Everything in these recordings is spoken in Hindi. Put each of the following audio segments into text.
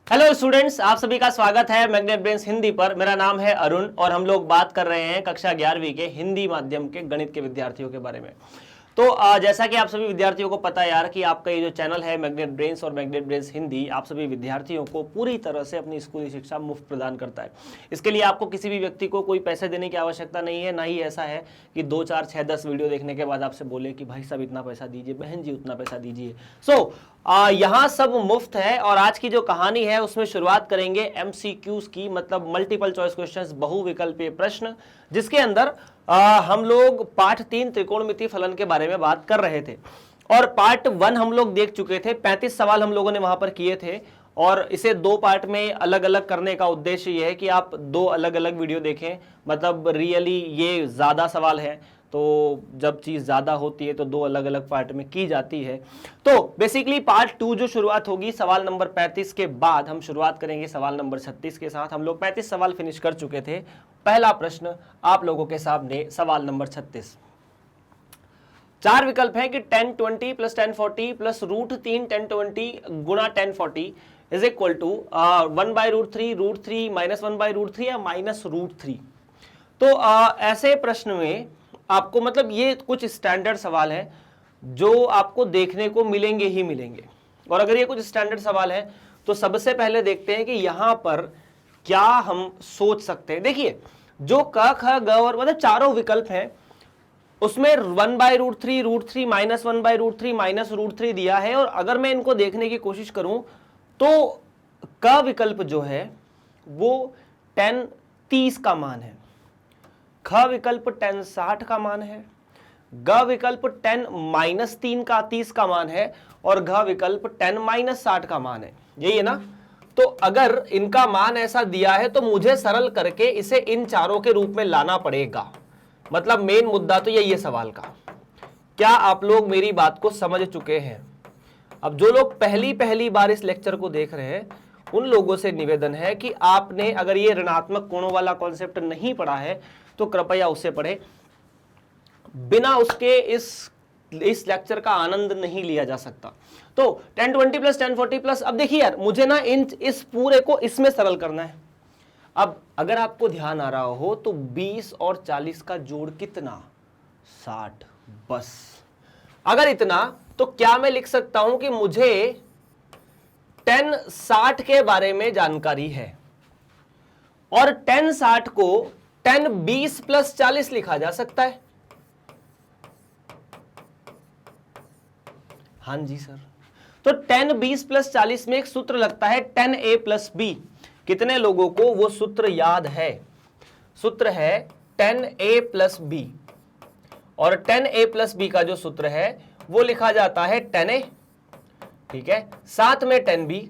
हेलो स्टूडेंट्स, आप सभी का स्वागत है मैग्नेट ब्रेन्स हिंदी पर। मेरा नाम है अरुण और हम लोग बात कर रहे हैं कक्षा 11वीं के हिंदी माध्यम के गणित के विद्यार्थियों के बारे में। तो जैसा कि आप सभी विद्यार्थियों को पता है यार कि आपका ये जो चैनल है मैग्नेट ब्रेन्स और मैग्नेट ब्रेन्स हिंदी आप सभी विद्यार्थियों को पूरी तरह से अपनी स्कूली शिक्षा मुफ्त प्रदान करता है। इसके लिए आपको किसी भी व्यक्ति को कोई पैसे देने की आवश्यकता नहीं है। ना ही ऐसा है कि 2, 4, 6, 10 वीडियो देखने के बाद आपसे बोले कि भाई साहब इतना पैसा दीजिए, बहन जी उतना पैसा दीजिए। यहाँ सब मुफ्त है। और आज की जो कहानी है उसमें शुरुआत करेंगे एमसीक्यूज की, मतलब मल्टीपल चॉइस क्वेश्चंस, बहुविकल्पीय प्रश्न, जिसके अंदर हम लोग पाठ 3 त्रिकोणमितीय फलन के बारे में बात कर रहे थे। और पार्ट 1 हम लोग देख चुके थे, 35 सवाल हम लोगों ने वहां पर किए थे। और इसे 2 पार्ट में अलग अलग करने का उद्देश्य यह है कि आप 2 अलग अलग वीडियो देखें। मतलब रियली ये ज्यादा सवाल है, तो जब चीज ज्यादा होती है तो 2 अलग अलग पार्ट में की जाती है। तो बेसिकली पार्ट 2 जो शुरुआत होगी सवाल नंबर 35 के बाद, हम शुरुआत करेंगे सवाल नंबर 36 के साथ। हम लोग 35 सवाल फिनिश कर चुके थे। पहला प्रश्न आप लोगों के सामने, सवाल नंबर 36। 4 विकल्प है कि 1020 प्लस 1040 प्लस √3 1020 गुणा 1040 इज इक्वल टू 1/√3 √3 माइनस 1/√3 या माइनस √3। तो ऐसे प्रश्न में आपको, मतलब ये कुछ स्टैंडर्ड सवाल है जो आपको देखने को मिलेंगे ही मिलेंगे। और अगर ये कुछ स्टैंडर्ड सवाल है तो सबसे पहले देखते हैं कि यहां पर क्या हम सोच सकते हैं। देखिए, जो क ख ग और मतलब चारों विकल्प हैं उसमें 1/√3 √3 माइनस 1/√3 माइनस √3 दिया है। और अगर मैं इनको देखने की कोशिश करूं तो क विकल्प जो है वो 10 30 का मान है, ख विकल्प 10 60 का मान है, ग विकल्प 10 माइनस 3 का 30 का मान है और घ विकल्प 10 माइनस 60 का मान है। यही है ना। तो अगर इनका मान ऐसा दिया है तो मुझे सरल करके इसे इन चारों के रूप में लाना पड़ेगा। मतलब मेन मुद्दा तो यही है सवाल का। क्या आप लोग मेरी बात को समझ चुके हैं? अब जो लोग पहली बार इस लेक्चर को देख रहे हैं उन लोगों से निवेदन है कि आपने अगर ये ऋणात्मक कोणों वाला कॉन्सेप्ट नहीं पढ़ा है तो कृपया उसे पढ़े। बिना उसके इस लेक्चर का आनंद नहीं लिया जा सकता। तो 1020 प्लस 1040 प्लस, अब देखिए यार, मुझे ना इस पूरे को इसमें सरल करना है। अब अगर आपको ध्यान आ रहा हो तो 20 और 40 का जोड़ कितना? 60। बस अगर इतना, तो क्या मैं लिख सकता हूं कि मुझे 10 60 के बारे में जानकारी है और 10 60 को 10 20 प्लस 40 लिखा जा सकता है। हां जी सर। तो 10 20 प्लस 40 में एक सूत्र लगता है 10a प्लस b। कितने लोगों को वो सूत्र याद है? सूत्र है 10a प्लस b। और 10a प्लस b का जो सूत्र है वो लिखा जाता है 10a, ठीक है, साथ में 10b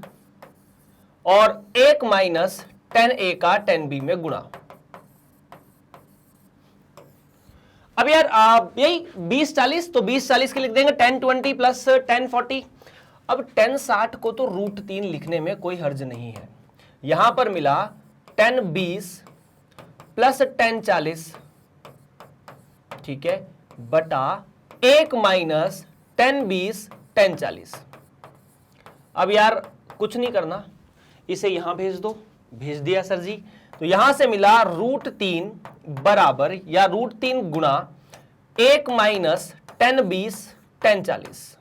और 1 माइनस 10a का 10b में गुणा। अब यार यही 20 40, तो 20 40 के लिख देंगे 1020 प्लस 1040। अब 10 60 को तो √3 लिखने में कोई हर्ज नहीं है। यहां पर मिला 10 20 प्लस 10 40, ठीक है, बटा 1 माइनस 10 20 10 40। अब यार कुछ नहीं करना, इसे यहां भेज दो। भेज दिया सर जी। तो यहां से मिला √3 बराबर या √3 गुणा 1 माइनस 10 20 10 40।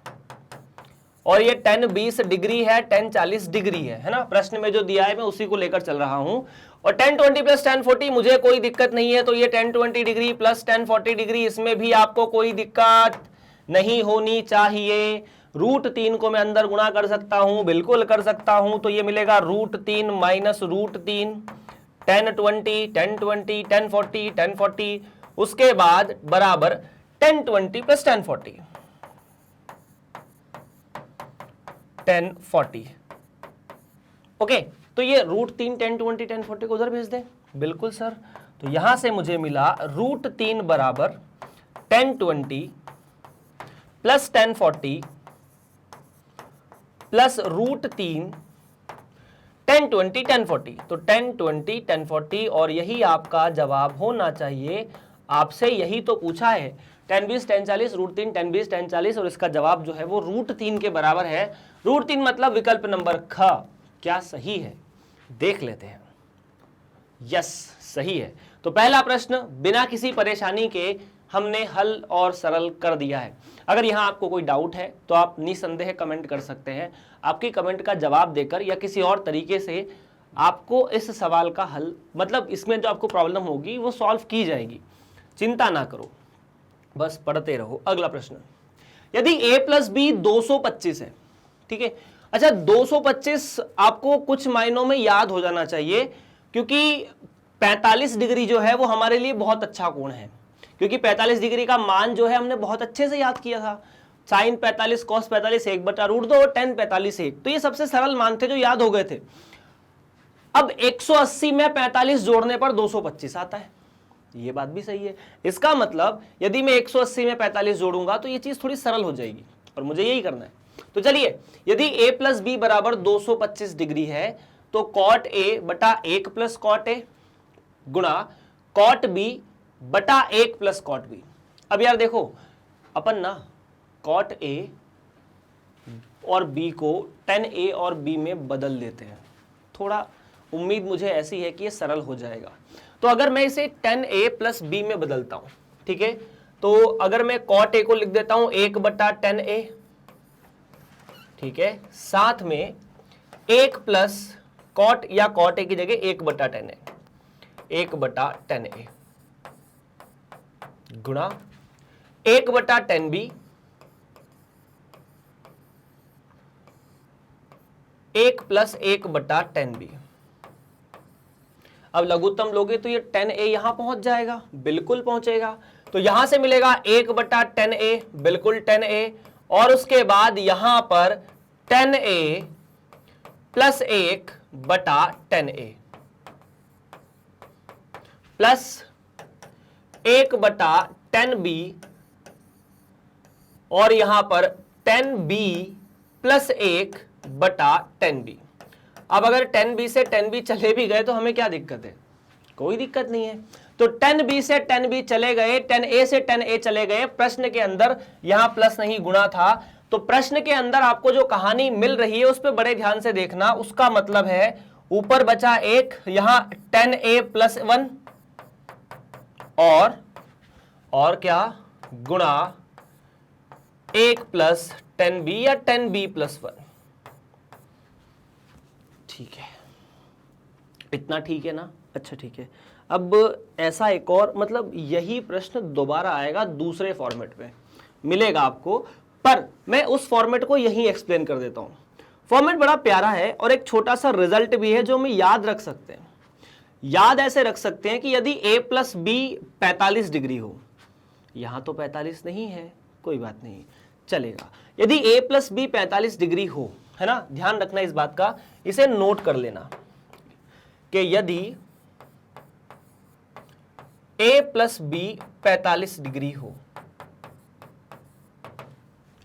और ये 10 20 डिग्री है, 10 40 डिग्री है ना। प्रश्न में जो दिया है मैं उसी को लेकर चल रहा हूं। और 1020 प्लस 1040 मुझे कोई दिक्कत नहीं है, तो ये 1020 डिग्री प्लस 1040 डिग्री, इसमें भी आपको कोई दिक्कत नहीं होनी चाहिए। √3 को मैं अंदर गुणा कर सकता हूं, बिल्कुल कर सकता हूं। तो ये मिलेगा √3 माइनस √3, 1020 1020 1040 1040, उसके बाद बराबर 1020 प्लस 1040 1040। ओके, तो ये √3 1020 1040 को उधर भेज दें। बिल्कुल सर। तो यहां से मुझे मिला √3 बराबर 1020 प्लस 1040 प्लस √3 1020 1040। तो 1020 1040 और यही आपका जवाब होना चाहिए। आपसे यही तो पूछा है, 10 20 10 40 √3 10 20 10 40, और इसका जवाब जो है वो √3 के बराबर है। √3 मतलब विकल्प नंबर ख। क्या सही है? देख लेते हैं। यस, सही है। तो पहला प्रश्न बिना किसी परेशानी के हमने हल और सरल कर दिया है। अगर यहां आपको कोई डाउट है तो आप निसंदेह कमेंट कर सकते हैं। आपकी कमेंट का जवाब देकर या किसी और तरीके से आपको इस सवाल का हल, मतलब इसमें जो आपको प्रॉब्लम होगी वो सॉल्व की जाएगी। चिंता ना करो, बस पढ़ते रहो। अगला प्रश्न, यदि a प्लस बी 225 है, ठीक है। अच्छा, 225 आपको कुछ मायनों में याद हो जाना चाहिए, क्योंकि 45 डिग्री जो है वो हमारे लिए बहुत अच्छा कोण है, क्योंकि 45 डिग्री का मान जो है हमने बहुत अच्छे से याद किया था। साइन 45 कॉस 45 1/√2 और tan 45 1, तो ये सबसे सरल मान थे जो याद हो गए थे। अब 180 में 45 जोड़ने पर 225 आता है, ये बात भी सही है। इसका मतलब यदि मैं 180 में 45 जोड़ूंगा तो ये चीज थोड़ी सरल हो जाएगी, और मुझे यही करना है। तो चलिए, यदि a प्लस बी बराबर 225 डिग्री है तो कॉट a बटा 1 प्लस कॉट a गुणा कॉट b बटा 1 प्लस कॉट b। अब यार देखो, अपन ना कॉट a और b को tan a और b में बदल देते हैं। थोड़ा उम्मीद मुझे ऐसी है कि ये सरल हो जाएगा। तो अगर मैं इसे tan a प्लस b में बदलता हूं, ठीक है, तो अगर मैं cot a को लिख देता हूं 1 बटा tan a, ठीक है, साथ में 1 प्लस cot या cot a की जगह 1 बटा tan a, 1 बटा tan a गुणा 1 बटा tan b, 1 प्लस 1 बटा tan b। अब लघुत्तम लोगे तो ये tan a यहां पहुंच जाएगा, बिल्कुल पहुंचेगा। तो यहां से मिलेगा 1 बटा tan a, बिल्कुल tan a, और उसके बाद यहां पर tan a प्लस 1 बटा tan a प्लस 1 बटा tan b, और यहां पर tan b प्लस 1 बटा tan b। अब अगर tan b से tan b चले भी गए तो हमें क्या दिक्कत है? कोई दिक्कत नहीं है। तो tan b से tan b चले गए, tan a से tan a चले गए। प्रश्न के अंदर यहां प्लस नहीं गुणा था, तो प्रश्न के अंदर आपको जो कहानी मिल रही है उस पर बड़े ध्यान से देखना। उसका मतलब है ऊपर बचा 1, यहां tan a प्लस 1 और क्या गुणा 1 प्लस tan b या tan b प्लस 1। ठीक है, इतना ठीक है ना? अच्छा ठीक है। अब ऐसा एक और, मतलब यही प्रश्न दोबारा आएगा दूसरे फॉर्मेट में मिलेगा आपको, पर मैं उस फॉर्मेट को यही एक्सप्लेन कर देता हूं। फॉर्मेट बड़ा प्यारा है और एक छोटा सा रिजल्ट भी है जो हम याद रख सकते हैं। याद ऐसे रख सकते हैं कि यदि a प्लस बी 45 डिग्री हो, यहां तो 45 नहीं है, कोई बात नहीं, चलेगा। यदि a प्लस बी 45 डिग्री हो, है ना, ध्यान रखना इस बात का, इसे नोट कर लेना कि यदि a प्लस बी 45 डिग्री हो,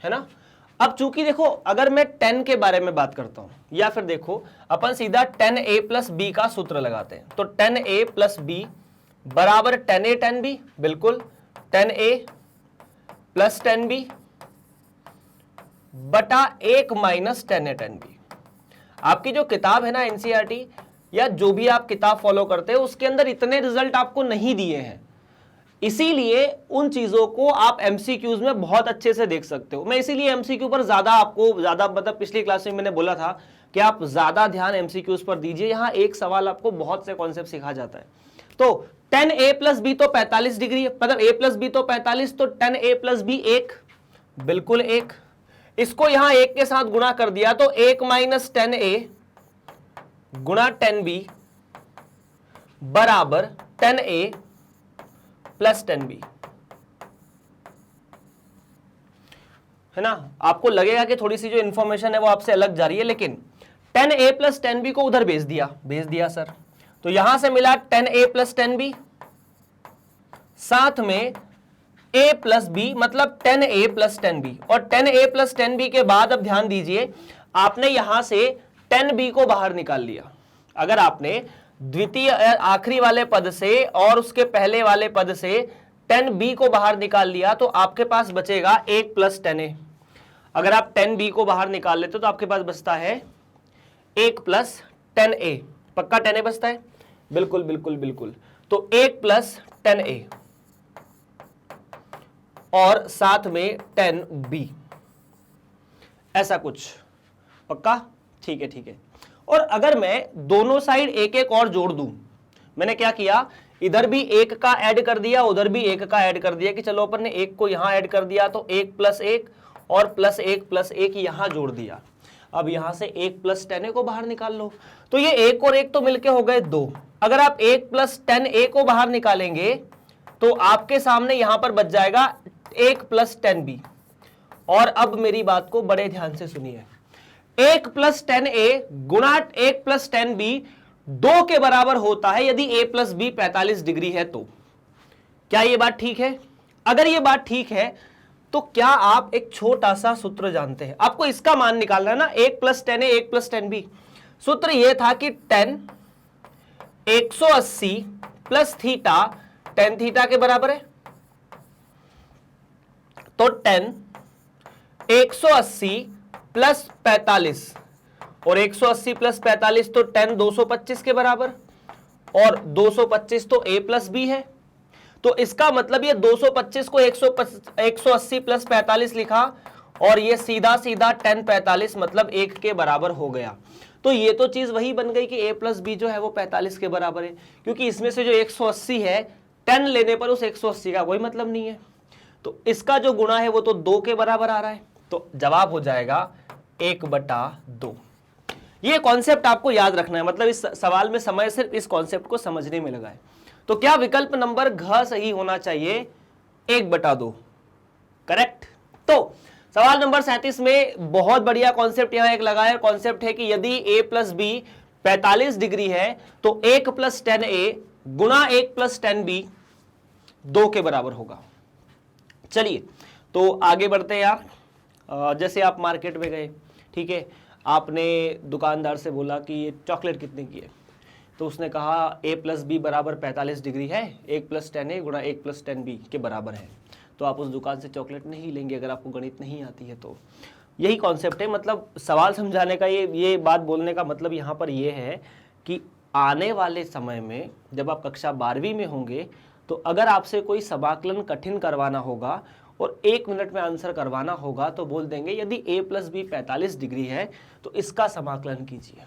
है ना। अब चूंकि देखो, अगर मैं tan के बारे में बात करता हूं, या फिर देखो अपन सीधा tan a प्लस बी का सूत्र लगाते हैं, तो tan a प्लस बी बराबर tan a tan b, बिल्कुल tan a plus tan b बटा 1 minus tan a tan b। आपकी जो किताब है ना एनसीईआरटी, या जो भी आप किताब फॉलो करते हो, उसके अंदर इतने रिजल्ट आपको नहीं दिए हैं, इसीलिए उन चीजों को आप एमसीक्यूज में बहुत अच्छे से देख सकते हो। मैं इसीलिए एमसीक्यू पर ज्यादा मतलब पिछली क्लास में मैंने बोला था कि आप ज्यादा ध्यान एमसीक्यूज पर दीजिए। यहां एक सवाल आपको बहुत से कॉन्सेप्ट सिखा जाता है। तो tan a प्लस बी तो 45 डिग्री, मतलब a प्लस बी तो 45, तो tan a प्लस बी 1, बिल्कुल 1। इसको यहां 1 के साथ गुणा कर दिया तो 1 माइनस tan a गुणा tan b बराबर tan a plus tan b, है ना। आपको लगेगा कि थोड़ी सी जो इंफॉर्मेशन है वो आपसे अलग जा रही है, लेकिन tan a plus tan b को उधर भेज दिया सर। तो यहां से मिला tan a plus tan b, साथ में a प्लस बी, मतलब tan a plus tan b, और tan a plus tan b के बाद अब ध्यान दीजिए, आपने यहां से tan b को बाहर निकाल लिया। अगर आपने द्वितीय आखिरी वाले पद से और उसके पहले वाले पद से tan b को बाहर निकाल लिया तो आपके पास बचेगा 1 प्लस tan a। अगर आप tan b को बाहर निकाल लेते तो आपके पास बचता है 1 प्लस 10a, पक्का 10a बचता है, बिल्कुल बिल्कुल बिल्कुल। तो 1 प्लस 10a और साथ में 10b, ऐसा कुछ, पक्का, ठीक है ठीक है। और अगर मैं दोनों साइड एक एक और जोड़ दूं, मैंने क्या किया, इधर भी एक का ऐड कर दिया, उधर भी एक का ऐड कर दिया, कि चलो अपन ने एक को यहां ऐड कर दिया, तो 1 प्लस 1 और प्लस 1 यहां जोड़ दिया। अब यहां से 1 प्लस 10a को बाहर निकाल लो, तो ये 1 और 1 तो मिलके हो गए 2। अगर आप 1 प्लस 10a को बाहर निकालेंगे तो आपके सामने यहां पर बच जाएगा 1 प्लस 10b। और अब मेरी बात को बड़े ध्यान से सुनिए, 1 प्लस 10a गुणा 1 प्लस 10b 2 के बराबर होता है यदि a प्लस बी 45 डिग्री है तो। क्या ये बात ठीक है? अगर ये बात ठीक है तो क्या आप एक छोटा सा सूत्र जानते हैं? आपको इसका मान निकालना है ना, 1 प्लस 10a 1 प्लस 10b। सूत्र यह था कि 10 180 प्लस थीटा 10 थीटा के बराबर है। तो 10 180 प्लस 45 और 180 प्लस 45 तो 10 225 के बराबर, और 225 तो a प्लस बी है। तो इसका मतलब ये 225 को 180 प्लस 45 लिखा, और ये सीधा सीधा 10 45 मतलब 1 के बराबर हो गया। तो ये तो चीज वही बन गई कि a प्लस बी जो है वो 45 के बराबर है, क्योंकि इसमें से जो 180 है 10 लेने पर उस 180 का कोई मतलब नहीं है। तो इसका जो गुणा है वो तो 2 के बराबर आ रहा है, तो जवाब हो जाएगा 1/2। ये कॉन्सेप्ट आपको याद रखना है, मतलब इस सवाल में समय सिर्फ इस कॉन्सेप्ट को समझने में लगा है। तो क्या विकल्प नंबर घ सही होना चाहिए? 1/2, करेक्ट। तो सवाल नंबर 37 में बहुत बढ़िया कॉन्सेप्ट यहां एक लगा है। कॉन्सेप्ट है कि यदि a प्लस बी 45 डिग्री है तो 1 प्लस 10a गुणा 1 प्लस 10b 2 के बराबर होगा। चलिए तो आगे बढ़ते हैं यार। जैसे आप मार्केट में गए, ठीक है, आपने दुकानदार से बोला कि ये चॉकलेट कितने की है, तो उसने कहा a प्लस बी बराबर 45 डिग्री है, 1 प्लस 10a गुणा 1 प्लस 10b के बराबर है। तो आप उस दुकान से चॉकलेट नहीं लेंगे अगर आपको गणित नहीं आती है तो। यही कॉन्सेप्ट है, मतलब सवाल समझाने का, ये बात बोलने का मतलब यहाँ पर ये है कि आने वाले समय में जब आप कक्षा 12वीं में होंगे तो अगर आपसे कोई समाकलन कठिन करवाना होगा और 1 मिनट में आंसर करवाना होगा तो बोल देंगे यदि a प्लस बी 45 डिग्री है तो इसका समाकलन कीजिए।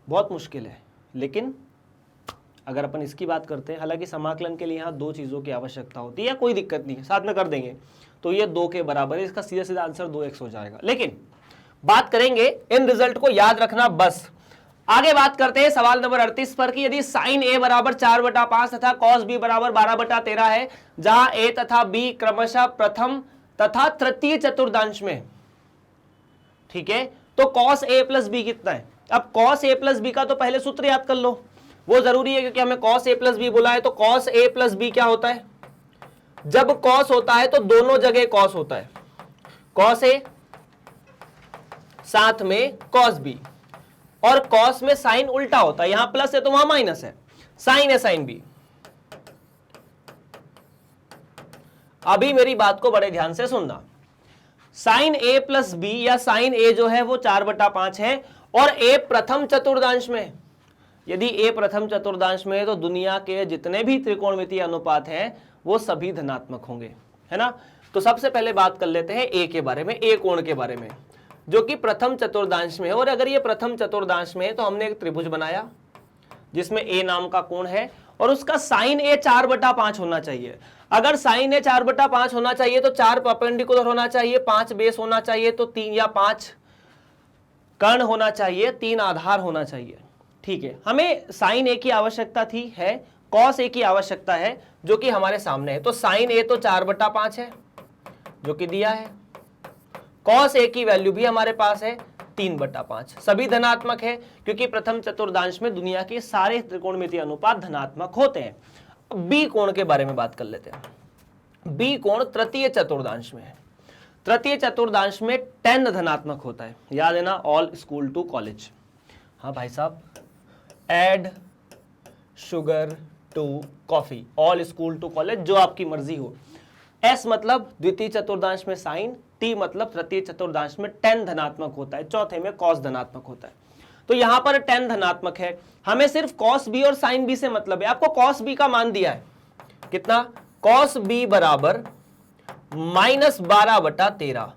बहुत मुश्किल है, लेकिन अगर अपन इसकी बात करते हैं, हालांकि समाकलन के लिए यहाँ 2 चीज़ों की आवश्यकता होती है, कोई दिक्कत नहीं है, साथ में कर देंगे, तो ये 2 के बराबर है, इसका सीधा सीधा आंसर 2x हो जाएगा। लेकिन बात करेंगे इन रिजल्ट को याद रखना बस। आगे बात करते हैं सवाल नंबर 38 पर कि यदि साइन a बराबर 4/5 तथा कॉस b बराबर 12/13 है, जहां a तथा b क्रमशः प्रथम तथा तृतीय चतुर्थांश में, ठीक है, तो कॉस a प्लस बी कितना है? अब कॉस a प्लस बी का तो पहले सूत्र याद कर लो, वो जरूरी है क्योंकि हमें कॉस a प्लस बी बोला है। तो कॉस a प्लस बी क्या होता है? जब कॉस होता है तो दोनों जगह कॉस होता है, कॉस a साथ में कॉस b, और कॉस में साइन उल्टा होता है, यहां प्लस है तो वहां माइनस है, साइन है साइन बी। अभी मेरी बात को बड़े ध्यान से सुनना, साइन a प्लस बी या साइन a जो है वो 4/5 है, और a प्रथम चतुर्थांश में। यदि a प्रथम चतुर्थांश में है तो दुनिया के जितने भी त्रिकोणमितीय अनुपात हैं वो सभी धनात्मक होंगे, है ना। तो सबसे पहले बात कर लेते हैं a के बारे में, a कोण के बारे में, जो कि प्रथम चतुर्थांश में है। और अगर ये प्रथम चतुर्थांश में है तो हमने एक त्रिभुज बनाया जिसमें a नाम का कोण है, और उसका साइन a 4/5 होना चाहिए। अगर साइन a 4/5 होना चाहिए तो 4 परपेंडिकुलर होना चाहिए, 5 बेस होना चाहिए, तो 3 या 5 कर्ण होना चाहिए, 3 आधार होना चाहिए, ठीक है। हमें साइन a की आवश्यकता थी, है, कॉस a की आवश्यकता है, जो कि हमारे सामने है। तो साइन a तो 4/5 है जो कि दिया है, कॉस a की वैल्यू भी हमारे पास है 3/5, सभी धनात्मक है क्योंकि प्रथम चतुर्थांश में दुनिया के सारे त्रिकोणमितीय अनुपात धनात्मक होते हैं। बी कोण के बारे में बात कर लेते हैं। बी कोण तृतीय चतुर्थांश में है। तृतीय चतुर्थांश में 10 धनात्मक होता है, याद है ना, ऑल स्कूल टू कॉलेज। हाँ भाई साहब, add sugar to coffee, all school to college, जो आपकी मर्जी हो। एस मतलब द्वितीय चतुर्थांश में साइन, टी मतलब तृतीय चतुर्थांश में 10 धनात्मक होता है, चौथे में कॉस धनात्मक होता है। तो यहां पर tan धनात्मक है। हमें सिर्फ cos b और sin b से मतलब है। आपको cos b का मान दिया है कितना, cos b बराबर -12/13।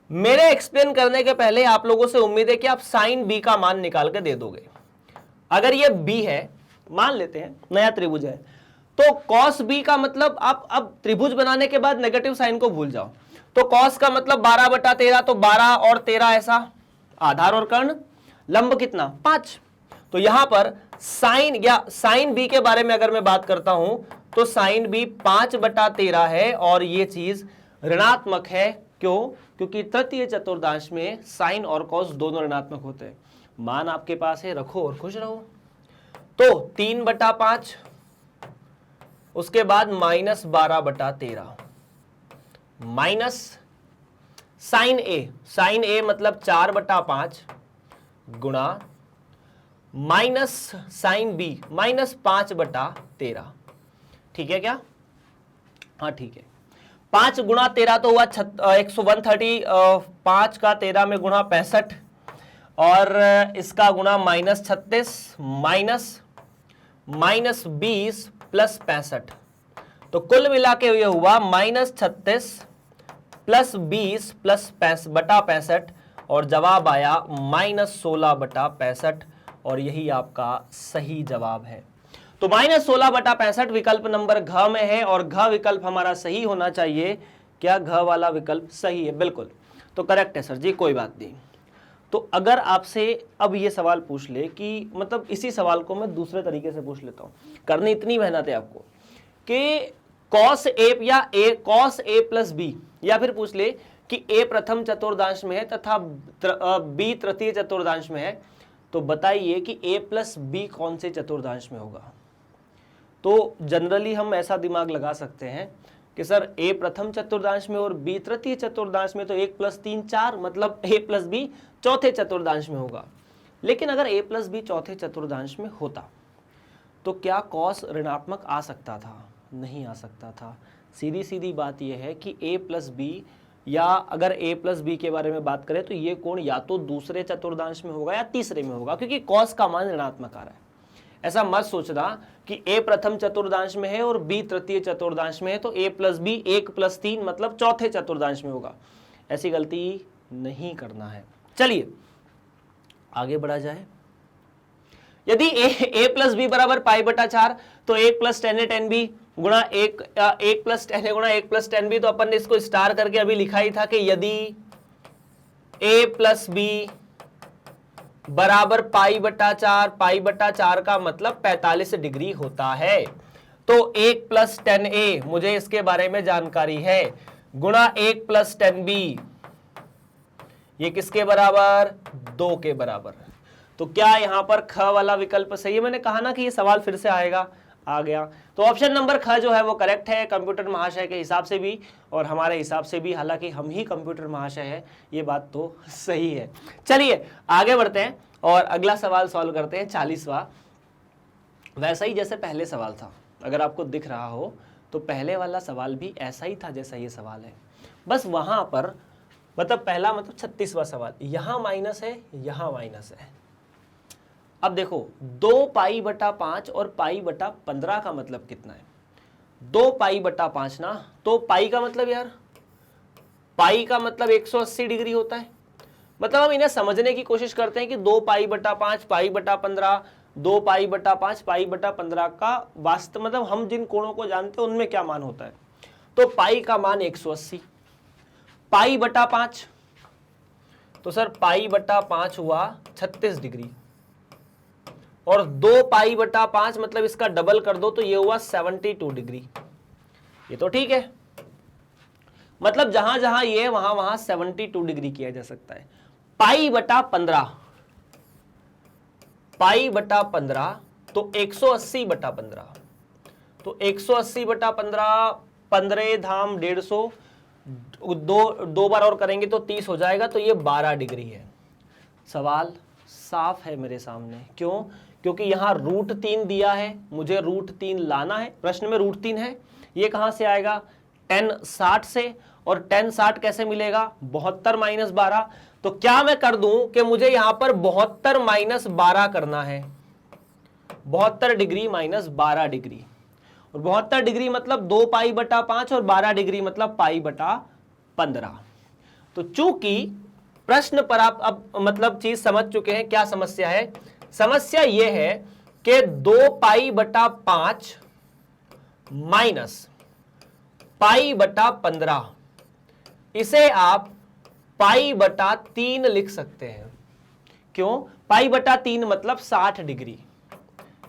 मेरे एक्सप्लेन करने के पहले आप लोगों से उम्मीद है कि आप sin b का मान निकाल के दे दोगे। अगर ये b है, मान लेते हैं नया त्रिभुज है, तो cos b का मतलब आप अब त्रिभुज बनाने के बाद नेगेटिव साइन को भूल जाओ। तो cos का मतलब 12/13, तो 12 और 13 ऐसा, आधार और कर्ण, लंब कितना 5। तो यहां पर साइन या साइन b के बारे में अगर मैं बात करता हूं तो साइन b 5/13 है और ये चीज ऋणात्मक है। क्यों? क्योंकि तृतीय चतुर्थांश में साइन और cos दोनों ऋणात्मक होते हैं। मान आपके पास है, रखो और खुश रहो। तो 3/5, उसके बाद -12/13 माइनस साइन ए मतलब 4/5 गुणा माइनस साइन बी -5/13। ठीक है क्या? हाँ ठीक है। 5 गुणा 13 तो हुआ 130, 5 का 13 में गुणा 65 और इसका गुणा -36 -20 प्लस 65। तो कुल मिला के ये हुआ -36 प्लस 20 प्लस 65 और जवाब आया -16/65 और यही आपका सही जवाब है। तो -16/65 विकल्प नंबर घ में है और घ विकल्प हमारा सही होना चाहिए। क्या घ वाला विकल्प सही है? बिल्कुल, तो करेक्ट है सर जी, कोई बात नहीं। तो अगर आपसे अब ये सवाल पूछ ले कि मतलब इसी सवाल को मैं दूसरे तरीके से पूछ लेता हूं, करनी इतनी मेहनत है आपको कि cos a या cos a प्लस बी, या फिर पूछ ले कि a प्रथम चतुर्दांश में है तथा b तृतीय चतुर्दांश में है, तो बताइए कि a प्लस बी कौन से चतुर्दांश में होगा। तो जनरली हम ऐसा दिमाग लगा सकते हैं कि सर a प्रथम चतुर्दांश में और b तृतीय चतुर्दांश में, तो 1 + 3 4, मतलब a प्लस बी चौथे चतुर्दांश में होगा। लेकिन अगर a प्लस बी चौथे चतुर्दांश में होता तो क्या cos ऋणात्मक आ सकता था? नहीं आ सकता था। सीधी सीधी बात यह है कि a प्लस बी, या अगर a प्लस बी के बारे में बात करें तो ये कोण या तो दूसरे चतुर्दांश में होगा या तीसरे में होगा, क्योंकि cos का मान ऋणात्मक आ रहा है। ऐसा मत सोचना कि a प्रथम चतुर्दांश में है और b तृतीय चतुर्दांश में है तो a प्लस बी 1 + 3 मतलब चौथे चतुर्दांश में होगा। ऐसी गलती नहीं करना है। चलिए आगे बढ़ा जाए। यदि a प्लस बी बराबर π/4 तो 1 + tan a tan b गुणा 1 + tan a गुणा 1 + tan b, तो अपन ने इसको स्टार करके अभी लिखा ही था कि यदि a प्लस बी बराबर π/4 का मतलब 45 डिग्री होता है, तो 1 + tan a, मुझे इसके बारे में जानकारी है, गुणा 1 + tan b, ये किसके बराबर? 2 के बराबर। तो क्या यहां पर ख वाला विकल्प सही है? मैंने कहा ना कि ये सवाल फिर से आएगा, आ गया। तो ऑप्शन नंबर ख जो है वो करेक्ट है, कंप्यूटर महाशय के हिसाब से भी और हमारे हिसाब से भी, हालांकि हम ही कंप्यूटर महाशय है, ये बात तो सही है। चलिए आगे बढ़ते हैं और अगला सवाल सॉल्व करते हैं, 40वां। वैसा ही जैसे पहले सवाल था, अगर आपको दिख रहा हो तो पहले वाला सवाल भी ऐसा ही था जैसा ये सवाल है, बस वहां पर मतलब पहला मतलब 36वां सवाल, यहां माइनस है, यहां माइनस है। अब देखो 2π/5 और π/15 का मतलब कितना है? 2π/5 ना, तो पाई का मतलब यार, पाई का मतलब 180 डिग्री होता है। मतलब हम इन्हें समझने की कोशिश करते हैं कि 2π/5 π/15, 2π/5 π/15 का वास्तव मतलब हम जिन कोणों को जानते हैं उनमें क्या मान होता है। तो पाई का मान 180, π/5 तो सर π/5 हुआ 36 डिग्री और 2π/5 मतलब इसका डबल कर दो तो ये हुआ 72 डिग्री। ये तो ठीक है, मतलब जहां जहां ये वहां वहां 72 डिग्री किया जा सकता है। π/15 तो 180/15, तो 180/15, 15 धाम 150, दो बार और करेंगे तो 30 हो जाएगा, तो ये 12 डिग्री है। सवाल साफ है मेरे सामने। क्यों? क्योंकि यहां √3 दिया है, मुझे √3 लाना है, प्रश्न में √3 है, ये कहां से आएगा? tan 60 से, और tan 60 कैसे मिलेगा, 72 माइनस 12। तो क्या मैं कर दूं कि मुझे यहां पर 72 माइनस 12 करना है, 72 डिग्री माइनस 12 डिग्री, और 72 डिग्री मतलब 2 पाई बटा 5 और 12 डिग्री मतलब पाई बटा 15। तो चूंकि प्रश्न पर आप अब मतलब चीज समझ चुके हैं, क्या समस्या है, समस्या यह है कि 2 पाई बटा 5 माइनस पाई बटा 15, इसे आप पाई बटा 3 लिख सकते हैं। क्यों, पाई बटा 3 मतलब 60 डिग्री,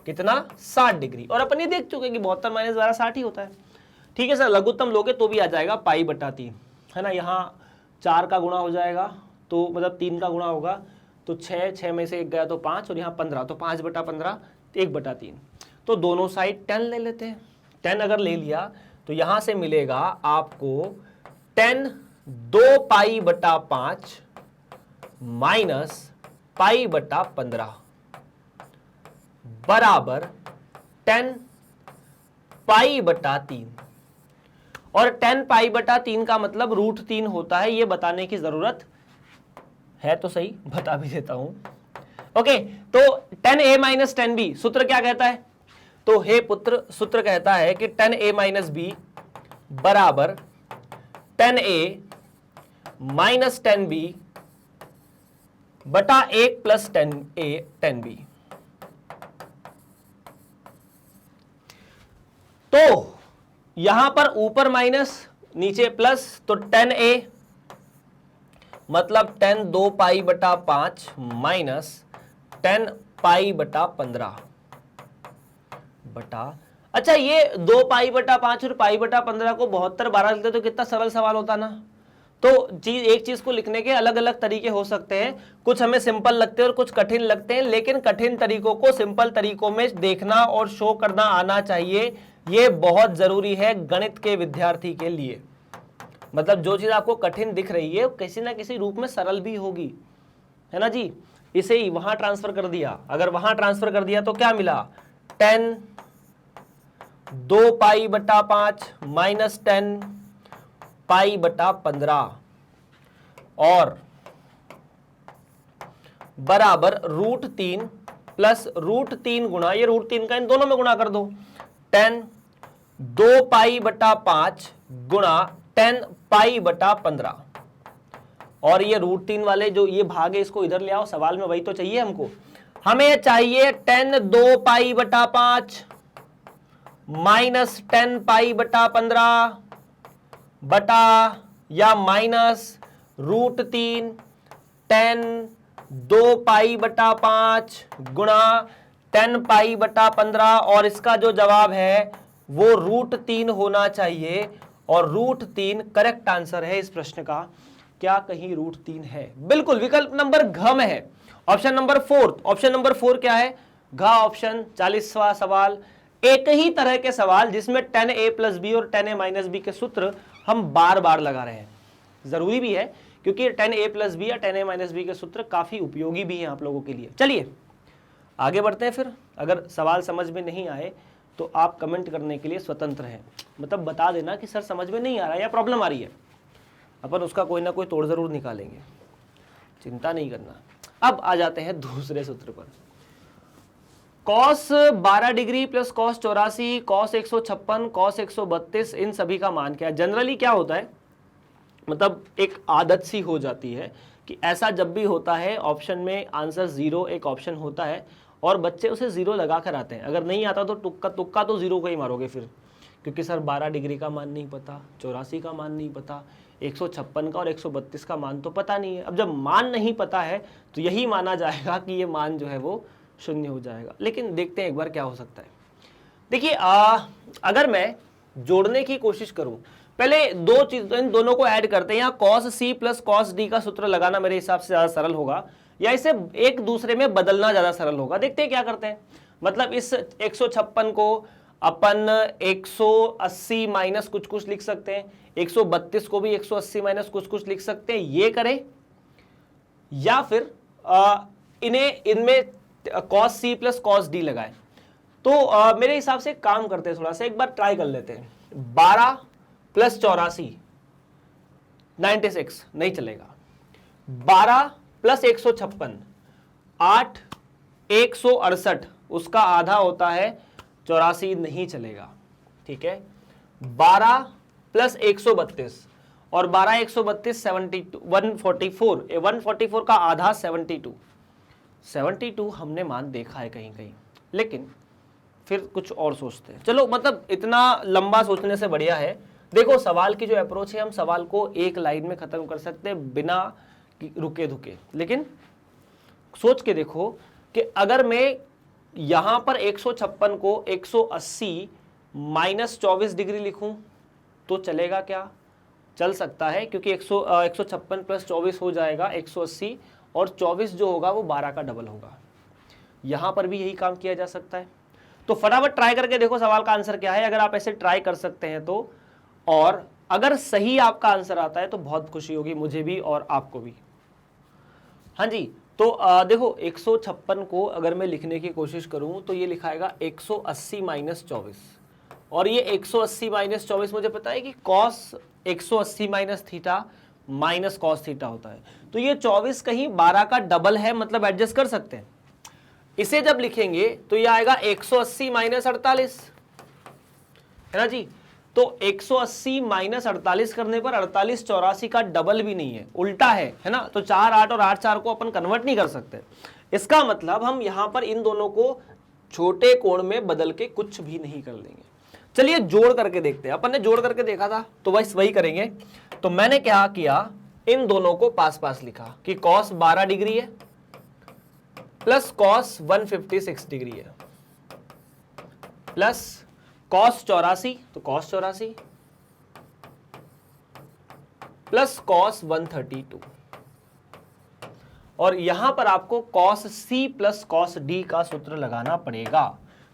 कितना, 60 डिग्री। और अपन ये देख चुके कि 72 माइनस 12 60 ही होता है। ठीक है सर, लघुत्तम लोगे तो भी आ जाएगा पाई बटा 3, है ना। यहाँ 4 का गुणा हो जाएगा तो मतलब 3 का गुणा होगा तो 6 में से 1 गया तो 5, और यहाँ 15 तो 5 बटा 15 1 बटा 3। तो दोनों साइड 10 ले लेते हैं। 10 अगर ले लिया तो यहां से मिलेगा आपको 10 2 पाई बटा 5 माइनस पाई बटा 15 बराबर 10 पाई बटा 3। और 10 पाई बटा 3 का मतलब √3 होता है, ये बताने की जरूरत है तो सही, बता भी देता हूं। ओके, तो 10a माइनस 10b सूत्र क्या कहता है, तो हे पुत्र सूत्र कहता है कि 10a माइनस b बराबर 10a माइनस 10b बटा 1 प्लस 10a 10b। तो यहां पर ऊपर माइनस नीचे प्लस, तो 10a मतलब 10 2 पाई बटा 5 माइनस 10 पाई बटा 15 बटा, अच्छा ये 2 पाई बटा 5 और पाई बटा 15 को 72 12 लिखते तो कितना सरल सवाल होता ना। तो एक चीज को लिखने के अलग अलग तरीके हो सकते हैं, कुछ हमें सिंपल लगते हैं और कुछ कठिन लगते हैं, लेकिन कठिन तरीकों को सिंपल तरीकों में देखना और शो करना आना चाहिए, ये बहुत जरूरी है गणित के विद्यार्थी के लिए। मतलब जो चीज आपको कठिन दिख रही है किसी ना किसी रूप में सरल भी होगी, है ना जी। इसे ही वहां ट्रांसफर कर दिया, अगर वहां ट्रांसफर कर दिया तो क्या मिला, 10 2 पाई बटा 5 माइनस 10 पाई बटा 15 और बराबर √3 प्लस √3 गुणा, ये √3 का इन दोनों में गुणा कर दो, 10 2 पाई बटा 5 गुणा 10 पाई बटा 15, और ये √3 वाले जो ये भाग है इसको इधर ले आओ, सवाल में वही तो चाहिए हमको। हमें चाहिए 10 2 पाई बटा 5 माइनस 10 पाई बटा 15 बटा या माइनस √3 10 2 पाई बटा 5 गुणा 10 पाई बटा 15, और इसका जो जवाब है वो √3 होना चाहिए, और √3 करेक्ट आंसर है इस प्रश्न का। क्या कहीं √3 है? बिल्कुल, विकल्प नंबर घ में है, ऑप्शन नंबर 4। ऑप्शन नंबर 4 क्या है, घ ऑप्शन। 40वां सवाल, एक ही तरह के सवाल जिसमें 10a प्लस बी और 10a माइनस बी के सूत्र हम बार बार लगा रहे हैं, जरूरी भी है क्योंकि 10a प्लस बी या 10a माइनस बी के सूत्र काफी उपयोगी भी हैं आप लोगों के लिए। चलिए आगे बढ़ते हैं फिर। अगर सवाल समझ में नहीं आए तो आप कमेंट करने के लिए स्वतंत्र हैं, मतलब बता देना कि सर समझ में नहीं आ रहा या प्रॉब्लम आ रही है, अपन उसका कोई ना कोई तोड़ जरूर निकालेंगे, चिंता नहीं करना। अब आ जाते हैं दूसरे सूत्र पर। Cos 12 degree plus cos 84, cos 156, cos 132, इन सभी का मान क्या है? जनरली क्या होता है, मतलब एक आदत सी हो जाती है कि ऐसा जब भी होता है ऑप्शन में आंसर 0 एक ऑप्शन होता है और बच्चे उसे 0 लगा कर आते हैं। अगर नहीं आता तो तुक्का तो 0 को ही मारोगे फिर, क्योंकि सर 12 डिग्री का मान नहीं पता, 84 का मान नहीं पता, 156 का और 132 का मान तो पता नहीं है। अब जब मान नहीं पता है तो यही माना जाएगा कि ये मान जो है वो 0 हो जाएगा। लेकिन देखते हैं एक बार क्या हो सकता है। देखिए अगर मैं जोड़ने की कोशिश करूं, पहले दो चीज, इन दोनों को ऐड करते हैं। यहाँ cos C plus cos D का सूत्र लगाना मेरे हिसाब से ज्यादा सरल होगा, या इसे एक दूसरे में बदलना ज्यादा सरल होगा। देखते हैं क्या करते हैं। मतलब इस 156 को अपन 180 माइनस कुछ कुछ लिख सकते हैं, 132 को भी 180 माइनस कुछ कुछ लिख सकते हैं, ये करें, या फिर इनमें cos C plus cos D लगाए। तो मेरे हिसाब से काम करते हैं, थोड़ा सा एक बार ट्राई कर लेते हैं। 12 प्लस 84 96 नहीं चलेगा। 12 प्लस 156 8, 168 उसका आधा होता है 84 नहीं चलेगा। ठीक है, 12 प्लस 132 और 12 132 72 144 144 का आधा 72 हमने मान देखा है कहीं कहीं, लेकिन फिर कुछ और सोचते हैं। चलो मतलब इतना लंबा सोचने से बढ़िया है, देखो सवाल की जो अप्रोच है हम सवाल को एक लाइन में खत्म कर सकते हैं बिना रुके धुके, लेकिन सोच के देखो कि अगर मैं यहां पर 156 को 180 माइनस 24 डिग्री लिखूं तो चलेगा क्या? चल सकता है, क्योंकि 156 प्लस 24 हो जाएगा 180 और 24 जो होगा वो 12 का डबल होगा। यहां पर भी यही काम किया जा सकता है। तो फटाफट ट्राई करके देखो सवाल का आंसर क्या है, अगर आप ऐसे ट्राई कर सकते हैं तो, और अगर सही आपका आंसर आता है तो बहुत खुशी होगी मुझे भी और आपको भी। हाँ जी, तो देखो 156 को अगर मैं लिखने की कोशिश करूं तो ये लिखाएगा 180 माइनस 24, और ये 180 माइनस 24 मुझे पता है कि cos 180 minus theta minus cos theta होता है, तो ये 24 कहीं 12 का डबल है, मतलब एडजस्ट कर सकते हैं। इसे जब लिखेंगे तो ये आएगा 180 माइनस 48, है ना जी। तो 180 माइनस 48 करने पर 48 84 का डबल भी नहीं है, उल्टा है ना। तो 4 8 और 8 4 को अपन कन्वर्ट नहीं कर सकते। इसका मतलब हम यहां पर इन दोनों को छोटे कोण में बदल के कुछ भी नहीं कर लेंगे। चलिए जोड़ करके देखते हैं, अपन ने जोड़ करके देखा था तो बस वही करेंगे। तो मैंने क्या किया, इन दोनों को पास पास लिखा कि कॉस 12 डिग्री है प्लस कॉस 156 डिग्री है प्लस कॉस 84, तो कॉस 84 प्लस कॉस 132, और यहां पर आपको cos C plus cos D का सूत्र लगाना पड़ेगा।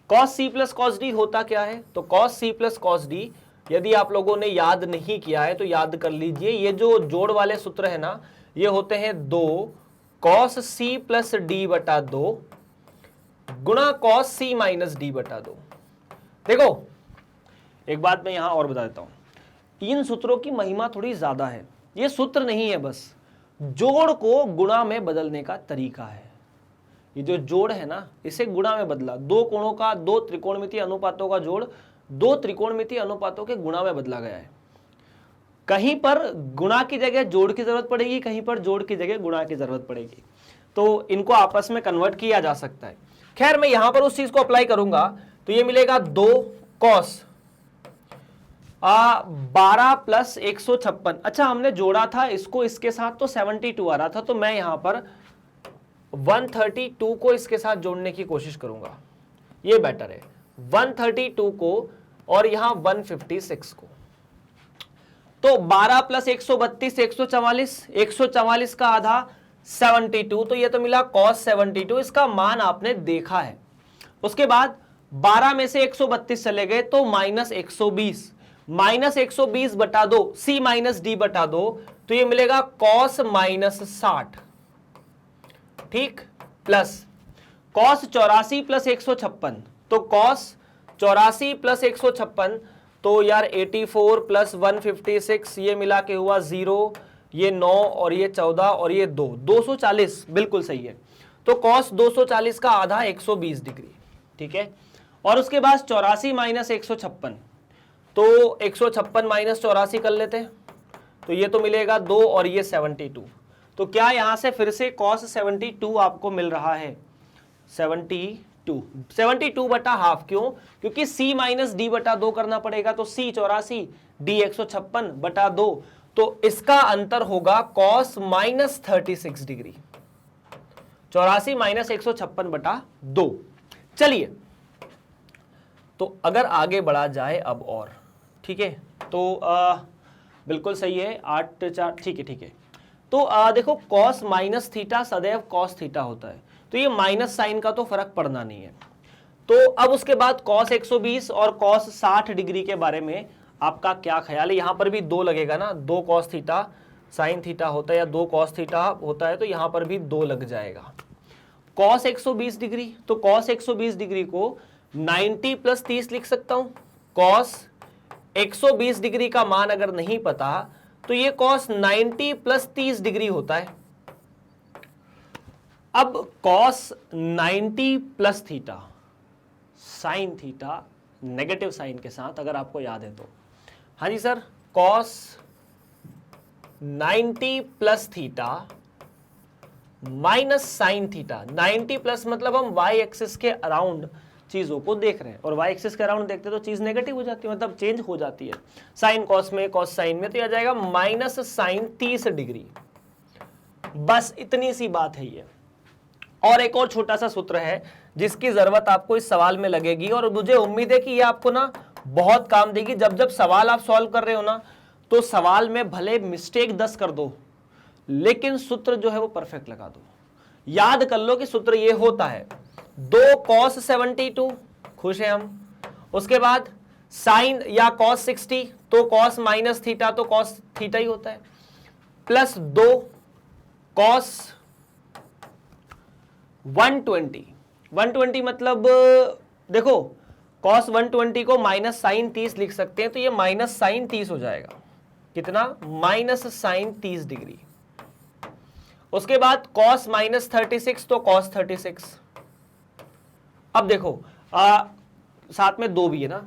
Cos C plus cos D होता क्या है, तो cos C plus cos D यदि आप लोगों ने याद नहीं किया है तो याद कर लीजिए। ये जो जोड़ वाले सूत्र है ना, ये होते हैं 2 कॉस सी प्लस डी बटा 2 गुणा कॉस सी माइनस डी बटा 2। देखो एक बात मैं यहां और बता देता हूं, इन सूत्रों की महिमा थोड़ी ज्यादा है। ये सूत्र नहीं है, बस जोड़ को गुणा में बदलने का तरीका है। ये जो जोड़ है ना, इसे गुणा में बदला, दो कोणों का, दो त्रिकोणमितीय अनुपातों का जोड़ दो त्रिकोणमितीय अनुपातों के गुणा में बदला गया है। कहीं पर गुणा की जगह जोड़ की जरूरत पड़ेगी, कहीं पर जोड़ की जगह गुणा की जरूरत पड़ेगी, तो इनको आपस में कन्वर्ट किया जा सकता है। खैर मैं यहां पर उस चीज को अप्लाई करूंगा तो ये मिलेगा 2 कॉस 12 प्लस 156। अच्छा हमने जोड़ा था इसको इसके साथ तो 72 आ रहा था, तो मैं यहां पर 132 को इसके साथ जोड़ने की कोशिश करूंगा, ये बेटर है। 132 को और यहां 156 को, तो 12 प्लस 132 144, 144 का आधा 72, तो ये तो मिला cos 72, इसका मान आपने देखा है। उसके बाद 12 में से 132 चले गए तो माइनस 120 बटा 2 सी माइनस डी बटा 2, तो ये मिलेगा cos माइनस 60, ठीक, प्लस cos 84 प्लस 156, तो cos 84 प्लस 156, तो यार 84 प्लस 156 ये मिला के हुआ 0, ये 9 और ये 14 और ये 2, 240 बिल्कुल सही है। तो cos 240 का आधा 120 डिग्री, ठीक है। और उसके बाद 84 माइनस 156, तो 156 माइनस 84 कर लेते हैं, तो ये तो मिलेगा 2 और ये 72, तो क्या यहां से फिर से cos 72 आपको मिल रहा है, 72 बटा हाफ। क्यों? क्योंकि c माइनस डी बटा 2 करना पड़ेगा, तो c 84 d 156 बटा 2, तो इसका अंतर होगा cos माइनस 36 डिग्री, 84 माइनस 156 बटा 2। चलिए तो अगर आगे बढ़ा जाए अब और, ठीक है, तो बिल्कुल सही है, 8 4, ठीक है। तो देखो cos माइनस थीटा सदैव cos थीटा होता है, तो ये माइनस साइन का तो फर्क पड़ना नहीं है। तो अब उसके बाद cos 120 और cos 60 डिग्री के बारे में आपका क्या ख्याल है? यहां पर भी 2 लगेगा ना, 2 cos थीटा साइन थीटा होता है या 2 cos थीटा होता है, तो यहां पर भी 2 लग जाएगा। cos 120 डिग्री, तो cos 120 डिग्री को 90 प्लस 30 लिख सकता हूं। cos 120 डिग्री का मान अगर नहीं पता तो ये cos 90 प्लस 30 डिग्री होता है। अब cos 90 plus theta sine theta negative sine के साथ, अगर आपको याद है तो, हाँ जी sir, cos 90 plus theta minus sine theta. 90 plus मतलब हम y एक्सिस के अराउंड चीजों को देख रहे हैं, और y एक्सिस के अराउंड देखते हैं तो चीज नेगेटिव हो जाती है, मतलब चेंज हो जाती है। साइन कॉस में, कॉस साइन में, तो यह जाएगा माइनस साइन 30 डिग्री। बस इतनी सी बात है ये। और एक और छोटा सा सूत्र है जिसकी जरूरत आपको इस सवाल में लगेगी, और मुझे उम्मीद है कि ये आपको ना बहुत काम देगी। जब जब सवाल आप सॉल्व कर रहे हो ना, तो सवाल में भले मिस्टेक 10 कर दो, लेकिन सूत्र जो है वो परफेक्ट लगा दो। याद कर लो कि सूत्र ये होता है 2 cos 72, खुश है हम। उसके बाद साइन या cos 60, तो cos माइनस थीटा तो cos थीटा ही होता है, प्लस 2 cos 120। 120 मतलब देखो, cos 120 को माइनस साइन 30 लिख सकते हैं, तो ये माइनस साइन 30 हो जाएगा। कितना? Minus sine 30 degree. उसके बाद cos माइनस 36, तो cos 36। अब देखो साथ में 2 भी है ना।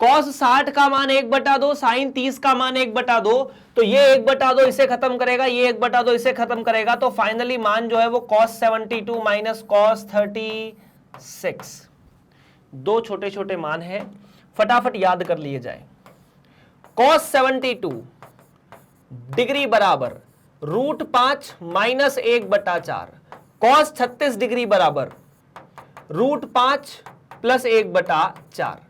cos 60 का मान 1/2, साइन 30 का मान 1/2, तो ये 1/2 इसे खत्म करेगा, ये 1/2 इसे खत्म करेगा, तो फाइनली मान जो है वो cos 72 माइनस cos 36। 2 छोटे छोटे मान है, फटाफट याद कर लिए जाए। cos 72 डिग्री बराबर √5 माइनस 1/4, cos 36 डिग्री बराबर √5 प्लस 1/4।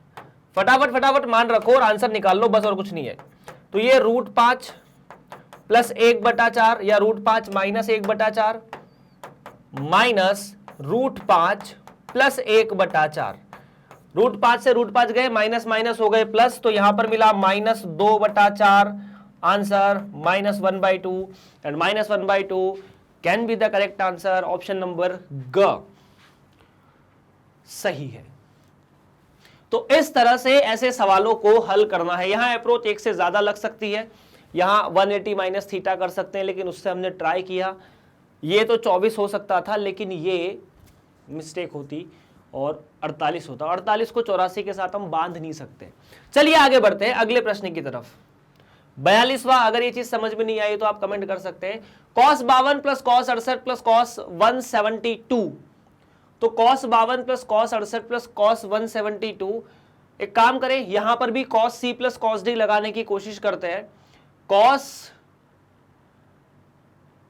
फटाफट फटाफट मान रखो और आंसर निकाल लो, बस और कुछ नहीं है। तो ये √5 प्लस 1/4 या √5 माइनस 1/4 माइनस √5 प्लस 1/4। √5 से √5 गए, माइनस माइनस हो गए प्लस, तो यहां पर मिला minus 2/4। Answer -1/2, and -1/2 can be the correct answer. Option number ग सही है। तो इस तरह से ऐसे सवालों को हल करना है। यहां अप्रोच एक से ज्यादा लग सकती है, यहां 180 माइनस थीटा कर सकते हैं, लेकिन उससे हमने ट्राई किया। ये तो 24 हो सकता था, लेकिन ये मिस्टेक होती और 48 होता। 48 को 84 के साथ हम बांध नहीं सकते। चलिए आगे बढ़ते हैं अगले प्रश्न की तरफ। 42वां, अगर ये चीज समझ में नहीं आई तो आप कमेंट कर सकते हैं। cos 52 plus cos 68 plus cos 172, तो cos 52 plus cos 68 plus cos 172। एक काम करें, यहां पर भी cos c plus cos d लगाने की कोशिश करते हैं। cos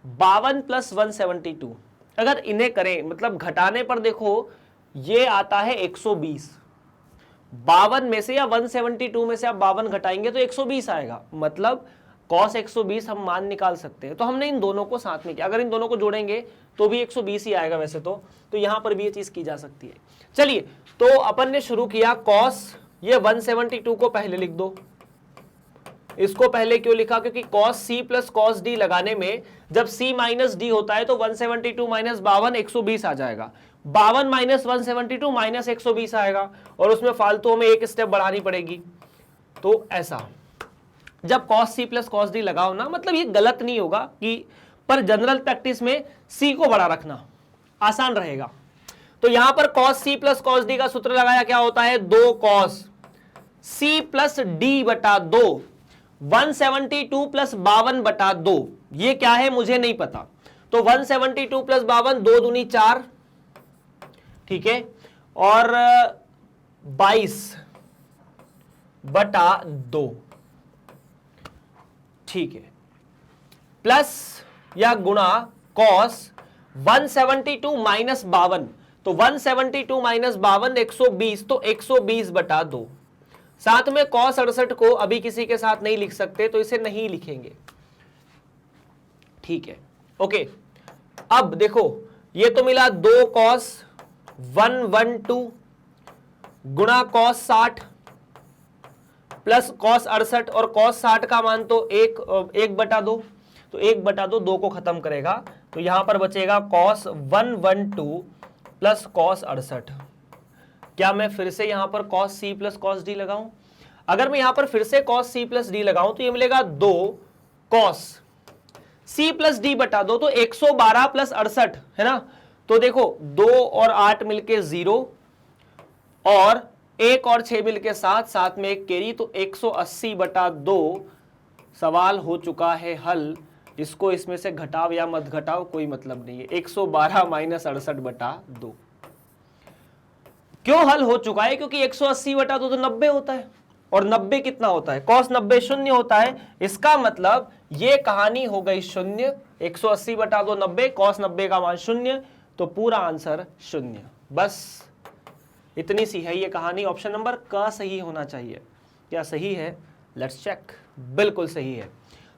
52 प्लस 172, अगर इन्हें करें, मतलब घटाने पर देखो ये आता है 120। 52 में से या 172 में से आप 52 घटाएंगे तो 120 आएगा, मतलब cos 120 हम मान निकाल सकते हैं। तो हमने इन दोनों को साथ में किया, अगर इन दोनों को जोड़ेंगे तो भी 120 ही आएगा वैसे तो यहां पर भी ये चीज की जा सकती है। चलिए, तो अपन ने शुरू किया cos, ये 172 को पहले लिख दो। इसको पहले क्यों लिखा? क्योंकि cos c plus cos d लगाने में जब c माइनस d होता है तो 172 माइनस 52 120 आ जाएगा। 52 माइनस 172 माइनस 120 आएगा, और उसमें फालतू में एक स्टेप बढ़ानी पड़ेगी। तो ऐसा जब cos c plus cos d लगाओ ना, मतलब ये गलत नहीं होगा कि, पर जनरल प्रैक्टिस में c को बड़ा रखना आसान रहेगा। तो यहां पर cos c plus cos d का सूत्र लगाया, क्या होता है? 2 cos c प्लस d बटा 2, 172 प्लस 52/2। ये क्या है मुझे नहीं पता, तो 172 प्लस 52, 2 दूनी 4, ठीक है, और 22/2, ठीक है, प्लस या गुणा cos 172 माइनस 52, तो 172 माइनस 52 120, तो 120/2। साथ में cos 68 को अभी किसी के साथ नहीं लिख सकते, तो इसे नहीं लिखेंगे, ठीक है, ओके। अब देखो, ये तो मिला 2 cos 112 गुणा cos 60 प्लस cos 68, और cos 60 का मान तो 1/2, तो 1/2 2 को खत्म करेगा, तो यहां पर बचेगा cos 112 प्लस cos 68। क्या मैं फिर से यहां पर cos c plus cos d लगाऊं? अगर मैं यहां पर फिर से cos c प्लस डी लगाऊं तो ये मिलेगा 2 cos c प्लस डी बटा 2, तो 112 प्लस 68 है ना। तो देखो 2 और 8 मिलके 0 और 1 और 6 मिलके 7, 7 में एक कैरी, तो 180 बटा 2 सवाल हो चुका है हल। इसको इसमें से घटाओ या मत घटाओ कोई मतलब नहीं है। 112 माइनस 68 बटा 2 क्यों हल हो चुका है? क्योंकि 180 बटा 2 तो 90 होता है, और 90 कितना होता है? cos 90 शून्य होता है। इसका मतलब ये कहानी हो गई शून्य। 180 बटा 2 90, cos 90 का मान शून्य, तो पूरा आंसर शून्य। बस इतनी सी है ये कहानी। ऑप्शन नंबर क सही होना चाहिए। क्या सही है? Let's check. बिल्कुल सही है।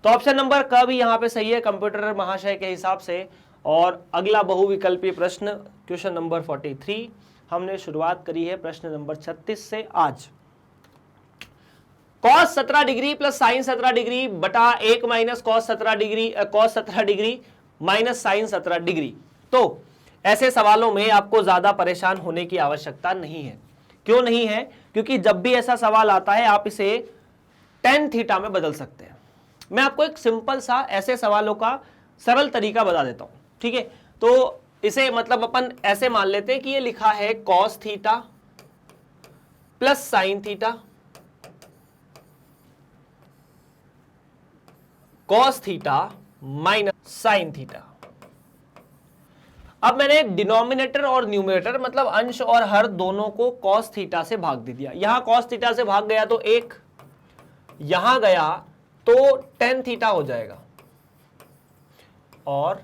तो ऑप्शन नंबर क भी यहां पे सही है कंप्यूटर महाशय के हिसाब से। और अगला बहुविकल्पीय प्रश्न, क्वेश्चन नंबर 43, हमने शुरुआत करी है प्रश्न नंबर 36 से आज। cos 17 degree plus sine 17 degree बटा 1 minus cos 17 degree minus sine 17 degree. तो ऐसे सवालों में आपको ज्यादा परेशान होने की आवश्यकता नहीं है। क्यों नहीं है? क्योंकि जब भी ऐसा सवाल आता है आप इसे tan थीटा में बदल सकते हैं। मैं आपको एक सिंपल सा ऐसे सवालों का सरल तरीका बता देता हूं, ठीक है। तो इसे मतलब अपन ऐसे मान लेते हैं कि ये लिखा है cos theta plus sine theta, cos theta minus sine theta. अब मैंने डिनोमिनेटर और न्यूमरेटर मतलब अंश और हर दोनों को cos थीटा से भाग दे दिया। यहां cos थीटा से भाग गया तो 1, यहां गया तो tan थीटा हो जाएगा, और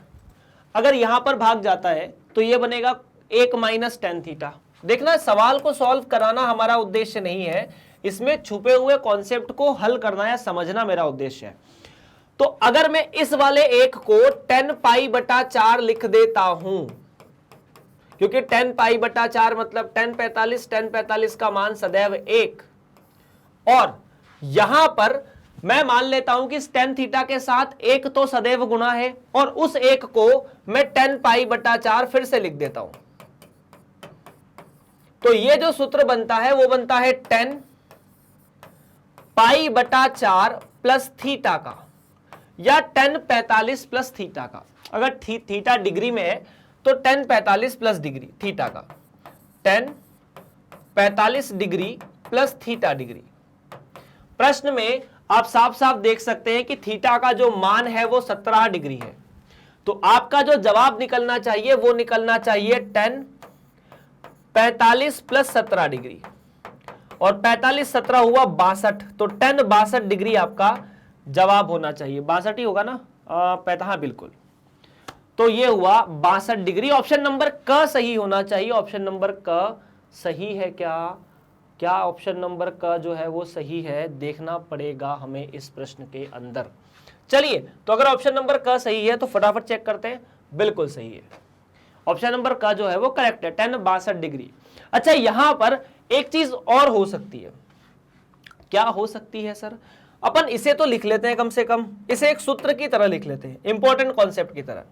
अगर यहां पर भाग जाता है तो यह बनेगा 1 माइनस tan थीटा। देखना, सवाल को सॉल्व कराना हमारा उद्देश्य नहीं है, इसमें छुपे हुए कॉन्सेप्ट को हल करना या समझना मेरा उद्देश्य है। तो अगर मैं इस वाले एक को tan पाई बटा 4 लिख देता हूं, क्योंकि tan पाई बटा 4 मतलब tan 45 का मान सदैव 1, और यहां पर मैं मान लेता हूं कि tan थीटा के साथ 1 तो सदैव गुणा है, और उस एक को मैं tan पाई बटा 4 फिर से लिख देता हूं। तो ये जो सूत्र बनता है वो बनता है tan पाई बटा 4 प्लस थीटा का, या tan 45 प्लस थीटा का। अगर थीटा डिग्री में है तो tan 45 प्लस डिग्री थीटा का, tan 45 degree plus theta degree. प्रश्न में आप साफ साफ देख सकते हैं कि थीटा का जो मान है वो 17 डिग्री है। तो आपका जो जवाब निकलना चाहिए वो निकलना चाहिए tan 45 प्लस 17 डिग्री, और 45 17 हुआ 62, तो tan 62 डिग्री आपका जवाब होना चाहिए। 62 ही होगा ना? हाँ बिल्कुल। तो ये हुआ 62 डिग्री। ऑप्शन नंबर क सही होना चाहिए। ऑप्शन नंबर क सही है क्या? क्या ऑप्शन नंबर क जो है वो सही है? देखना पड़ेगा हमें इस प्रश्न के अंदर। चलिए, तो अगर ऑप्शन नंबर क सही है तो फटाफट चेक करते हैं। बिल्कुल सही है, ऑप्शन नंबर क जो है वो करेक्ट है, tan 62 डिग्री। अच्छा, यहां पर एक चीज और हो सकती है। क्या हो सकती है सर? अपन इसे तो लिख लेते हैं, कम से कम इसे एक सूत्र की तरह लिख लेते हैं, इंपॉर्टेंट कॉन्सेप्ट की तरह।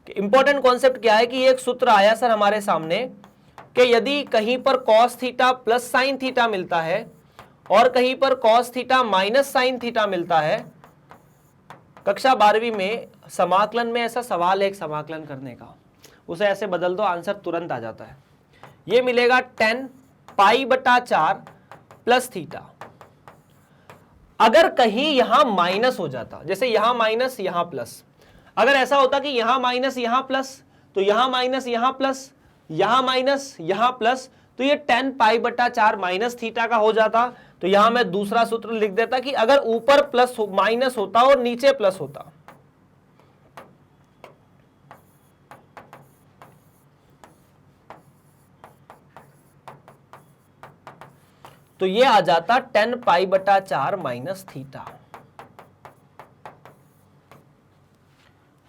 इंपॉर्टेंट कॉन्सेप्ट क्या है कि एक सूत्र आया सर हमारे सामने कि यदि कहीं पर cos theta plus sine theta मिलता है और कहीं पर cos theta minus sine theta मिलता है। कक्षा 12वीं में समाकलन में ऐसा सवाल है एक समाकलन करने का, उसे ऐसे बदल दो, आंसर तुरंत आ जाता है। ये मिलेगा tan पाई बटा 4 प्लस थीटा। अगर कहीं यहां माइनस हो जाता, जैसे यहां माइनस यहां प्लस, अगर ऐसा होता कि यहां माइनस यहां प्लस, तो यहां माइनस यहां प्लस, यहां माइनस यहां प्लस, तो ये tan पाई बटा 4 माइनस थीटा का हो जाता। तो यहां मैं दूसरा सूत्र लिख देता कि अगर ऊपर प्लस माइनस होता और नीचे प्लस होता, तो ये आ जाता tan पाई बटा 4 माइनस थीटा,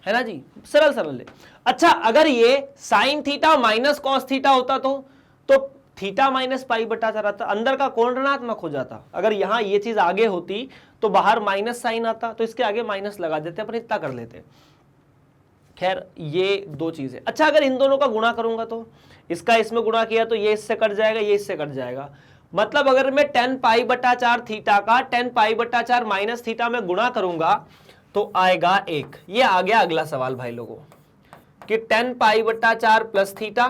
है ना जी? सरल सरल है। अच्छा, अगर ये sine theta minus cos theta होता तो थीटा माइनस पाई बटा 4 आता, अंदर का कोण ऋणात्मक हो जाता। अगर यहां ये चीज आगे होती तो बाहर माइनस साइन आता, तो इसके आगे माइनस लगा देते, अपन इतना कर लेते। खैर, ये दो चीजें। अच्छा, अगर इन दोनों का गुणा करूंगा तो इसका इसमें गुणा किया तो ये इससे कट जाएगा, ये इससे कट जाएगा। मतलब अगर मैं 10 पाई बटा 4 थीटा का 10 पाई बटा 4 माइनस थीटा में गुणा करूंगा तो आएगा 1। ये आ गया अगला सवाल भाई लोगों कि 10 पाई बटा 4 प्लस थीटा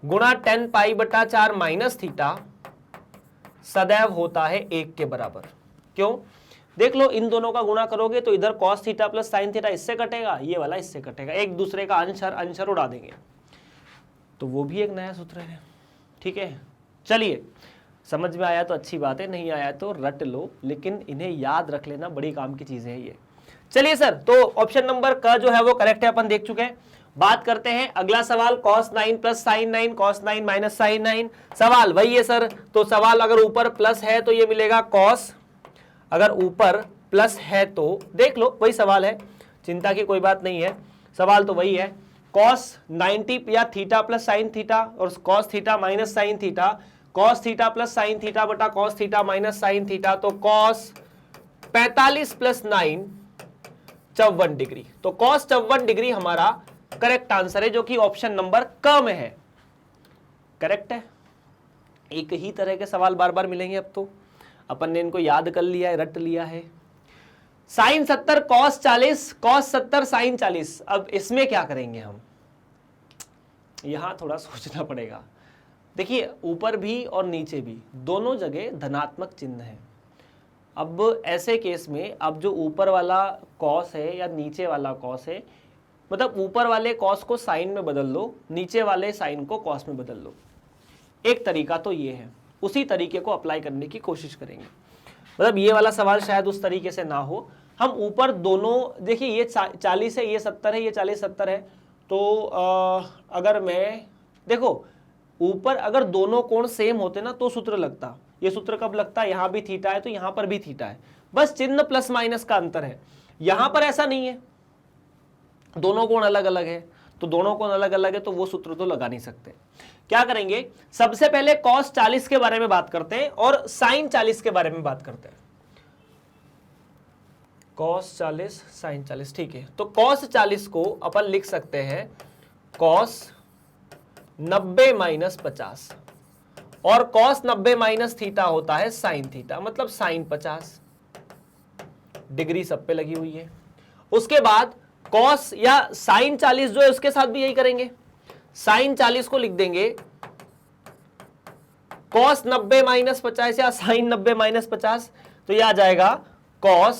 गुणा 10 पाई बटा 4 माइनस थीटा सदैव होता है 1 के बराबर। क्यों? देख लो, इन दोनों का गुणा करोगे तो इधर cos theta plus sine theta इससे कटेगा, ये वाला इससे कटेगा, एक दूसरे का अंशर उड़ा देंगे, तो वो भी एक नया सूत्र है। ठीक है, चलिए समझ में आया तो अच्छी बात है, नहीं आया तो रट लो, लेकिन इन्हें याद रख लेना, बड़ी काम की चीजें हैं ये। चलिए सर, तो ऑप्शन नंबर का जो है वो करेक्ट है, अपन देख चुके हैं। बात करते हैं अगला सवाल, cos 9 plus sine 9, cos 9 minus sine 9। सवाल वही है सर, तो सवाल अगर ऊपर प्लस है तो ये मिलेगा cos, अगर ऊपर प्लस है तो देख लो वही सवाल है, चिंता की कोई बात नहीं है, सवाल तो वही है। cos 90 या थीटा प्लस साइन थीटा और cos theta minus sine theta, cos theta plus sine theta बटा cos theta minus sine theta, तो cos 45 प्लस 9 54 डिग्री। तो cos 54 डिग्री हमारा करेक्ट आंसर है, जो कि ऑप्शन नंबर क में है। करेक्ट है। एक ही तरह के सवाल बार बार मिलेंगे, अब तो अपन ने इनको याद कर लिया है, रट लिया है। साइन 70 cos 40, cos 70 साइन 40। अब इसमें क्या करेंगे हम, यहां थोड़ा सोचना पड़ेगा। देखिए, ऊपर भी और नीचे भी दोनों जगह धनात्मक चिन्ह है। अब ऐसे केस में अब जो ऊपर वाला cos है या नीचे वाला cos है, मतलब ऊपर वाले cos को साइन में बदल लो, नीचे वाले साइन को cos में बदल लो। एक तरीका तो ये है, उसी तरीके को अप्लाई करने की कोशिश करेंगे। मतलब ये वाला सवाल शायद उस तरीके से ना हो, हम ऊपर दोनों, देखिए ये 40 है, ये 70 है, ये 40 70 है, तो अगर मैं देखो ऊपर अगर दोनों कोण सेम होते ना तो सूत्र लगता। ये सूत्र कब लगता है, यहां भी थीटा है तो यहां पर भी थीटा है, बस चिन्ह प्लस माइनस का अंतर है। यहां पर ऐसा नहीं है, दोनों कोण अलग अलग है, तो दोनों कोण अलग अलग है तो वो सूत्र तो लगा नहीं सकते। क्या करेंगे, सबसे पहले cos 40 के बारे में बात करते हैं और sin 40 के बारे में बात करते हैं। cos 40 sin 40, ठीक है। तो cos 40 को अपन लिख सकते हैं cos 90 माइनस 50, और cos 90 माइनस थीटा होता है sin थीटा, मतलब sin 50 डिग्री सब पे लगी हुई है। उसके बाद cos या sin 40 जो है उसके साथ भी यही करेंगे, sin 40 को लिख देंगे cos 90 माइनस 50 या sin 90 माइनस 50, तो यह आ जाएगा cos,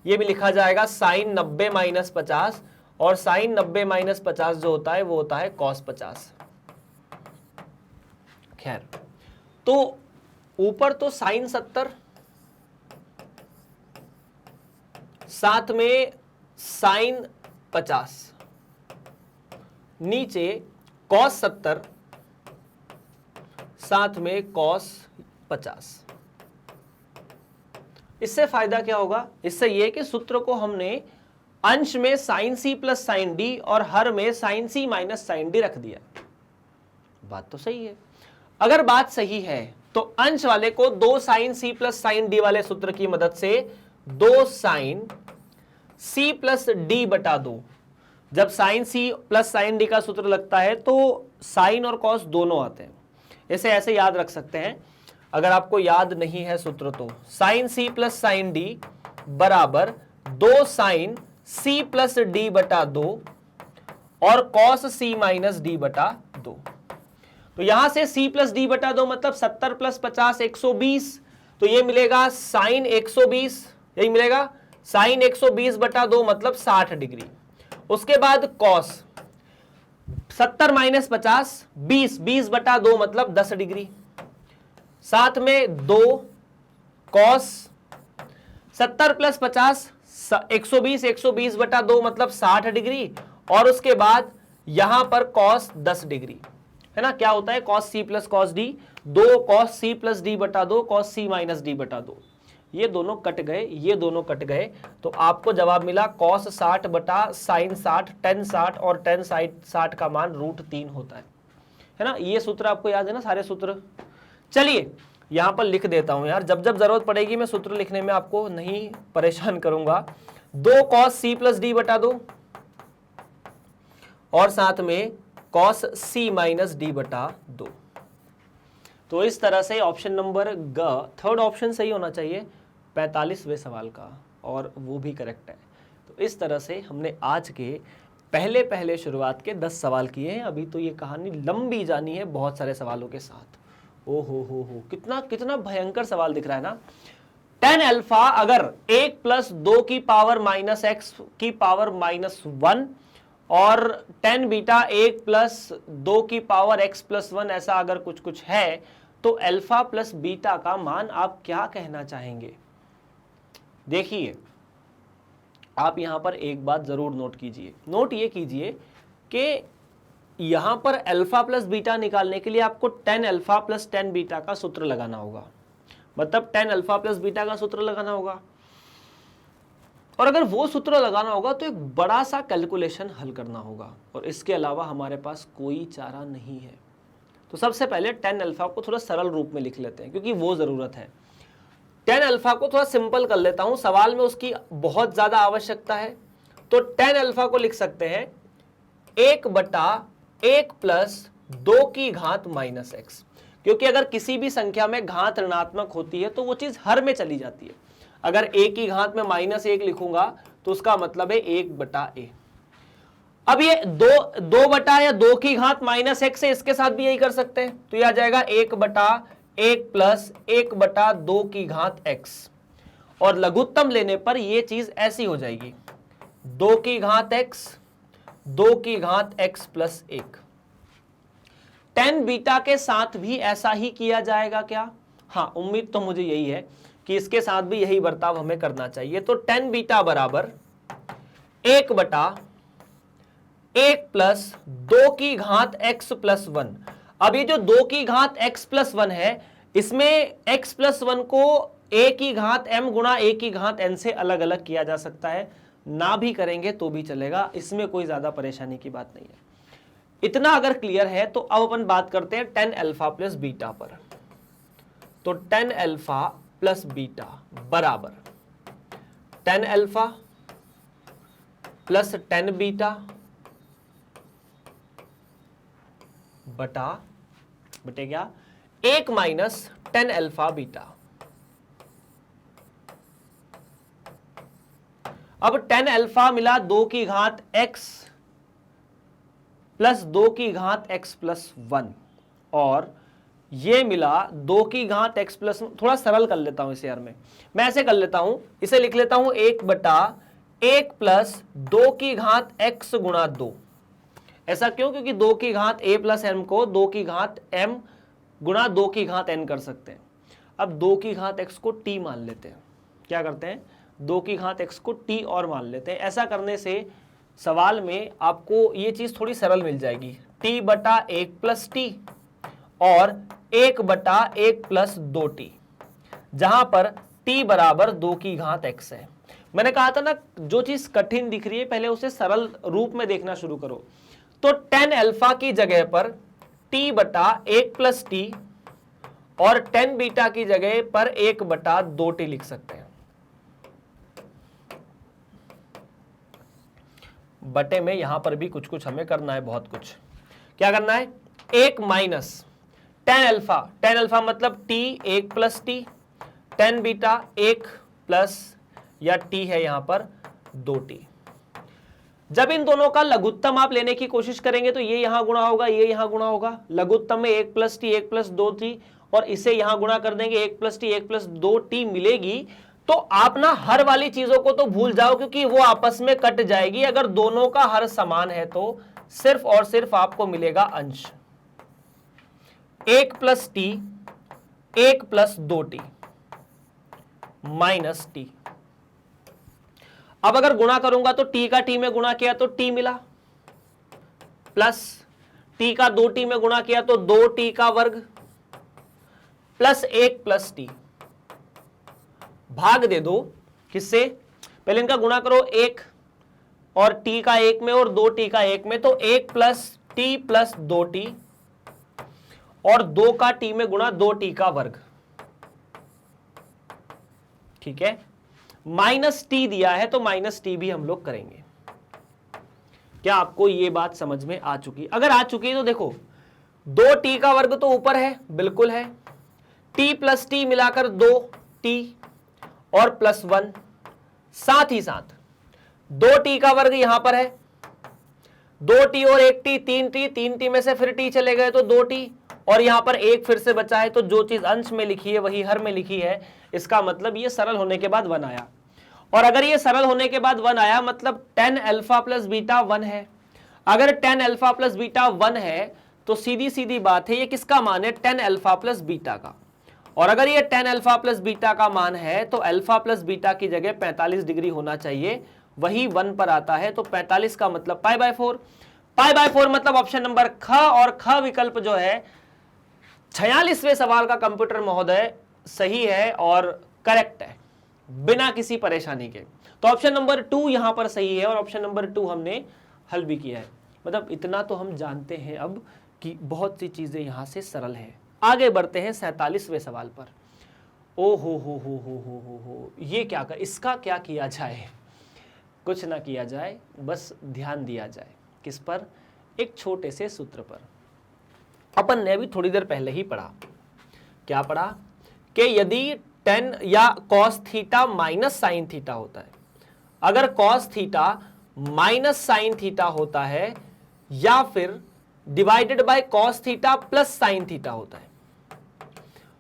ये भी लिखा जाएगा sin 90 माइनस 50, और sin 90 माइनस 50 जो होता है वो होता है cos 50। खैर, तो ऊपर तो sin 70, साथ में sin 50, नीचे cos 70, साथ में cos 50। इससे फायदा क्या होगा, इससे यह कि सूत्र को हमने अंश में sin c plus sine D और हर में sin c minus sine D रख दिया। बात तो सही है। अगर बात सही है तो अंश वाले को 2 sin c plus sine D वाले सूत्र की मदद से 2 sin c प्लस डी बटा 2, जब sin c plus sine D का सूत्र लगता है तो sin और cos दोनों आते हैं। इसे ऐसे याद रख सकते हैं, अगर आपको याद नहीं है सूत्र तो sin c plus sine D बराबर 2 sin c प्लस डी बटा 2 और cos c माइनस डी बटा 2। तो यहां से c प्लस डी बटा 2 मतलब 70 प्लस 50 120, तो ये मिलेगा sin 120, यही मिलेगा sin 120 बटा 2 मतलब 60 डिग्री। उसके बाद cos 70 माइनस 50 20, 20 बटा 2 मतलब 10 डिग्री, साथ में 2 cos 70 प्लस 50 120, 120 बटा 2 मतलब 60 डिग्री, और उसके बाद यहां पर cos 10 डिग्री है ना। क्या होता है cos c plus cos d, 2 cos c plus d बटा 2 cos c माइनस d बटा 2, ये दोनों कट गए, ये दोनों कट गए, तो आपको जवाब मिला cos 60 बटा sin 60, tan 60 और tan 60 का मान √3 होता है ना। ये सूत्र आपको याद है ना, सारे सूत्र। चलिए यहां पर लिख देता हूं यार, जब जब जरूरत पड़ेगी मैं सूत्र लिखने में आपको नहीं परेशान करूंगा। 2 cos c प्लस d बटा 2 और साथ में cos c माइनस d बटा 2। तो इस तरह से ऑप्शन नंबर ग, थर्ड ऑप्शन सही होना चाहिए 45वें सवाल का, और वो भी करेक्ट है। तो इस तरह से हमने आज के पहले पहले शुरुआत के 10 सवाल किए हैं। अभी तो ये कहानी लंबी जानी है बहुत सारे सवालों के साथ। ओ हो, कितना कितना भयंकर सवाल दिख रहा है ना। tan अल्फा अगर 1 प्लस 2 की पावर माइनस एक्स की पावर माइनस 1 और tan बीटा 1 प्लस 2 की पावर x प्लस 1 ऐसा अगर कुछ है तो अल्फा प्लस बीटा का मान आप क्या कहना चाहेंगे? देखिए, आप यहां पर एक बात जरूर नोट कीजिए। नोट ये कीजिए कि यहां पर अल्फा प्लस बीटा निकालने के लिए आपको tan alpha plus tan beta का सूत्र लगाना होगा। मतलब tan अल्फा प्लस बीटा का सूत्र लगाना होगा, और अगर वो सूत्र लगाना होगा तो एक बड़ा सा कैलकुलेशन हल करना होगा, और इसके अलावा हमारे पास कोई चारा नहीं है। तो सबसे पहले tan अल्फा को थोड़ा सरल रूप में लिख लेते हैं, क्योंकि वो जरूरत है। tan अल्फा को थोड़ा सिंपल कर लेता हूं, सवाल में उसकी बहुत ज्यादा आवश्यकता है। तो tan अल्फा को लिख सकते हैं 1/1 प्लस 2 की घात माइनस एक्स, क्योंकि अगर किसी भी संख्या में घात ऋणात्मक होती है तो वो चीज हर में चली जाती है। अगर a की घात में -1 लिखूंगा तो उसका मतलब है 1/a। अब ये 2 बटा या 2 की घात माइनस एक्स है, इसके साथ भी यही कर सकते हैं। तो ये आ जाएगा 1/1 प्लस 1/2 की घात x, और लघुत्तम लेने पर ये चीज ऐसी हो जाएगी 2 की घात x, 2 की घात x प्लस 1। tan बीटा के साथ भी ऐसा ही किया जाएगा क्या? हाँ, उम्मीद तो मुझे यही है कि इसके साथ भी यही बर्ताव हमें करना चाहिए। तो tan बीटा बराबर 1/1 प्लस 2 की घात x प्लस 1। अब ये जो 2 की घात x प्लस 1 है, इसमें x प्लस 1 को a की घात m गुणा a की घात n से अलग अलग किया जा सकता है, ना भी करेंगे तो भी चलेगा, इसमें कोई ज्यादा परेशानी की बात नहीं है। इतना अगर क्लियर है तो अब अपन बात करते हैं tan अल्फा प्लस बीटा पर। तो tan अल्फा प्लस बीटा बराबर tan alpha plus tan beta बटे क्या 1 माइनस tan अल्फा बीटा। अब tan अल्फा मिला 2 की घात x प्लस 2 की घात x प्लस 1, और ये मिला 2 की घात x प्लस, थोड़ा सरल कर लेता हूं इसे यार, मैं ऐसे कर लेता हूं, इसे लिख लेता हूं 1/1 प्लस 2 की घात x गुणा 2। ऐसा क्यों? क्योंकि 2 की घात a प्लस m को 2 की घात m गुणा 2 की घात n कर सकते हैं। अब 2 की घात x को t मान लेते हैं। क्या करते हैं? 2 की घात x को t और मान लेते हैं। ऐसा करने से सवाल में आपको ये चीज थोड़ी सरल मिल जाएगी, t/1 प्लस t और 1/1 प्लस 2t, जहां पर t बराबर 2 की घात x है। मैंने कहा था ना, जो चीज कठिन दिख रही है पहले उसे सरल रूप में देखना शुरू करो। तो tan अल्फा की जगह पर t/1 प्लस t और tan बीटा की जगह पर 1/2t लिख सकते हैं। बटे में यहां पर भी कुछ कुछ हमें करना है, बहुत कुछ। क्या करना है? 1 माइनस tan अल्फा मतलब t 1 plus t, tan beta 1 plus या t है यहां पर 2t। जब इन दोनों का लघुत्तम आप लेने की कोशिश करेंगे तो ये यहां गुणा होगा, ये यहां गुणा होगा। लघुत्तम में 1 प्लस t 1 प्लस 2t, और इसे यहां गुणा कर देंगे 1 प्लस t 1 प्लस 2t मिलेगी। तो आप ना हर वाली चीजों को तो भूल जाओ, क्योंकि वो आपस में कट जाएगी। अगर दोनों का हर समान है तो सिर्फ और सिर्फ आपको मिलेगा अंश 1 plus t 1 plus 2t minus t। अब अगर गुणा करूंगा तो t का t में गुणा किया तो t मिला, प्लस t का 2t में गुणा किया तो 2t का वर्ग, प्लस 1 प्लस t। भाग दे दो किससे? पहले इनका गुणा करो 1 और t का 1 में और 2t का 1 में, तो 1 प्लस t प्लस 2t और 2 का t में गुणा 2t का वर्ग। ठीक है, माइनस t दिया है तो माइनस t भी हम लोग करेंगे। क्या आपको ये बात समझ में आ चुकी? अगर आ चुकी है तो देखो, 2t का वर्ग तो ऊपर है, बिल्कुल है, t प्लस टी मिलाकर 2t और प्लस 1, साथ ही साथ 2t का वर्ग यहां पर है, 2t और 1t 3t, 3t में से फिर t चले गए तो 2t, और यहां पर एक फिर से बचा है, तो जो चीज अंश में लिखी है वही हर में लिखी है। इसका मतलब ये सरल होने के बाद 1 आया, और अगर ये सरल होने के बाद 1 आया मतलब tan अल्फा प्लस बीटा 1 है। अगर tan अल्फा प्लस बीटा 1 है तो सीधी सीधी बात है ये किसका मान है, tan अल्फा प्लस बीटा का। और अगर ये tan अल्फा प्लस बीटा का मान है तो अल्फा प्लस बीटा की जगह 45 डिग्री होना चाहिए, वही 1 पर आता है। तो 45 का मतलब π/4, π/4 मतलब ऑप्शन नंबर ख, और ख विकल्प जो है 46वें सवाल का कंप्यूटर महोदय सही है और करेक्ट है बिना किसी परेशानी के। तो ऑप्शन नंबर 2 यहां पर सही है, और ऑप्शन नंबर 2 हमने हल भी किया है। मतलब इतना तो हम जानते हैं अब कि बहुत सी चीजें यहां से सरल है। आगे बढ़ते हैं 47वें सवाल पर। ओ हो, ये क्या कर, इसका क्या किया जाए? कुछ ना किया जाए, बस ध्यान दिया जाए। किस पर? एक छोटे से सूत्र पर। अपन ने अभी थोड़ी देर पहले ही पढ़ा, क्या पढ़ा कि यदि tan या cos theta minus sine theta होता है, अगर cos theta minus sine theta होता है या फिर divided by cos theta plus sign theta होता है,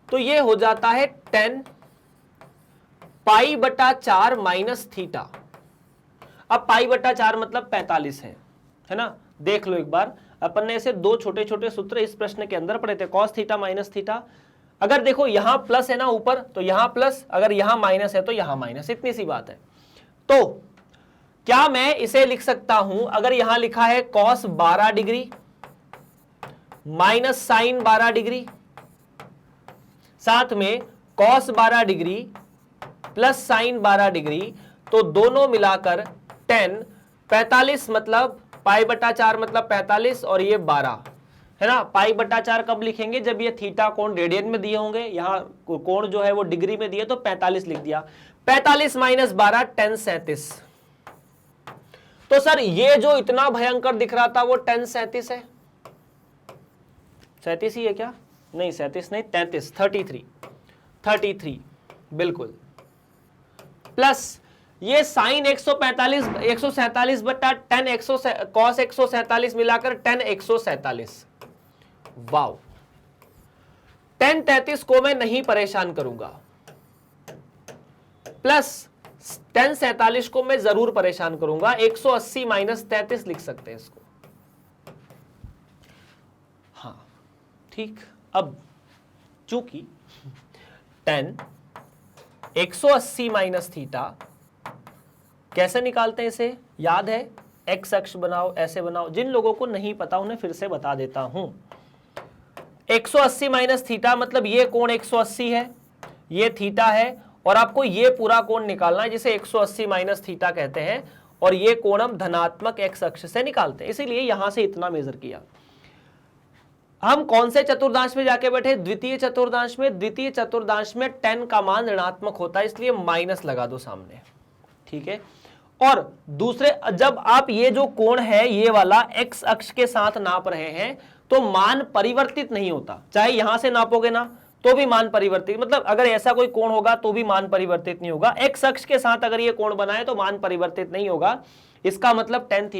तो ये हो जाता है tan π/4 माइनस थीटा। अब π/4 मतलब 45 है ना। देख लो एक बार, अपन ने ऐसे दो छोटे छोटे सूत्र इस प्रश्न के अंदर पढ़े थे, cos थीटा माइनस थीटा। अगर देखो यहां प्लस है ना ऊपर, तो यहां प्लस, अगर यहां माइनस है तो यहां माइनस, इतनी सी बात है। तो क्या मैं इसे लिख सकता हूं, अगर यहां लिखा है cos 12 degree minus sine 12 degree, साथ में cos 12 degree plus sine 12 degree, तो दोनों मिलाकर tan 45 मतलब π/4 मतलब 45 और ये 12 है ना। π/4 कब लिखेंगे, जब ये थीटा कोण रेडियन में दिए होंगे, यहां कोण जो है वो डिग्री में दिए, तो 45 लिख दिया। 45 माइनस 12 tan 37। तो सर ये जो इतना भयंकर दिख रहा था वो tan 37 है, 37 ही है क्या? नहीं 37 नहीं, 33, 33 बिल्कुल, प्लस ये साइन 147 बटा tan cos 147 मिलाकर tan 147। वाव, tan 33 को मैं नहीं परेशान करूंगा, प्लस tan 47 को मैं जरूर परेशान करूंगा। 180 माइनस 33 लिख सकते हैं इसको। हाँ ठीक, अब चूंकि tan 180 माइनस थीटा कैसे निकालते हैं इसे याद है, एक्स अक्ष बनाओ, ऐसे बनाओ। जिन लोगों को नहीं पता उन्हें फिर से बता देता हूं। 180 माइनस थीटा मतलब ये कोण 180 है, ये थीटा है, और आपको ये पूरा कोण निकालना है जिसे 180 माइनस थीटा कहते हैं, और ये कोण हम धनात्मक एक्स अक्ष से निकालते हैं, इसीलिए यहां से इतना मेजर किया। हम कौन से चतुर्दांश में जाके बैठे? द्वितीय चतुर्दांश में। द्वितीय चतुर्दांश में tan का मान ऋणात्मक होता है, इसलिए माइनस लगा दो सामने, ठीक है। और दूसरे, जब आप ये जो कोण है ये वाला एक्स अक्ष के साथ नाप रहे हैं तो मान परिवर्तित नहीं होता, चाहे यहां से नापोगे ना तो भी मान परिवर्तित, मतलब अगर ऐसा कोई कोण होगा तो भी मान परिवर्तित नहीं होगा। एक्स अक्ष के साथ अगर ये कोण बना है तो मान परिवर्तित नहीं होगा, इसका मतलब tan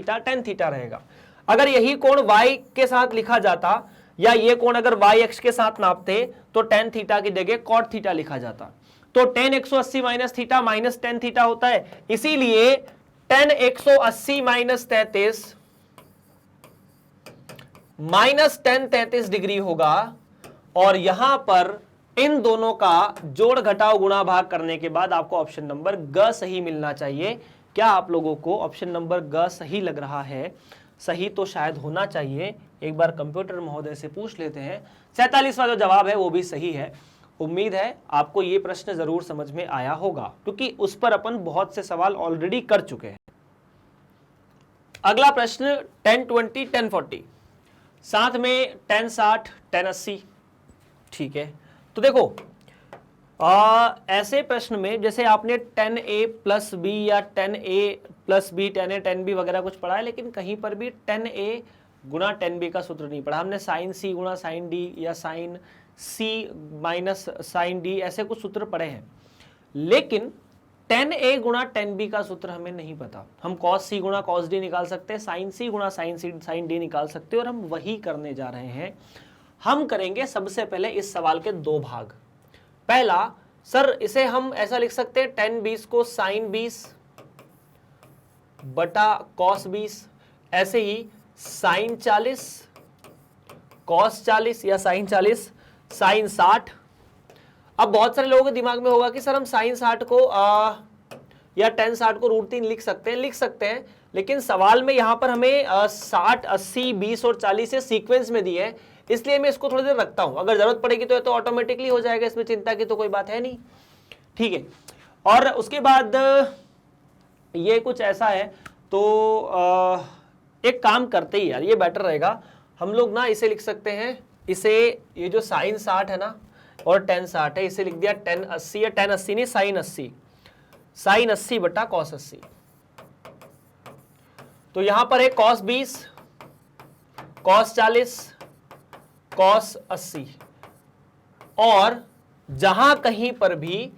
थीटा रहेगा। अगर यही कोण y के साथ लिखा जाता, या ये कोण अगर y अक्ष के साथ नापते तो tan थीटा की जगह cot थीटा लिखा जाता। तो tan 180 minus theta minus tan theta होता है, इसीलिए tan 180 minus 33 minus tan 33 degree होगा। और यहां पर इन दोनों का जोड़ घटाव गुणा भाग करने के बाद आपको ऑप्शन नंबर ग सही मिलना चाहिए। क्या आप लोगों को ऑप्शन नंबर ग सही लग रहा है? सही तो शायद होना चाहिए, एक बार कंप्यूटर महोदय से पूछ लेते हैं। 47वां जो जवाब है वो भी सही है। उम्मीद है आपको ये प्रश्न जरूर समझ में आया होगा, क्योंकि उस पर अपन बहुत से सवाल ऑलरेडी कर चुके हैं। अगला प्रश्न tan 20 tan 40, साथ में tan 60 tan 80, ठीक है। तो देखो ऐसे प्रश्न में जैसे आपने tan a प्लस बी या tan a plus B tan a tan b वगैरह कुछ पढ़ा है, लेकिन कहीं पर भी tan a गुणा टेन बी का सूत्र नहीं पढ़ा हमने। साइन सी गुणा साइन डी या साइन सी माइनस साइन डी ऐसे कुछ सूत्र पढ़े हैं, लेकिन टेन ए गुणा टेन बी का सूत्र हमें नहीं पता। हम कॉस सी गुणा कॉस डी निकाल सकते हैं, साइन सी गुणा साइन सी साइन डी निकाल सकते हैं, और हम वही करने जा रहे हैं। हम करेंगे सबसे पहले इस सवाल के दो भाग। पहला, सर इसे हम ऐसा लिख सकते हैं, टेन 20 को साइन 20 बटा कॉस 20, ऐसे ही साइन 40 कॉस 40 या साइन 40 साइन 60। अब बहुत सारे लोगों के दिमाग में होगा कि सर हम साइन 60 को या टेन 60 को √3 लिख सकते हैं, लेकिन सवाल में यहां पर हमें 60 80 20 और 40 से सीक्वेंस में दिए हैं, इसलिए मैं इसको थोड़ी देर रखता हूं। अगर जरूरत पड़ेगी तो ऑटोमेटिकली हो जाएगा, इसमें चिंता की तो कोई बात है नहीं, ठीक है। और उसके बाद ये कुछ ऐसा है, तो एक काम करते ही यार, ये बेटर रहेगा, हम लोग ना इसे लिख सकते हैं, इसे ये जो साइन 60 है ना और टेन 60 है, इसे लिख दिया टेन 80 या टेन 80 नहीं साइन 80 बटा कॉस 80। तो यहां पर है कॉस 20 कॉस 40 कॉस 80, और जहां कहीं पर भी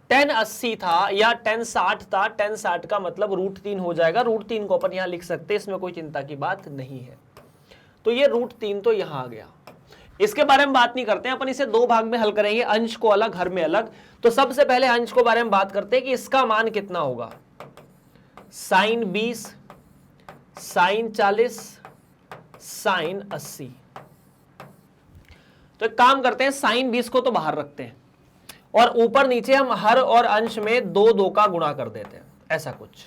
टेन 80 था या टेन 60 था, टेन 60 का मतलब √3 हो जाएगा। √3 को अपन यहां लिख सकते हैं, इसमें कोई चिंता की बात नहीं है। तो ये √3 तो यहां आ गया, इसके बारे में बात नहीं करते हैं अपन, इसे दो भाग में हल करेंगे, अंश को अलग हर में अलग। तो सबसे पहले अंश को बारे में बात करते हैं कि इसका मान कितना होगा। Sine 20 sine 40 sine 80। तो एक काम करते हैं, साइन 20 को तो बाहर रखते हैं और ऊपर नीचे हम हर और अंश में दो दो का गुणा कर देते हैं, ऐसा कुछ।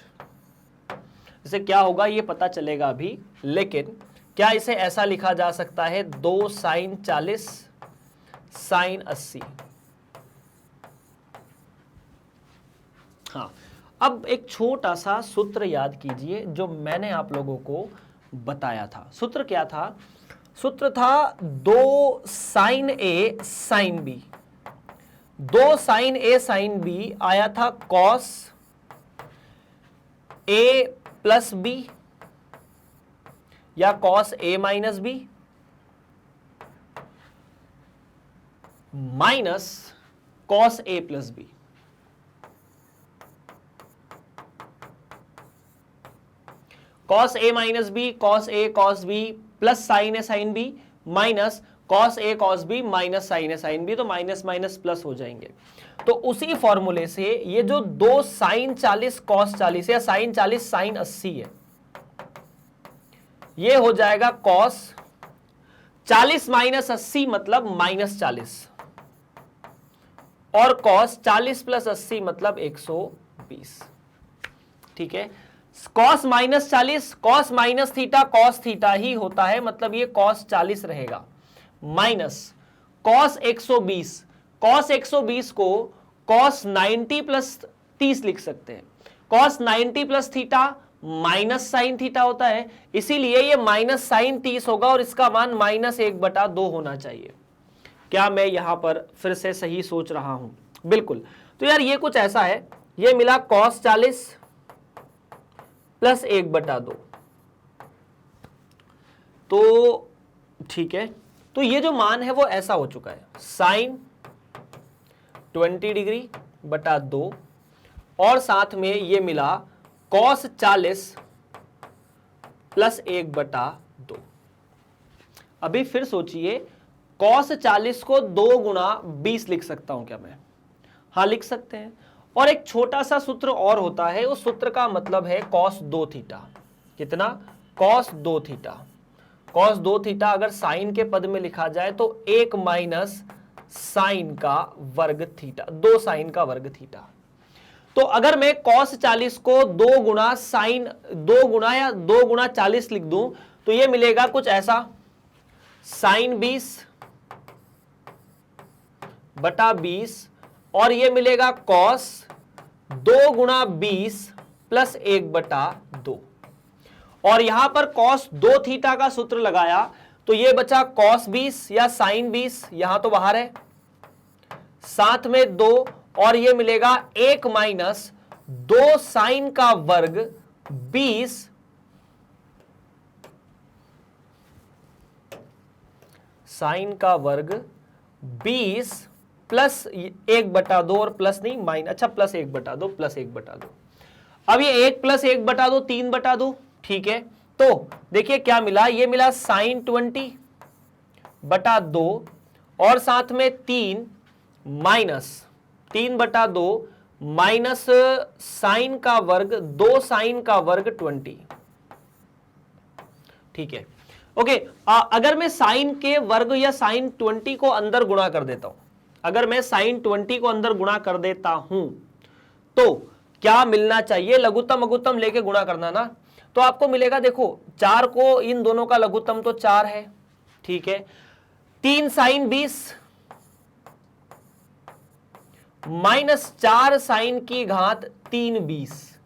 इसे क्या होगा ये पता चलेगा अभी, लेकिन क्या इसे ऐसा लिखा जा सकता है, 2 साइन 40 साइन 80। हाँ, अब एक छोटा सा सूत्र याद कीजिए जो मैंने आप लोगों को बताया था। सूत्र क्या था? सूत्र था 2 sign A sine B. 2 sign A sine B आया था कॉस ए प्लस बी या cos A minus B minus cos A plus B. Cos A minus B cos A cos B plus sign A sine B minus cos A cos B minus sign A sine B, तो माइनस माइनस प्लस हो जाएंगे। तो उसी फॉर्मूले से ये जो 2 साइन 40 कॉस 40 या साइन 40 साइन 80 है, ये हो जाएगा कॉस 40 माइनस 80 मतलब माइनस 40, और कॉस 40 प्लस 80 मतलब 120। ठीक है, cos minus 40 cos minus theta cos theta ही होता है, मतलब ये कॉस 40 रहेगा, माइनस कॉस 120। कॉस 120 को कॉस 90 प्लस 30 लिख सकते हैं। Cos 90 plus theta minus sine theta होता है, इसीलिए ये माइनस साइन 30 होगा और इसका मान -1/2 होना चाहिए। क्या मैं यहां पर फिर से सही सोच रहा हूं? बिल्कुल। तो यार ये कुछ ऐसा है, ये मिला कॉस 40 प्लस 1/2। तो ठीक है, तो ये जो मान है वो ऐसा हो चुका है, साइन 20 डिग्री बटा 2 और साथ में ये मिला कॉस 40 प्लस 1/2। अभी फिर सोचिए, कॉस 40 को 2 गुणा 20 लिख सकता हूं क्या मैं? हाँ लिख सकते हैं। और एक छोटा सा सूत्र और होता है, उस सूत्र का मतलब है कॉस 2 थीटा। कितना? Cos 2 theta. कॉस 2 थीटा अगर साइन के पद में लिखा जाए तो 1 माइनस साइन का वर्ग थीटा, 2 साइन का वर्ग थीटा। तो अगर मैं कॉस 40 को 2 गुणा साइन 2 गुणा या 2 गुणा 40 लिख दूं तो ये मिलेगा कुछ ऐसा, साइन 20 बटा 20 और ये मिलेगा कॉस 2 गुणा 20 प्लस 1/2। और यहां पर कॉस 2 थीटा का सूत्र लगाया तो ये बचा कॉस 20 या साइन 20, यहां तो बाहर है, साथ में 2 और ये मिलेगा 1 माइनस 2 साइन का वर्ग 20 साइन का वर्ग 20 प्लस 1/2 और प्लस नहीं माइनस, अच्छा प्लस 1/2 प्लस 1/2। अब ये 1 प्लस 1/2 3/2, ठीक है। तो देखिए क्या मिला, ये मिला साइन 20/2 और साथ में 3 माइनस 3/2 माइनस साइन का वर्ग 2 साइन का वर्ग 20, ठीक है। ओके, अगर मैं साइन के वर्ग या साइन 20 को अंदर गुणा कर देता हूं, अगर मैं साइन 20 को अंदर गुणा कर देता हूं तो क्या मिलना चाहिए, लघुत्तम अगुत्तम लेके गुणा करना ना, तो आपको मिलेगा, देखो 4 को इन दोनों का लघुत्तम तो 4 है, ठीक है। 3 साइन 20 माइनस 4 साइन की घात 3 20,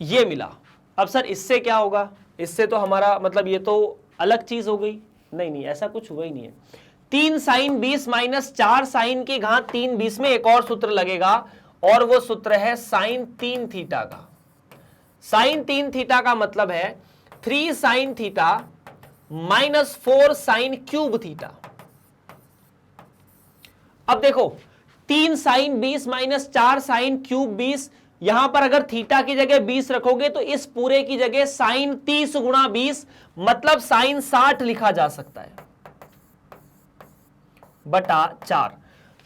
ये मिला। अब सर इससे क्या होगा, इससे तो हमारा मतलब ये तो अलग चीज हो गई, नहीं नहीं ऐसा कुछ हुआ ही नहीं है। 3 साइन 20 माइनस 4 साइन की घात 3 20 में एक और सूत्र लगेगा और वो सूत्र है साइन 3 थीटा का। साइन 3 थीटा का मतलब है 3 sine theta minus 4 sine cube theta. अब देखो 3 साइन 20 माइनस 4 साइन क्यूब 20, यहां पर अगर थीटा की जगह 20 रखोगे तो इस पूरे की जगह साइन 30 गुणा 20 मतलब साइन 60 लिखा जा सकता है बटा 4।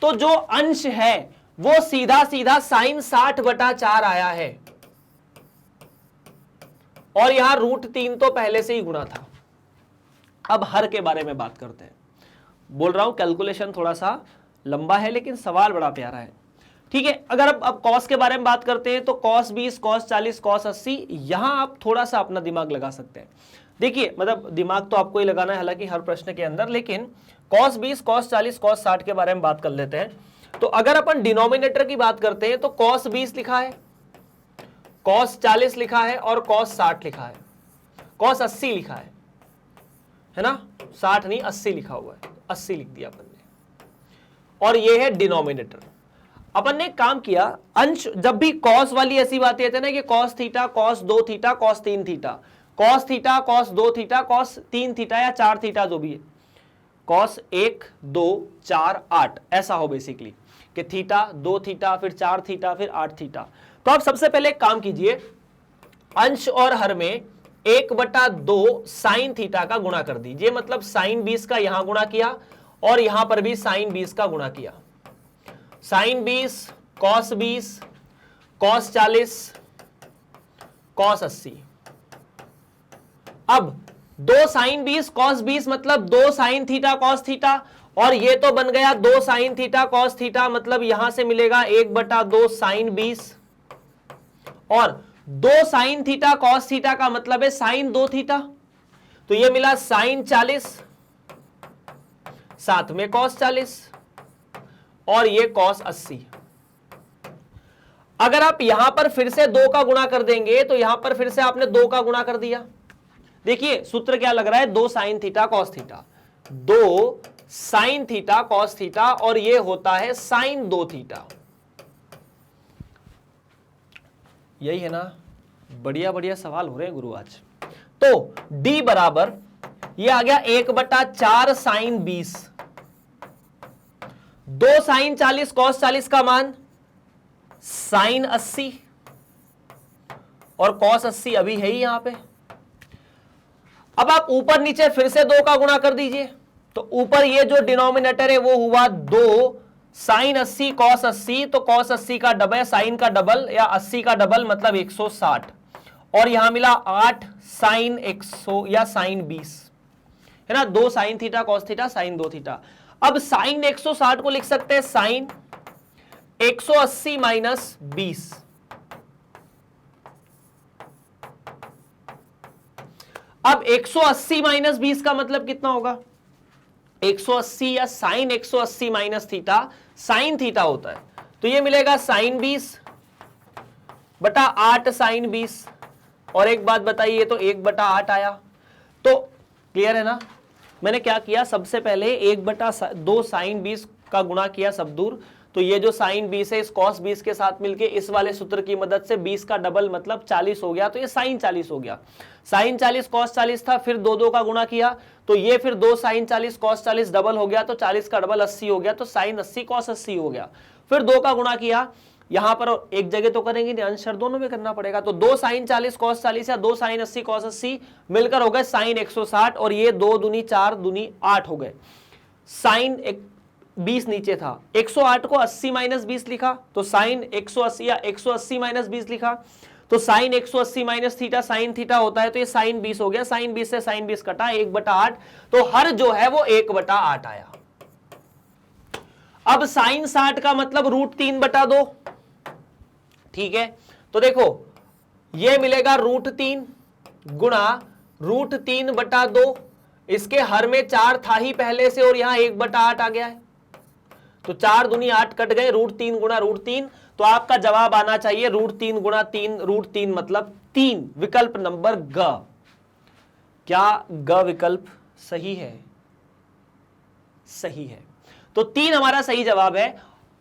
तो जो अंश है वो सीधा सीधा साइन 60 बटा 4 आया है और यहां √3 तो पहले से ही गुणा था। अब हर के बारे में बात करते हैं। बोल रहा हूं कैलकुलेशन थोड़ा सा लंबा है लेकिन सवाल बड़ा प्यारा है, ठीक है। अगर अब कॉस के बारे में बात करते हैं तो कॉस 20 कॉस 40 कॉस 80, यहां आप थोड़ा सा अपना दिमाग लगा सकते हैं। देखिए मतलब दिमाग तो आपको ही लगाना है हालांकि हर प्रश्न के अंदर, लेकिन कॉस 20 कॉस 40 कॉस 60 के बारे में बात कर लेते हैं। तो अगर अपन डिनोमिनेटर की बात करते हैं तो कॉस 20 लिखा है, कॉस 40 लिखा है और कॉस 60 लिखा है, कॉस 80 लिखा है ना, 60 नहीं 80 लिखा हुआ है, 80 लिख दिया अपन ने, और ये है डिनोमिनेटर। अपन ने काम किया, अंश जब भी कॉस वाली ऐसी बातें आती है ना कि cos theta cos 2 theta cos 3 theta, cos theta cos 2 theta cos 3 theta या 4 थीटा जो भी है, कॉस 1 2 4 8 ऐसा हो बेसिकली कि थीटा 2 थीटा फिर 4 थीटा फिर 8 थीटा। तो आप सबसे पहले एक काम कीजिए, अंश और हर में 1/2 साइन थीटा का गुणा कर दीजिए, मतलब साइन 20 का यहां गुणा किया और यहां पर भी साइन 20 का गुणा किया। Sine 20 cos 20 cos 40 cos 80। अब 2 साइन 20 कॉस 20 मतलब 2 साइन थीटा कॉस थीटा, और ये तो बन गया 2 साइन थीटा कॉस थीटा, मतलब यहां से मिलेगा 1/2 साइन 20 और 2 साइन थीटा कॉस थीटा का मतलब है साइन 2 थीटा, तो ये मिला साइन 40 साथ में कॉस 40 और ये कॉस 80। अगर आप यहां पर फिर से 2 का गुणा कर देंगे तो यहां पर फिर से आपने 2 का गुणा कर दिया। देखिए सूत्र क्या लग रहा है, 2 sine theta cos theta, 2 sine theta cos theta और ये होता है साइन 2 थीटा। यही है ना, बढ़िया बढ़िया सवाल हो रहे हैं गुरु आज। तो D बराबर ये आ गया 1/4 साइन 20, 2 साइन 40 कॉस 40 का मान साइन 80 और कॉस 80 अभी है ही यहां पे। अब आप ऊपर नीचे फिर से 2 का गुणा कर दीजिए, तो ऊपर ये जो डिनोमिनेटर है वो हुआ 2 साइन 80 कॉस 80, तो कॉस 80 का डबल साइन का डबल या 80 का डबल मतलब 160, और यहां मिला 8 साइन 100 या साइन 20 है ना, 2 sine theta cos theta sine 2 theta. अब साइन 160 को लिख सकते हैं साइन 180 माइनस 20, अब 180 माइनस 20 का मतलब कितना होगा, 180 या sine 180 minus theta sine theta होता है, तो ये मिलेगा साइन 20 बटा 8 साइन 20, और एक बात बताइए तो 1/8 आया। तो क्लियर है ना, मैंने क्या किया, सबसे पहले 1/2 साइन 20 का गुणा किया सब दूर, तो ये जो साइन 20 है इस कॉस 20 के साथ मिलके इस वाले सूत्र की मदद से 20 का डबल मतलब 40 हो गया, तो ये साइन 40 हो गया। साइन 40 कॉस 40 था, फिर दो का गुणा किया तो ये फिर 2 साइन 40 कॉस 40 डबल हो गया, तो 40 का डबल 80 हो गया, तो साइन 80 कॉस 80 हो गया। फिर 2 का गुणा किया, यहां पर एक जगह तो करेंगे नहीं, अंश दोनों में करना पड़ेगा, तो 2 साइन 40 कॉस 40 या 2 साइन 80 कॉस 80 मिलकर हो गए साइन 160, और ये 2 दूनी 4 दूनी 8 हो गए। साइन 20 नीचे था, 108 को 80 माइनस 20 लिखा तो साइन 180 या 180 माइनस 20 लिखा तो sine 180 minus theta sine theta होता है, तो ये साइन 20 हो गया। साइन 20 से साइन 20 कटा 1/8, तो हर जो है वो 1/8 आया। अब साइन 60 का मतलब √3/2, ठीक है। तो देखो ये मिलेगा √3 गुणा √3/2, इसके हर में 4 था ही पहले से और यहां 1/8 आ गया है, तो 4 दूनी 8 कट गए, √3 गुणा √3, तो आपका जवाब आना चाहिए √3 गुणा 3, √3 मतलब 3, विकल्प नंबर ग। क्या ग विकल्प सही है? सही है, तो 3 हमारा सही जवाब है।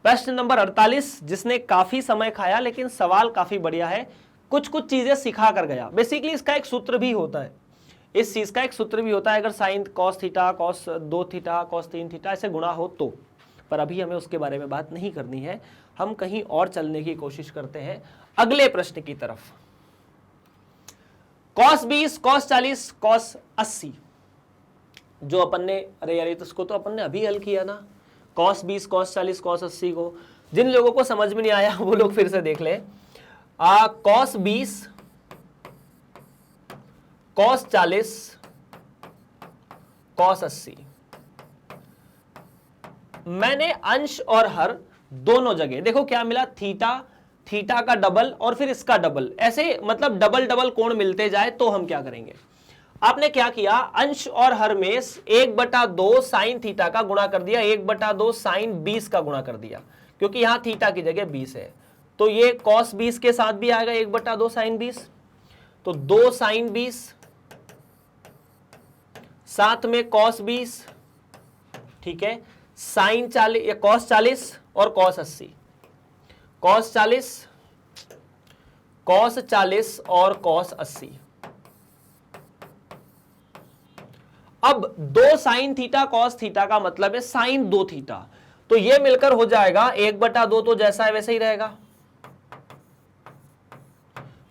प्रश्न नंबर 48, जिसने काफी समय खाया लेकिन सवाल काफी बढ़िया है, कुछ कुछ चीजें सिखा कर गया। बेसिकली इसका एक सूत्र भी होता है, इस चीज का एक सूत्र भी होता है, अगर sine cos theta cos 2 theta cos 3 theta ऐसे गुणा हो तो, पर अभी हमें उसके बारे में बात नहीं करनी है, हम कहीं और चलने की कोशिश करते हैं अगले प्रश्न की तरफ। कॉस 20 कॉस 40 कॉस 80 जो अपन ने, अरे यार इसको तो अपन ने अभी हल किया ना, कॉस 20 कॉस 40 कॉस 80 को। जिन लोगों को समझ में नहीं आया वो लोग फिर से देख ले। कॉस 20 कॉस 40 कॉस 80, मैंने अंश और हर दोनों जगह देखो क्या मिला, थीटा, थीटा का डबल और फिर इसका डबल, ऐसे मतलब डबल डबल कोण मिलते जाए तो हम क्या करेंगे। आपने क्या किया, अंश और हर में 1/2 साइन थीटा का गुणा कर दिया, 1/2 साइन 20 का गुणा कर दिया, क्योंकि यहां थीटा की जगह 20 है, तो ये कॉस 20 के साथ भी आएगा 1/2 साइन 20, तो 2 साइन 20 साथ में कॉस 20, ठीक है, साइन 40 या कॉस 40 और कॉस 80, कॉस 40 कॉस 40 और कॉस 80। अब 2 साइन थीटा कॉस थीटा का मतलब है साइन 2 थीटा, तो ये मिलकर हो जाएगा 1/2, तो जैसा है वैसे ही रहेगा।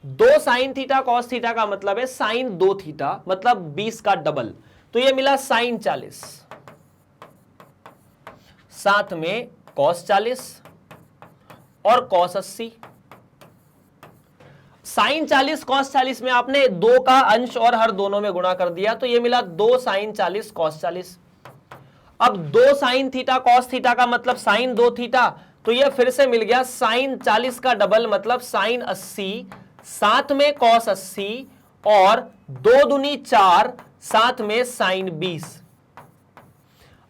2 साइन थीटा कॉस थीटा का मतलब है साइन 2 थीटा मतलब 20 का डबल, तो ये मिला साइन 40 साथ में कॉस 40 और कॉस 80। साइन 40 कॉस 40 में आपने 2 का अंश और हर दोनों में गुणा कर दिया, तो ये मिला 2 साइन 40 कॉस 40। अब 2 साइन थीटा कॉस थीटा का मतलब साइन 2 थीटा, तो ये फिर से मिल गया साइन 40 का डबल मतलब साइन 80 साथ में कॉस 80 और 2 दूनी 4 साथ में साइन 20।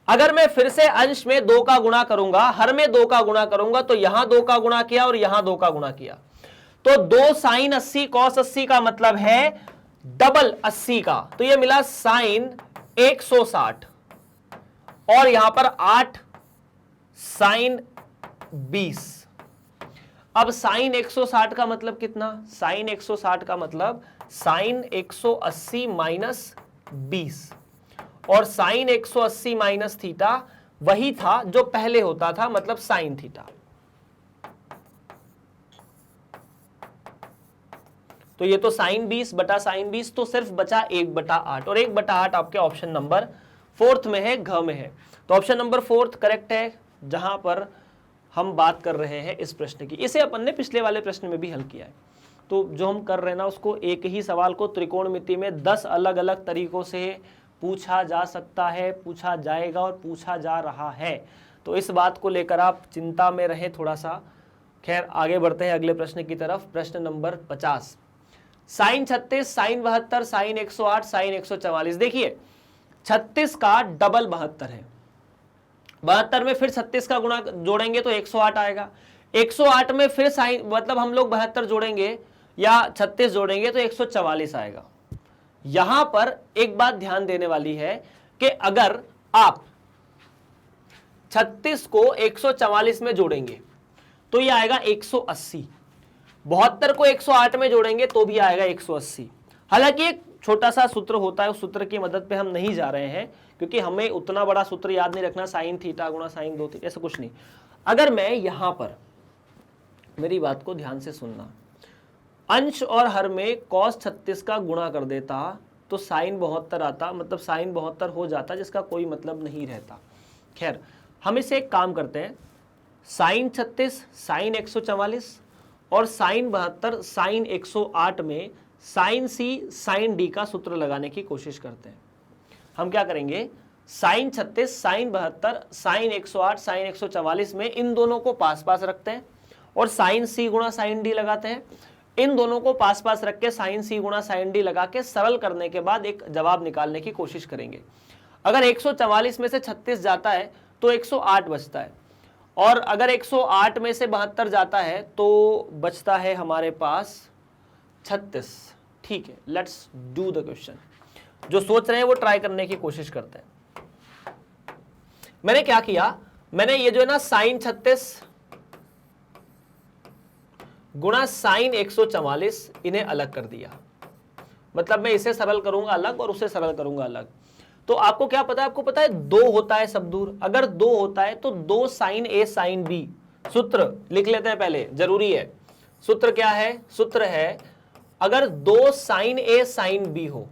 अगर मैं फिर से अंश में 2 का गुणा करूंगा, हर में 2 का गुणा करूंगा, तो यहां 2 का गुणा किया और यहां 2 का गुणा किया, तो 2 साइन 80 कॉस 80 का मतलब है डबल 80 का, तो ये मिला साइन 160 और यहां पर 8 साइन 20। अब साइन 160 का मतलब कितना, साइन 160 का मतलब साइन 180 माइनस 20, और साइन 180 माइनस थीटा वही था जो पहले होता था, मतलब साइन थीटा। तो ये तो साइन 20 बटा साइन 20, तो सिर्फ बचा 1/8, और 1/8 आपके ऑप्शन नंबर 4 में है, घ में है। तो ऑप्शन नंबर 4 करेक्ट है, जहां पर हम बात कर रहे हैं इस प्रश्न की। इसे अपन ने पिछले वाले प्रश्न में भी हल किया है, तो जो हम कर रहे हैं ना उसको, एक ही सवाल को त्रिकोणमिति में 10 अलग अलग तरीकों से पूछा जा सकता है, पूछा जाएगा और पूछा जा रहा है, तो इस बात को लेकर आप चिंता में रहें थोड़ा सा। खैर आगे बढ़ते हैं अगले प्रश्न की तरफ। प्रश्न number 50, sine 36 sine 72 sine 108 sine 144। देखिए 36 का डबल 72 है, 72 में फिर 36 का गुणा जोड़ेंगे तो 108 आएगा, 108 में फिर साइन मतलब हम लोग 72 जोड़ेंगे या 36 जोड़ेंगे तो 144 आएगा। यहां पर एक बात ध्यान देने वाली है कि अगर आप 36 को 144 में जोड़ेंगे तो ये आएगा 180। 72 को 108 में जोड़ेंगे तो भी आएगा 180। हालांकि एक छोटा सा सूत्र होता है, उस सूत्र की मदद पे हम नहीं जा रहे हैं क्योंकि हमें उतना बड़ा सूत्र याद नहीं रखना, साइन थीटा गुणा साइन 2 थीटा, ऐसा कुछ नहीं। अगर मैं यहां पर, मेरी बात को ध्यान से सुनना, अंश और हर में cos 36 का गुणा कर देता तो साइन 72 आता, मतलब साइन 72 हो जाता, जिसका कोई मतलब नहीं रहता। खैर, हम इसे एक काम करते हैं, साइन 36 साइन 144 और साइन 72 साइन 108 में साइन सी साइन डी का सूत्र लगाने की कोशिश करते हैं। हम क्या करेंगे, साइन 36 साइन 72 साइन 108 साइन 144 में इन दोनों को पास पास रखते हैं और साइन सी गुणा साइन डी लगाते हैं। इन दोनों को पास पास रख के साइन सी गुणा साइन डी लगा के सरल करने के बाद एक जवाब निकालने की कोशिश करेंगे। अगर 144 में से 36 जाता है तो 108 बचता है, और अगर 108 में से 72 जाता है तो बचता है हमारे पास 36। ठीक है, लेट्स डू द क्वेश्चन। जो सोच रहे हैं वो ट्राई करने की कोशिश करते हैं। मैंने क्या किया, मैंने ये जो है ना साइन 36 गुणा साइन 144 इन्हें अलग कर दिया, मतलब मैं इसे सरल करूंगा अलग और उसे सरल करूंगा अलग। तो आपको क्या पता है, आपको पता है 2 होता है सब दूर, अगर 2 होता है तो 2 साइन ए साइन बी, सूत्र लिख लेते हैं पहले, जरूरी है। सूत्र क्या है, सूत्र है अगर 2 साइन ए साइन बी हो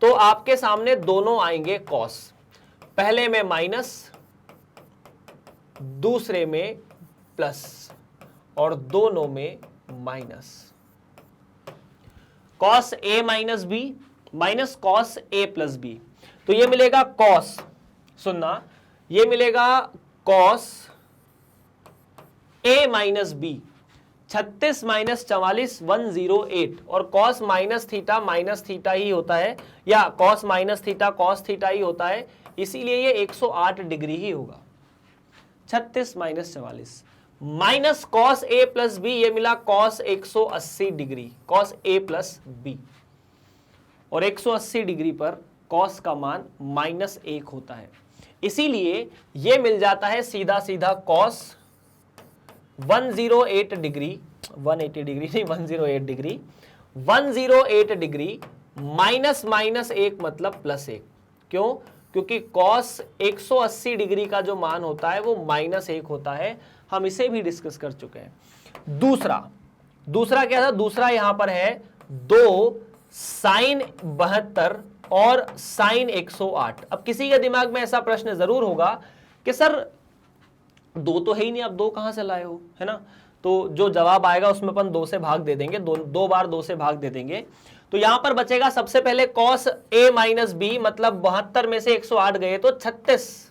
तो आपके सामने दोनों आएंगे कॉस, पहले में माइनस दूसरे में प्लस और दोनों में minus. Cos A minus B minus cos A plus B, तो ये मिलेगा कॉस, सुनना, ये मिलेगा cos A minus B, 36 minus 44 108, और कॉस माइनस थीटा ही होता है, या cos minus theta cos theta ही होता है, इसीलिए ये 108 डिग्री ही होगा। 36 minus 44 minus cos A plus B, ये मिला cos 180 degree, cos A plus B, और 180 डिग्री पर कॉस का मान -1 होता है, इसीलिए ये मिल जाता है सीधा सीधा कॉस 108 डिग्री, 180 डिग्री नहीं 108 डिग्री, 108 डिग्री माइनस -1 मतलब +1। क्यों? क्योंकि कॉस 180 डिग्री का जो मान होता है वो -1 होता है, हम इसे भी डिस्कस कर चुके हैं। दूसरा क्या था, दूसरा यहां पर है 2 साइन 72 और साइन 108। अब किसी के दिमाग में ऐसा प्रश्न जरूर होगा कि सर 2 तो है ही नहीं, आप 2 कहां से लाए हो, है ना? तो जो जवाब आएगा उसमें अपन 2 से भाग दे देंगे, दो बार 2 से भाग दे देंगे, तो यहां पर बचेगा सबसे पहले कॉस ए माइनस बी, मतलब 72 में से 108 गए तो 36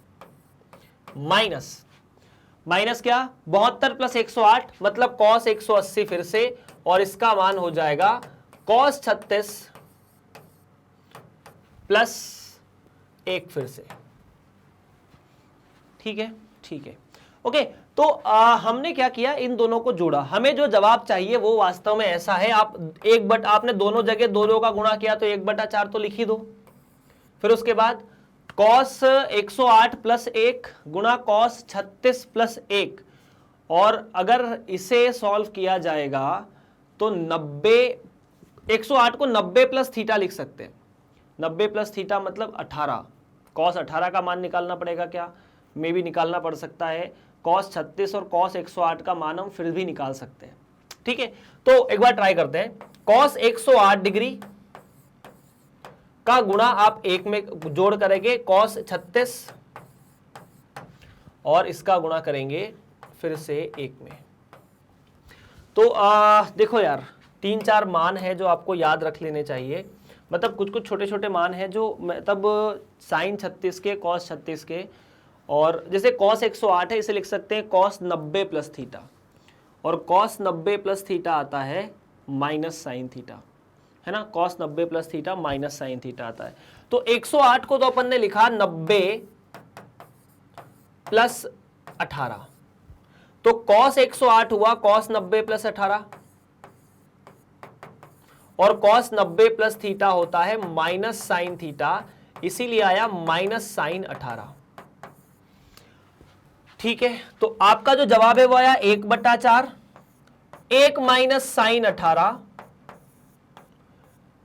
माइनस क्या 72 प्लस 108 मतलब कॉस 180 फिर से, और इसका मान हो जाएगा कॉस 36 प्लस 1 फिर से। ठीक है, ठीक है, ओके। तो हमने क्या किया, इन दोनों को जोड़ा, हमें जो जवाब चाहिए वो वास्तव में ऐसा है। आपने दोनों जगह 2 का गुणा किया तो 1/4 तो लिख ही दो, फिर उसके बाद कॉस 108 प्लस 1 गुणा कॉस 36 प्लस 1, और अगर इसे सॉल्व किया जाएगा तो 108 को 90 प्लस थीटा लिख सकते हैं। 90 प्लस थीटा मतलब 18, कॉस 18 का मान निकालना पड़ेगा, क्या में भी निकालना पड़ सकता है, कॉस 36 और कॉस 108 का मान हम फिर भी निकाल सकते हैं। ठीक है, तो एक बार ट्राई करते हैं। कॉस 108 डिग्री का गुणा आप 1 में जोड़ करेंगे कॉस 36, और इसका गुणा करेंगे फिर से 1 में। तो देखो यार, 3-4 मान है जो आपको याद रख लेने चाहिए, मतलब कुछ छोटे छोटे मान है जो मतलब साइन 36 के कॉस 36 के, और जैसे कॉस 108 है इसे लिख सकते हैं कॉस 90 प्लस थीटा, और कॉस 90 प्लस थीटा आता है माइनस साइन थीटा, है ना? Cos 90 plus theta minus sine theta आता है। तो 108 को तो अपन ने लिखा 90 प्लस 18, तो कॉस 108 हुआ कॉस 90 प्लस 18, और कॉस 90 प्लस थीटा होता है माइनस साइन थीटा, इसीलिए आया माइनस साइन 18। ठीक है, तो आपका जो जवाब है वो आया 1/4, 1 माइनस साइन 18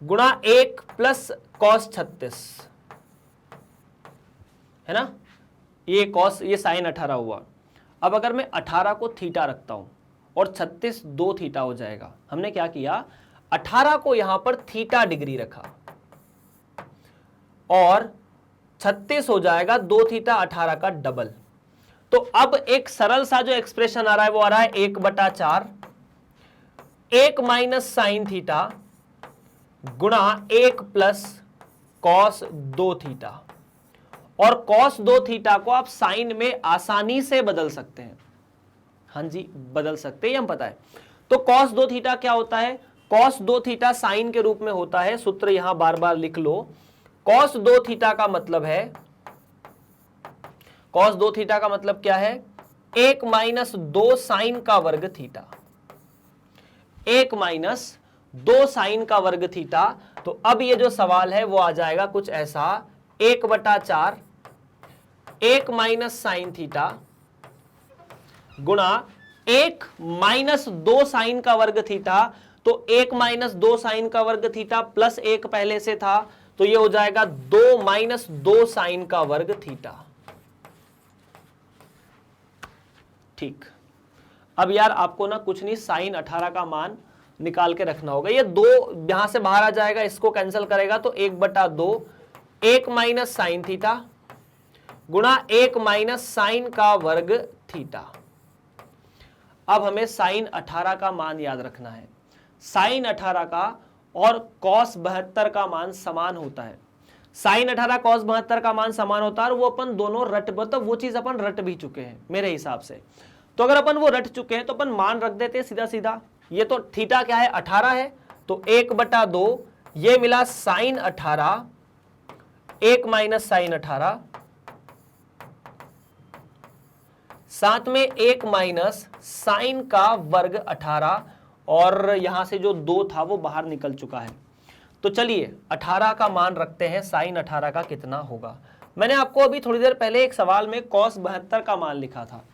गुणा 1 प्लस कॉस 36, है ना। ये साइन 18 हुआ। अब अगर मैं 18 को थीटा रखता हूं और 36 2 थीटा हो जाएगा। हमने क्या किया, 18 को यहां पर थीटा डिग्री रखा और 36 हो जाएगा 2 थीटा 18 का डबल। तो अब एक सरल सा जो एक्सप्रेशन आ रहा है वो आ रहा है 1/4, 1 माइनस साइन थीटा गुणा 1 प्लस कॉस 2 थीटा। और कॉस 2 थीटा को आप साइन में आसानी से बदल सकते हैं। हाँ जी, बदल सकते हैं, हम पता है। तो कॉस 2 थीटा क्या होता है, कॉस 2 थीटा साइन के रूप में होता है। सूत्र यहां बार बार लिख लो। कॉस 2 थीटा का मतलब है, कॉस 2 थीटा का मतलब क्या है, 1 माइनस 2 साइन का वर्ग थीटा, 1 माइनस 2 साइन का वर्ग थीटा। तो अब ये जो सवाल है वो आ जाएगा कुछ ऐसा, 1/4, 1 माइनस साइन थीटा गुणा 1 माइनस 2 साइन का वर्ग थीटा। तो 1 माइनस 2 साइन का वर्ग थीटा प्लस 1 पहले से था, तो ये हो जाएगा 2 माइनस 2 साइन का वर्ग थीटा। ठीक, अब यार आपको ना कुछ नहीं, साइन 18 का मान निकाल के रखना होगा। ये 2 यहां से बाहर आ जाएगा, इसको कैंसिल करेगा तो 1/2, 1 माइनस साइन थीटा गुणा 1 माइनस साइन का वर्ग थीटा। अब हमें साइन 18 का मान याद रखना है। साइन 18 का और कॉस 72 का मान समान होता है। साइन 18 कॉस 72 का मान समान होता है और वो अपन दोनों मतलब वो चीज अपन रट भी चुके हैं मेरे हिसाब से। तो अगर अपन वो रट चुके हैं तो अपन मान रख देते हैं सीधा सीधा। ये तो थीटा क्या है, 18 है, तो 1/2 ये मिला साइन 18, 1 माइनस साइन 18, साथ में 1 माइनस साइन का वर्ग 18, और यहां से जो 2 था वो बाहर निकल चुका है। तो चलिए 18 का मान रखते हैं, साइन 18 का कितना होगा। मैंने आपको अभी थोड़ी देर पहले एक सवाल में कॉस 72 का मान लिखा था।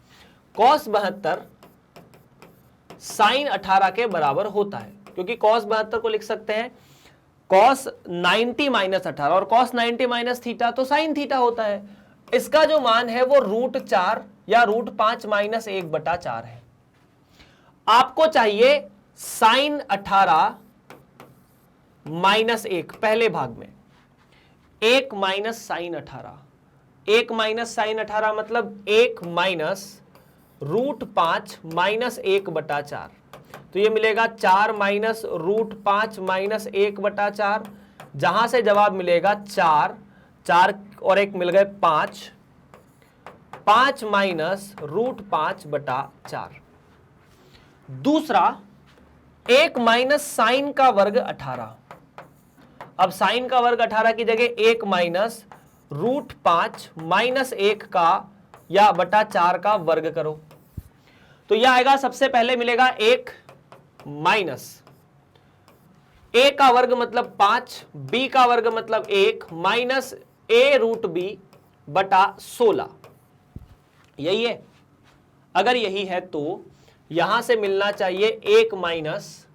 कॉस 72 साइन 18 के बराबर होता है, क्योंकि कॉस 72 को लिख सकते हैं कॉस 90 माइनस 18, और कॉस 90 माइनस थीटा तो साइन थीटा होता है। इसका जो मान है वो √4 या √5 माइनस 1/4 है। आपको चाहिए साइन 18 माइनस 1 पहले भाग में, 1 माइनस साइन 18, 1 माइनस साइन 18 मतलब 1 माइनस √5 माइनस 1/4। तो ये मिलेगा 4 माइनस √5 माइनस 1/4, जहां से जवाब मिलेगा 4, 4 और 1 मिल गए 5, 5 माइनस √5/4। दूसरा 1 माइनस साइन का वर्ग 18। अब साइन का वर्ग 18 की जगह 1 माइनस √5 माइनस 1 का या बटा 4 का वर्ग करो, तो यह आएगा। सबसे पहले मिलेगा 1 माइनस a का वर्ग मतलब 5, b का वर्ग मतलब 1 माइनस a√b बटा 16। यही है, अगर यही है तो यहां से मिलना चाहिए 1 माइनस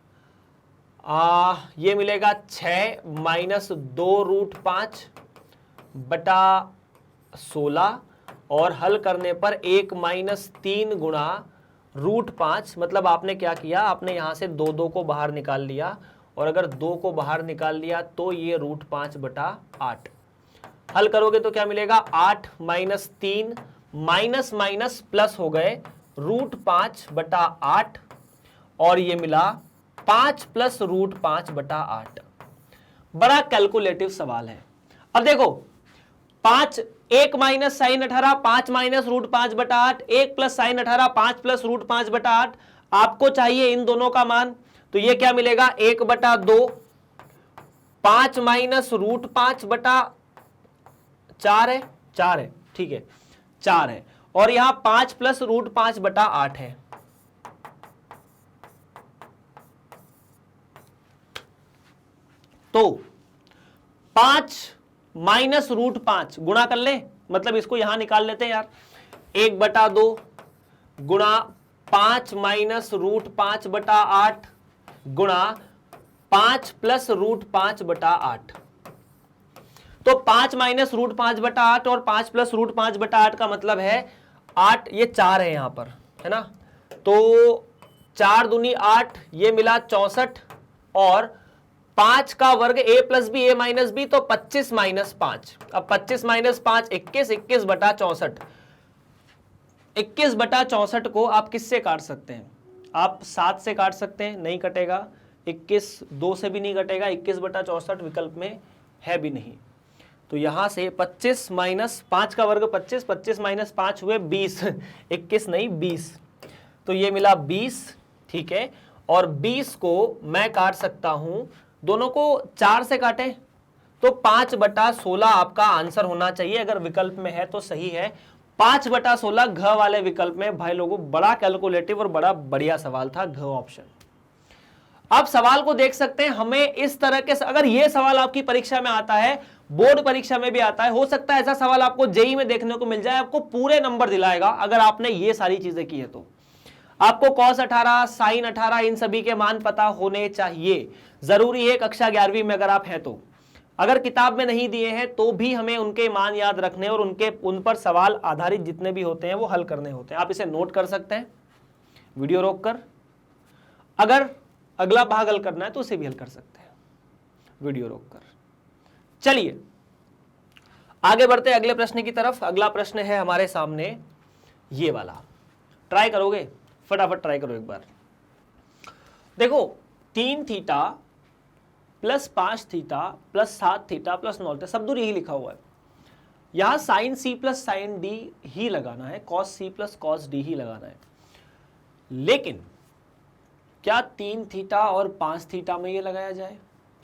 ये मिलेगा 6 माइनस 2√5 बटा 16, और हल करने पर 1 माइनस 3 गुणा √5, मतलब आपने क्या किया, आपने यहां से 2 को बाहर निकाल लिया, और अगर 2 को बाहर निकाल लिया तो ये √5/8। हल करोगे तो क्या मिलेगा, 8 माइनस 3 माइनस माइनस प्लस हो गए √5/8, और ये मिला 5 प्लस √5/8। बड़ा कैलकुलेटिव सवाल है। अब देखो 5, 1 minus sine 18, 5 minus √5/8, 1 plus sine 18, 5 plus √5/8। आपको चाहिए इन दोनों का मान, तो ये क्या मिलेगा, 1/2, 5 माइनस √5/4 है, 4 है, ठीक है 4 है, और यहां 5 प्लस √5/8 है। तो 5 माइनस √5 गुणा कर ले, मतलब इसको यहां निकाल लेते हैं यार। 1/2 गुणा 5 माइनस √5/8 गुणा 5 प्लस √5/8। तो 5 माइनस √5/8 और 5 प्लस √5/8 का मतलब है 8, ये 4 है यहां पर, है ना। तो 4 दूनी 8, ये मिला 64 और 5 का वर्ग a plus B a minus B, तो 25 माइनस 5। अब 25 माइनस 5 21, 21/64। 21/64 को आप किससे काट सकते हैं? आप 7 से काट सकते हैं, नहीं कटेगा। 21 2 से भी नहीं कटेगा, 21/64 विकल्प में है भी नहीं। तो यहां से 25 माइनस 5 का वर्ग 25, 25 माइनस 5 हुए 20 21 नहीं 20, तो ये मिला 20, ठीक है। और 20 को मैं काट सकता हूं, दोनों को 4 से काटें तो 5/16 आपका आंसर होना चाहिए। अगर विकल्प में है तो सही है। 5/16 घ वाले विकल्प में। भाई लोगों, बड़ा कैलकुलेटिव और बड़ा बढ़िया सवाल था घ ऑप्शन। आप सवाल को देख सकते हैं, हमें इस तरह के, अगर ये सवाल आपकी परीक्षा में आता है, बोर्ड परीक्षा में भी आता है, हो सकता है ऐसा सवाल आपको जेईई में देखने को मिल जाए, आपको पूरे नंबर दिलाएगा अगर आपने ये सारी चीजें की है। तो आपको cos 18 sin 18 इन सभी के मान पता होने चाहिए, जरूरी है कक्षा 11वीं में अगर आप हैं तो। अगर किताब में नहीं दिए हैं तो भी हमें उनके मान याद रखने और उन पर सवाल आधारित जितने भी होते हैं वो हल करने होते हैं। आप इसे नोट कर सकते हैं वीडियो रोककर। अगर अगला भाग हल करना है तो उसे भी हल कर सकते हैं वीडियो रोककर। चलिए आगे बढ़ते हैं अगले प्रश्न की तरफ। अगला प्रश्न है हमारे सामने ये वाला, ट्राई करोगे? फटाफट ट्राई करो एक बार। देखो 3 theta plus 5 theta plus 7 theta plus 9 theta, सब दूर यही लिखा हुआ है। यहां sine C plus sine D ही लगाना है, cos C plus cos D ही लगाना है। लेकिन क्या 3 थीटा और 5 थीटा में ये लगाया जाए,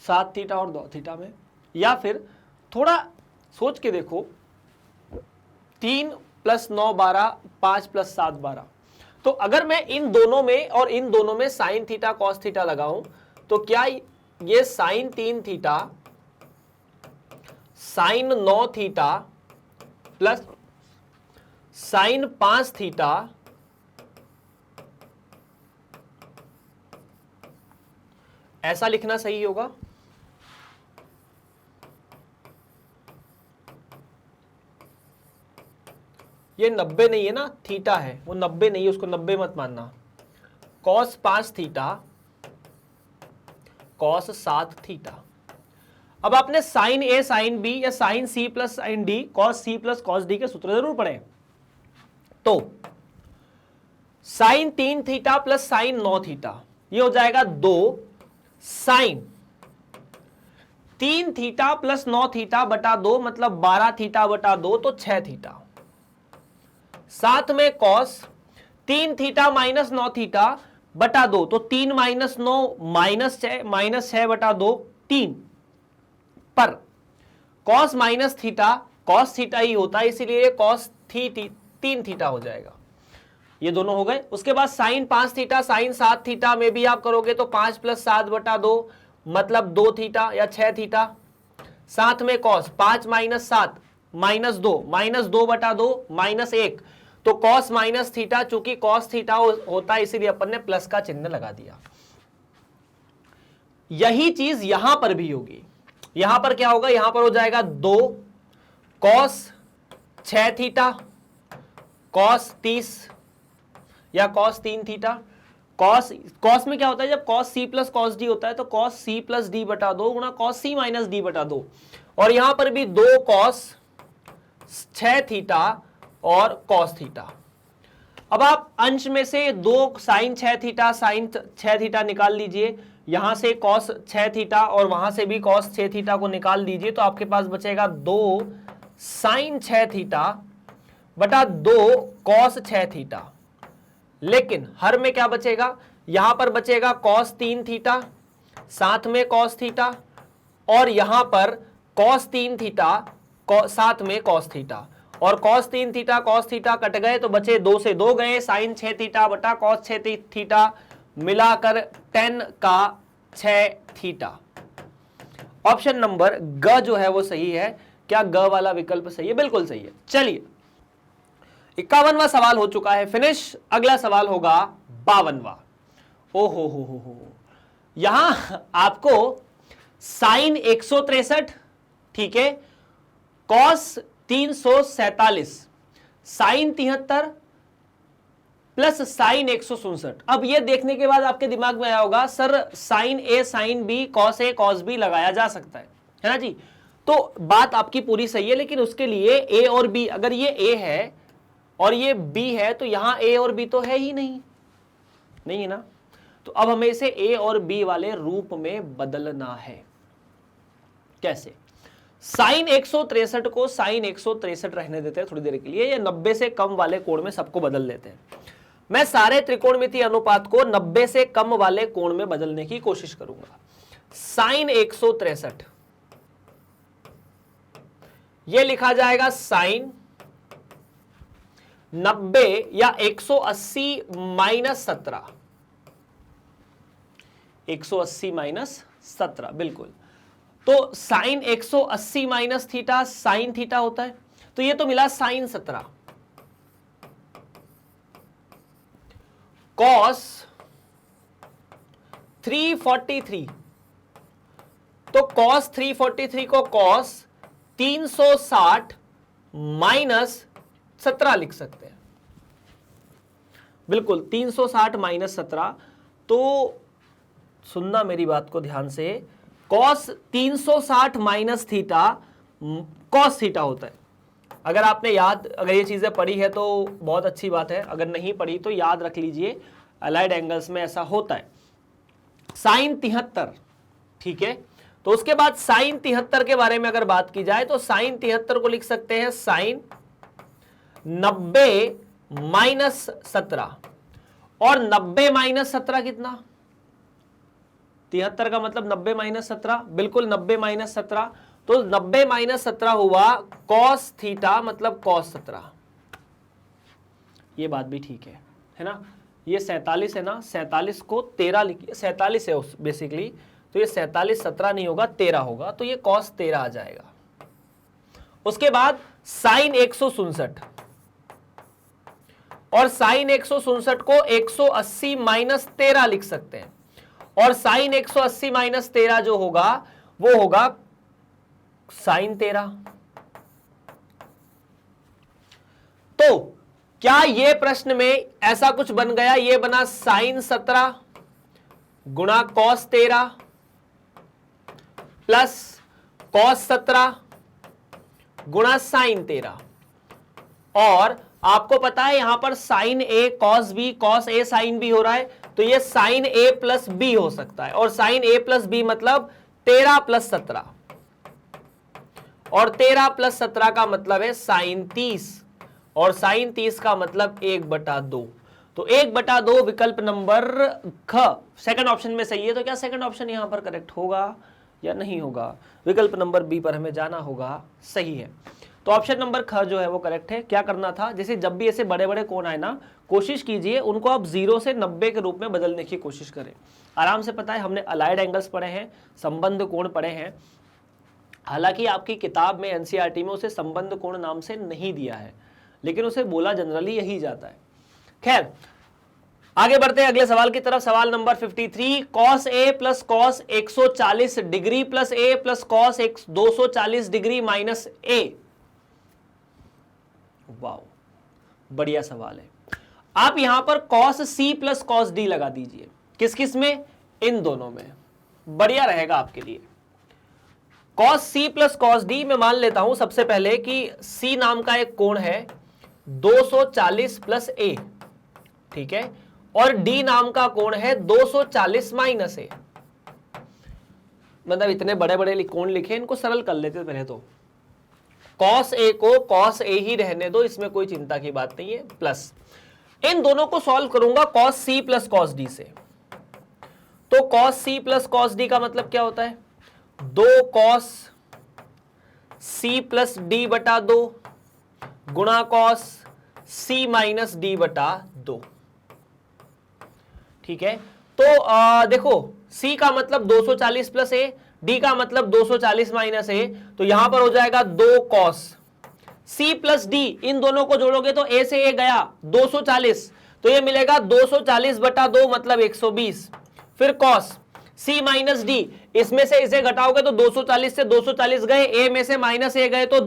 7 थीटा और 2 थीटा में? या फिर थोड़ा सोच के देखो, 3 प्लस 9 12, 5 प्लस 7 12। तो अगर मैं इन दोनों में और इन दोनों में साइन थीटा कॉस थीटा लगाऊं तो क्या ये sine 3 theta sine 9 theta plus sine 5 theta ऐसा लिखना सही होगा? ये 90 नहीं है ना, थीटा है, वो 90 नहीं है, उसको 90 मत मानना। Cos 5 theta cos 7 theta. अब आपने साइन ए साइन बी या sine C plus sine D cos C plus cos D के सूत्र जरूर पढ़े। तो sine 3 theta plus sine 9 theta, ये हो जाएगा 2 साइन 3 थीटा प्लस 9 थीटा बटा 2, मतलब 12 थीटा बटा 2, तो 6 थीटा। साथ में कॉस 3 थीटा माइनस 9 थीटा बटा 2, तो 3 माइनस 9 माइनस 6 बटा 2 3। पर cos minus theta cos theta ही होता है, इसीलिए कॉस 3 थीटा हो जाएगा। ये दोनों हो गए। उसके बाद साइन 5 थीटा साइन 7 थीटा में भी आप करोगे तो 5 प्लस 7 बटा 2, मतलब 2 थीटा या 6 थीटा। साथ में कॉस 5 माइनस 7 माइनस 2 बटा 2 माइनस 1, तो कॉस माइनस थीटा, चूंकि कॉस थीटा होता है इसीलिए अपन ने प्लस का चिन्ह लगा दिया। यही चीज यहां पर भी होगी। यहां पर क्या होगा? यहां पर हो जाएगा 2 कॉस 6 थीटा कॉस 30 या कॉस 3 थीटा। कॉस में क्या होता है? जब cos C plus cos D होता है तो कॉस सी प्लस डी बटा 2 गुणा कॉस सी माइनस डी बटा 2। और यहां पर भी 2 कॉस 6 थीटा और कॉस थीटा। अब आप अंश में से 2 साइन 6 थीटा साइन 6 थीटा निकाल लीजिए, यहां से कॉस 6 थीटा और वहां से भी कॉस 6 थीटा को निकाल दीजिए, तो आपके पास बचेगा 2 साइन 6 थीटा बटा 2 कॉस 6 थीटा। लेकिन हर में क्या बचेगा? यहां पर बचेगा कॉस 3 थीटा साथ में कॉस थीटा, और यहां पर कॉस 3 थीटा साथ में कॉस थीटा। और cos 3 theta cos theta cut गए तो बचे 2 से 2 गए, साइन 6 थीटा बटा कॉस 6 थीटा मिलाकर 10 का 6 थीटा। ऑप्शन नंबर ग जो है वो सही है। क्या ग वाला विकल्प सही है? बिल्कुल सही है। चलिए 51वां सवाल हो चुका है फिनिश। अगला सवाल होगा 52वां। हो यहां आपको साइन 163, ठीक है, कॉस 347, साइन 73 प्लस साइन 167। अब ये देखने के बाद आपके दिमाग में आया होगा sir sign A sine B cos A cos B लगाया जा सकता है ना जी। तो बात आपकी पूरी सही है, लेकिन उसके लिए ए और बी, अगर ये ए है और ये बी है तो यहां ए और बी तो है ही नहीं है ना। तो अब हमें इसे ए और बी वाले रूप में बदलना है। कैसे? साइन 163 को साइन 163 रहने देते हैं थोड़ी देर के लिए, या 90 से कम वाले कोण में सबको बदल लेते हैं। मैं सारे त्रिकोणमितीय अनुपात को 90 से कम वाले कोण में बदलने की कोशिश करूंगा। साइन 163 यह लिखा जाएगा साइन 90 या 180 माइनस 17, 180 माइनस 17, बिल्कुल। तो sine 180 minus theta sine theta होता है, तो ये तो मिला साइन 17। कॉस 343, तो कॉस 343 को कॉस 360 माइनस 17 लिख सकते हैं, बिल्कुल 360 माइनस 17। तो सुनना मेरी बात को ध्यान से, cos 360 minus theta cos theta होता है। अगर आपने अगर ये चीजें पढ़ी है तो बहुत अच्छी बात है, अगर नहीं पढ़ी तो याद रख लीजिए, अलाइड एंगल्स में ऐसा होता है। साइन 73, ठीक है। तो उसके बाद साइन 73 के बारे में अगर बात की जाए तो साइन 73 को लिख सकते हैं साइन 90 माइनस 17, और 90 माइनस 17 कितना? 73 का मतलब 90 माइनस 17, बिल्कुल 90 माइनस 17। तो 90 माइनस 17 हुआ कॉस थीटा, मतलब कॉस 17। ये बात भी ठीक है ना। ये 47 है ना, 47 को 13 लिखिए, 47 है बेसिकली, तो ये 47 17 नहीं होगा 13 होगा, तो ये कॉस 13 आ जाएगा। उसके बाद साइन 167, और साइन 167 को 180 माइनस 13 लिख सकते हैं, और साइन 180 माइनस 13 जो होगा वो होगा साइन 13। तो क्या ये प्रश्न में ऐसा कुछ बन गया, ये बना साइन 17 गुणा कॉस 13 प्लस कॉस 17 गुणा साइन 13। और आपको पता है यहां पर sign A cos B, cos A sine B हो रहा है, तो ये साइन ए प्लस बी हो सकता है, और साइन ए प्लस बी मतलब 13 प्लस 17, और 13 प्लस 17 का मतलब है साइन 30, और साइन 30 का मतलब 1/2। तो 1/2 विकल्प नंबर ख सेकंड ऑप्शन में सही है। तो क्या सेकंड ऑप्शन यहां पर करेक्ट होगा या नहीं होगा? विकल्प नंबर बी पर हमें जाना होगा, सही है। तो ऑप्शन नंबर ख जो है वो करेक्ट है। क्या करना था, जैसे जब भी ऐसे बड़े बड़े कोण आए ना, कोशिश कीजिए उनको आप 0 से 90 के रूप में बदलने की कोशिश करें। आराम से पता है, हमने अलाइड एंगल्स पढ़े हैं, संबंध कोण पढ़े हैं। हालांकि आपकी किताब में एनसीईआरटी में उसे संबंध कोण नाम से नहीं दिया है, लेकिन उसे बोला जनरली यही जाता है। खैर आगे बढ़ते हैं अगले सवाल की तरफ। सवाल number 53, cos A plus cos 140 degree plus A plus cos 240 degree minus A. Wow, बढ़िया सवाल है। आप यहां पर cos C plus cos D लगा दीजिए। किस किस में? इन दोनों में, बढ़िया रहेगा आपके लिए। Cos C plus cos D में मान लेता हूं सबसे पहले कि सी नाम का एक कोण है 240 प्लस ए, ठीक है, और डी नाम का कोण है 240 माइनस ए। मतलब इतने बड़े बड़े कोण लिखे, इनको सरल कर लेते पहले तो। कॉस ए को कॉस ए ही रहने दो, इसमें कोई चिंता की बात नहीं है, प्लस इन दोनों को सॉल्व करूंगा cos C plus cos D से। तो cos C plus cos D का मतलब क्या होता है? 2 कॉस सी प्लस डी बटा 2 गुणा कॉस सी माइनस डी बटा 2, ठीक है। तो देखो c का मतलब 240 प्लस ए, डी का मतलब 240 माइनस ए, तो यहां पर हो जाएगा 2 कॉस C प्लस D, इन दोनों को जोड़ोगे तो A से A गया 240, तो ये मिलेगा 240 बटा 2 मतलब 120। फिर कॉस C माइनस D, इसमें से इसे घटाओगे तो 240 से 240 गए, A में से माइनस A गए तो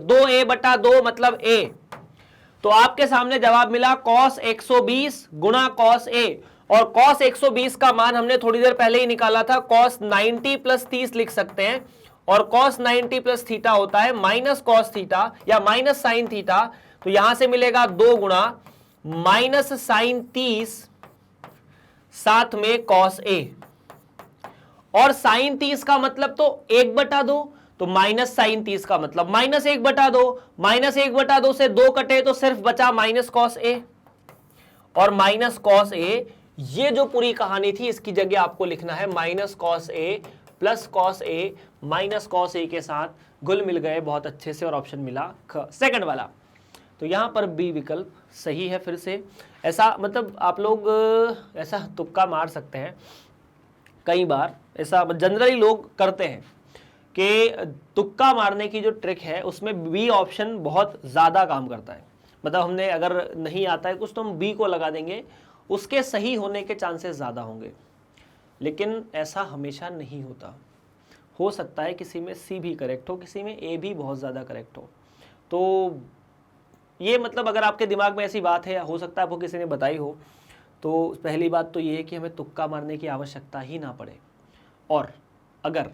2A बटा 2 मतलब A। तो आपके सामने जवाब मिला cos 120 गुणा cos A, और cos 120 का मान हमने थोड़ी देर पहले ही निकाला था, cos 90 प्लस 30 लिख सकते हैं, और cos 90 प्लस थीटा होता है माइनस cos थीटा या माइनस साइन थीटा, तो यहां से मिलेगा 2 गुणा माइनस साइन 30 साथ में cos A, और साइन 30 का मतलब तो 1/2, तो माइनस साइन 30 का मतलब माइनस 1/2, माइनस 1/2 से 2 कटे तो सिर्फ बचा माइनस cos A, और माइनस cos A, ये जो पूरी कहानी थी इसकी जगह आपको लिखना है minus cos A plus cos A minus cos A के साथ घुल मिल गए बहुत अच्छे से, और ऑप्शन मिला ख, सेकंड वाला। तो यहां पर बी विकल्प सही है। फिर से ऐसा मतलब आप लोग ऐसा तुक्का मार सकते हैं, कई बार ऐसा जनरली लोग करते हैं कि तुक्का मारने की जो ट्रिक है उसमें बी ऑप्शन बहुत ज़्यादा काम करता है। मतलब हमने अगर नहीं आता है कुछ तो हम बी को लगा देंगे, उसके सही होने के चांसेस ज़्यादा होंगे, लेकिन ऐसा हमेशा नहीं होता। हो सकता है किसी में सी भी करेक्ट हो, किसी में ए भी बहुत ज़्यादा करेक्ट हो। तो ये मतलब अगर आपके दिमाग में ऐसी बात है, हो सकता है आपको किसी ने बताई हो, तो पहली बात तो ये है कि हमें तुक्का मारने की आवश्यकता ही ना पड़े। और अगर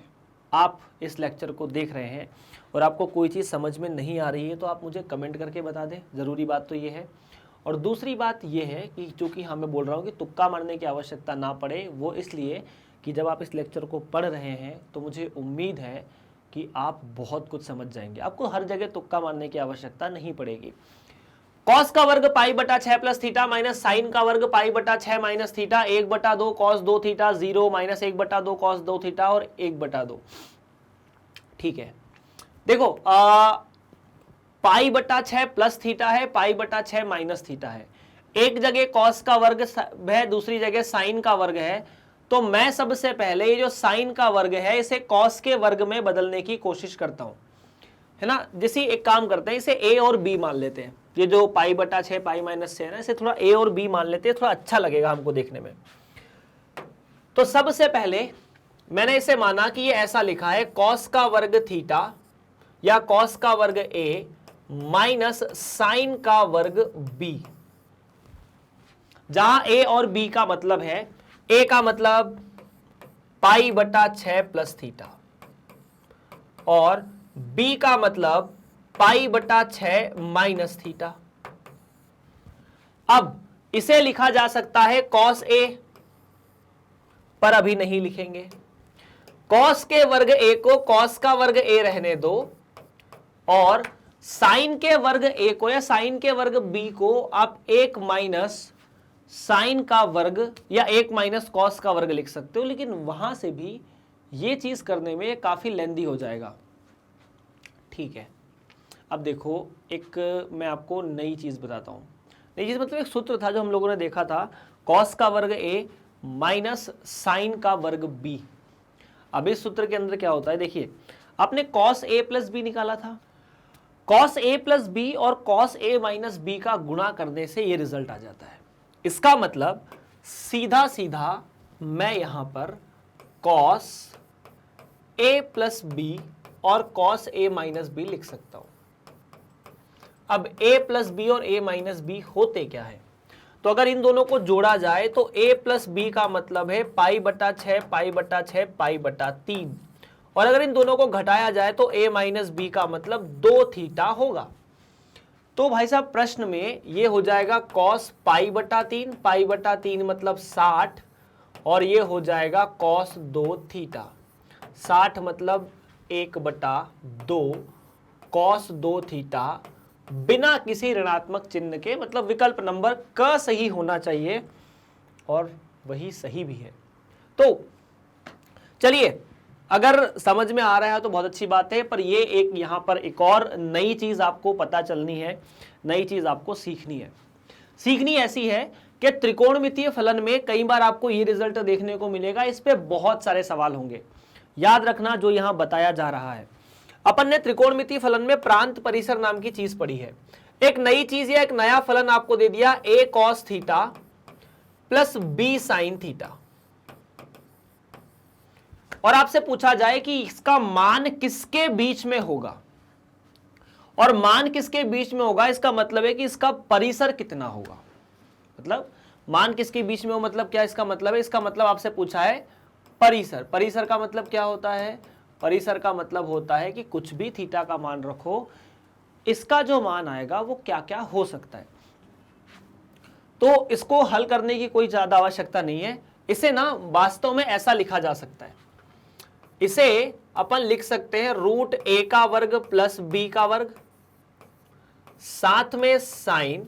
आप इस लेक्चर को देख रहे हैं और आपको कोई चीज़ समझ में नहीं आ रही है तो आप मुझे कमेंट करके बता दें, ज़रूरी बात तो ये है। और दूसरी बात ये है कि चूँकि हाँ मैं बोल रहा हूँ कि तुक्का मारने की आवश्यकता ना पड़े, वो इसलिए कि जब आप इस लेक्चर को पढ़ रहे हैं तो मुझे उम्मीद है कि आप बहुत कुछ समझ जाएंगे, आपको हर जगह तुक्का मारने की आवश्यकता नहीं पड़ेगी। कॉस का वर्ग पाई बटा 6 प्लस थीटा माइनस साइन का वर्ग पाई बटा 6 minus theta, 1/2 cos 2 theta 0 minus 1/2 cos 2 theta और 1/2। ठीक है, देखो पाई बटा 6 प्लस थीटा है, पाई बटा 6 माइनस थीटा है, एक जगह कॉस का वर्ग है, दूसरी जगह साइन का वर्ग है, तो मैं सबसे पहले ये जो साइन का वर्ग है इसे कॉस के वर्ग में बदलने की कोशिश करता हूं, है ना। जैसे एक काम करते हैं, इसे ए और बी मान लेते हैं, ये जो पाई बटा 6 पाई माइनस 6 है ना, इसे थोड़ा ए और बी मान लेते हैं, थोड़ा अच्छा लगेगा हमको देखने में। तो सबसे पहले मैंने इसे माना कि ये ऐसा लिखा है कॉस का वर्ग थीटा या कॉस का वर्ग ए माइनस साइन का वर्ग बी, जहां ए और बी का मतलब है, ए का मतलब पाई बटा 6 प्लस थीटा और बी का मतलब पाई बटा 6 माइनस थीटा। अब इसे लिखा जा सकता है कॉस ए, पर अभी नहीं लिखेंगे। कॉस के वर्ग ए को कॉस का वर्ग ए रहने दो, और साइन के वर्ग ए को या साइन के वर्ग बी को आप 1 माइनस साइन का वर्ग या 1 माइनस कॉस का वर्ग लिख सकते हो, लेकिन वहां से भी ये चीज करने में काफी लेंदी हो जाएगा। ठीक है, अब देखो एक मैं आपको नई चीज बताता हूं। नई चीज मतलब एक सूत्र था जो हम लोगों ने देखा था, कॉस का वर्ग ए माइनस साइन का वर्ग बी। अब इस सूत्र के अंदर क्या होता है, देखिए आपने कॉस ए प्लस बी निकाला था, कॉस ए प्लस बी और कॉस ए माइनस बी का गुणा करने से ये रिजल्ट आ जाता है। इसका मतलब सीधा सीधा मैं यहां पर कॉस ए प्लस बी और कॉस ए माइनस बी लिख सकता हूं। अब a प्लस बी और a माइनस बी होते क्या है, तो अगर इन दोनों को जोड़ा जाए तो a प्लस बी का मतलब है पाई बटा 6 पाई बटा 6 पाई बटा 3, और अगर इन दोनों को घटाया जाए तो a माइनस बी का मतलब 2 थीटा होगा। तो भाई साहब प्रश्न में ये हो जाएगा कॉस पाई बटा 3 मतलब 60, और ये हो जाएगा कॉस 2 थीटा, 60 मतलब 1/2 कॉस 2 थीटा, बिना किसी ऋणात्मक चिन्ह के, मतलब विकल्प नंबर क सही होना चाहिए, और वही सही भी है। तो चलिए, अगर समझ में आ रहा है तो बहुत अच्छी बात है, पर ये एक यहां पर एक और नई चीज आपको पता चलनी है, नई चीज आपको सीखनी है। सीखनी ऐसी है कि त्रिकोणमितीय फलन में कई बार आपको ये रिजल्ट देखने को मिलेगा, इस पे बहुत सारे सवाल होंगे। याद रखना जो यहां बताया जा रहा है, अपन ने त्रिकोणमितीय फलन में प्रांत परिसर नाम की चीज पढ़ी है। एक नई चीज या एक नया फलन आपको दे दिया a cos theta plus b sin theta, और आपसे पूछा जाए कि इसका मान किसके बीच में होगा, और मान किसके बीच में होगा इसका मतलब है कि इसका परिसर कितना होगा। मतलब मान किसके बीच में हो मतलब क्या इसका मतलब है, इसका मतलब आपसे पूछा है परिसर। परिसर का मतलब क्या होता है, परिसर का मतलब होता है कि कुछ भी थीटा का मान रखो, इसका जो मान आएगा वो क्या क्या हो सकता है। तो इसको हल करने की कोई ज्यादा आवश्यकता नहीं है। इसे ना वास्तव में ऐसा लिखा जा सकता है, इसे अपन लिख सकते हैं रूट ए का वर्ग प्लस बी का वर्ग साथ में साइन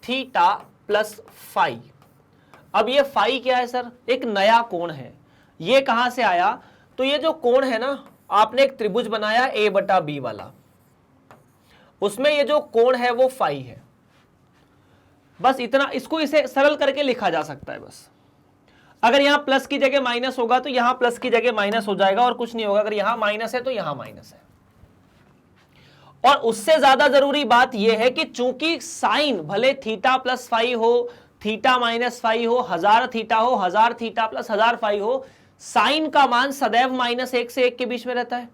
थीटा प्लस फाई। अब ये फाई क्या है सर, एक नया कोण है। ये कहां से आया, तो ये जो कोण है ना, आपने एक त्रिभुज बनाया ए बटा बी वाला, उसमें ये जो कोण है वो फाई है। बस इतना, इसको इसे सरल करके लिखा जा सकता है। बस अगर यहां प्लस की जगह माइनस होगा तो यहां प्लस की जगह माइनस हो जाएगा और कुछ नहीं होगा। अगर यहां माइनस है तो यहां माइनस है। और उससे ज्यादा जरूरी बात यह है कि चूंकि साइन भले थीटा प्लस फाई हो, थीटा माइनस फाई हो, 1000 थीटा हो, 1000 थीटा प्लस 1000 फाई हो, साइन का मान सदैव -1 से 1 के बीच में रहता है।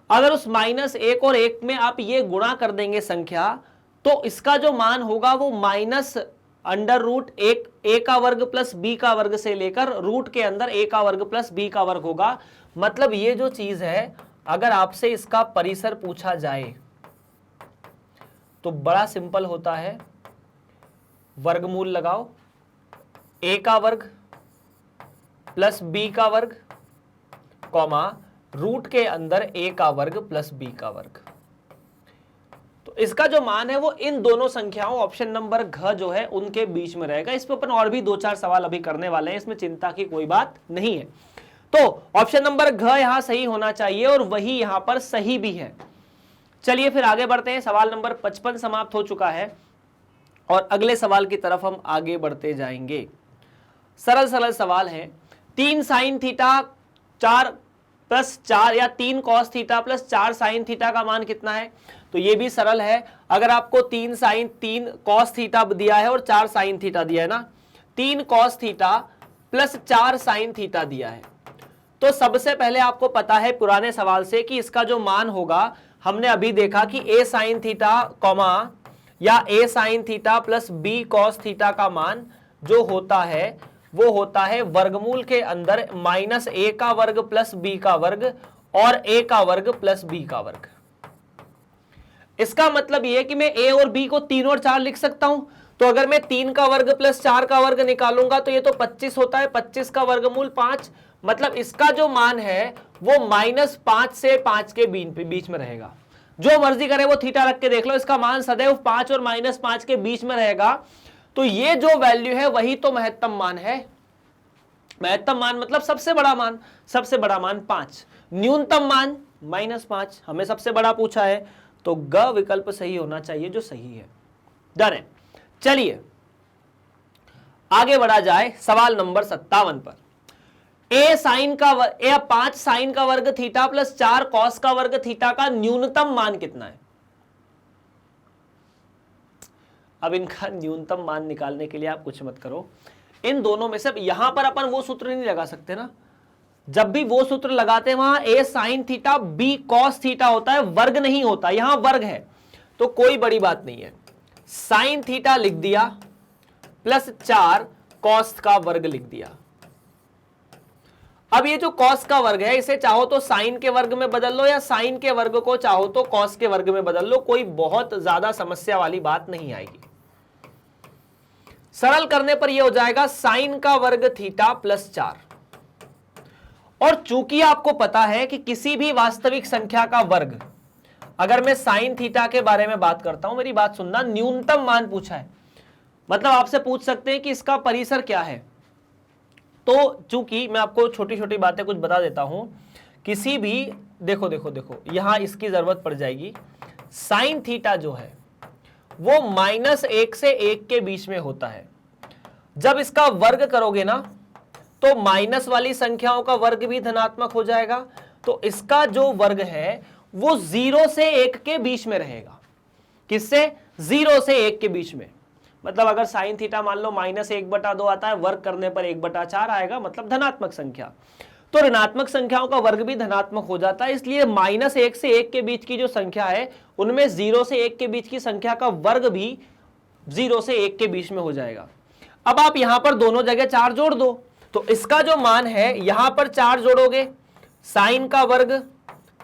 अगर उस -1 और 1 में आप ये गुणा कर देंगे संख्या, तो इसका जो मान होगा वो माइनस अंडर रूट एक ए का वर्ग प्लस बी का वर्ग से लेकर रूट के अंदर ए का वर्ग प्लस बी का वर्ग होगा। मतलब ये जो चीज है, अगर आपसे इसका परिसर पूछा जाए तो बड़ा सिंपल होता है, वर्गमूल लगाओ, ए का वर्ग प्लस बी का वर्ग कॉमा रूट के अंदर ए का वर्ग प्लस बी का वर्ग। तो इसका जो मान है वो इन दोनों संख्याओं ऑप्शन नंबर घ जो है उनके बीच में रहेगा। इस पे अपन और भी 2-4 सवाल अभी करने वाले हैं, इसमें चिंता की कोई बात नहीं है। तो ऑप्शन नंबर घ यहां सही होना चाहिए और वही यहां पर सही भी है। चलिए फिर आगे बढ़ते हैं। सवाल नंबर 55 समाप्त हो चुका है और अगले सवाल की तरफ हम आगे बढ़ते जाएंगे। सरल सरल सवाल है। 3 साइन थीटा 4 प्लस 4 या 3 cos theta plus 4 sine theta का मान कितना है। तो ये भी सरल है। अगर आपको 3 साइन 3 कॉस थीटा दिया है और 4 साइन थीटा दिया है ना, 3 cos theta plus 4 sine theta दिया है, तो सबसे पहले आपको पता है पुराने सवाल से कि इसका जो मान होगा, हमने अभी देखा कि a साइन थीटा कॉमा या a sine theta plus b cos theta का मान जो होता है वो होता है वर्गमूल के अंदर -a का वर्ग प्लस b का वर्ग और a का वर्ग प्लस b का वर्ग। इसका मतलब यह है कि मैं a और b को 3 और 4 लिख सकता हूं। तो अगर मैं 3 का वर्ग प्लस 4 का वर्ग निकालूंगा तो ये तो 25 होता है, 25 का वर्गमूल 5। मतलब इसका जो मान है वो -5 से 5 के बीच में रहेगा। जो मर्जी करे वो थीटा रख के देख लो, इसका मान सदैव 5 और -5 के बीच में रहेगा। तो ये जो वैल्यू है वही तो महत्तम मान है। महत्तम मान मतलब सबसे बड़ा मान, सबसे बड़ा मान 5, न्यूनतम मान -5। हमें सबसे बड़ा पूछा है तो ग विकल्प सही होना चाहिए जो सही है। डन है। चलिए आगे बढ़ा जाए सवाल नंबर 57 पर। a साइन का 5 साइन का वर्ग थीटा प्लस 4 कॉस का वर्ग थीटा का न्यूनतम मान कितना है। अब इनका न्यूनतम मान निकालने के लिए आप कुछ मत करो, इन दोनों में से यहां पर अपन वो सूत्र नहीं लगा सकते ना। जब भी वो सूत्र लगाते हैं वहां a sine theta b cos theta होता है, वर्ग नहीं होता। यहां वर्ग है तो कोई बड़ी बात नहीं है। साइन थीटा लिख दिया प्लस 4 कॉस का वर्ग लिख दिया। अब ये जो कॉस का वर्ग है इसे चाहो तो साइन के वर्ग में बदल लो या साइन के वर्ग को चाहो तो कॉस के वर्ग में बदल लो, कोई बहुत ज्यादा समस्या वाली बात नहीं आएगी। सरल करने पर यह हो जाएगा साइन का वर्ग थीटा प्लस 4। और चूंकि आपको पता है कि किसी भी वास्तविक संख्या का वर्ग, अगर मैं साइन थीटा के बारे में बात करता हूं, मेरी बात सुनना, न्यूनतम मान पूछा है, मतलब आपसे पूछ सकते हैं कि इसका परिसर क्या है। तो चूंकि मैं आपको छोटी छोटी बातें कुछ बता देता हूं, किसी भी देखो देखो देखो यहां इसकी जरूरत पड़ जाएगी। साइन थीटा जो है वो -1 से 1 के बीच में होता है। जब इसका वर्ग करोगे ना तो माइनस वाली संख्याओं का वर्ग भी धनात्मक हो जाएगा। तो इसका जो वर्ग है वो 0 से 1 के बीच में रहेगा। किससे? 0 से 1 के बीच में। मतलब अगर साइन थीटा मान लो -1/2 आता है, वर्ग करने पर 1/4 आएगा, मतलब धनात्मक संख्या। तो ऋणात्मक संख्याओं का वर्ग भी धनात्मक हो जाता है, इसलिए -1 से 1 के बीच की जो संख्या है उनमें 0 से 1 के बीच की संख्या का वर्ग भी 0 से 1 के बीच में हो जाएगा। अब आप यहां पर दोनों जगह 4 जोड़ दो, तो इसका जो मान है यहां पर 4 जोड़ोगे, साइन का वर्ग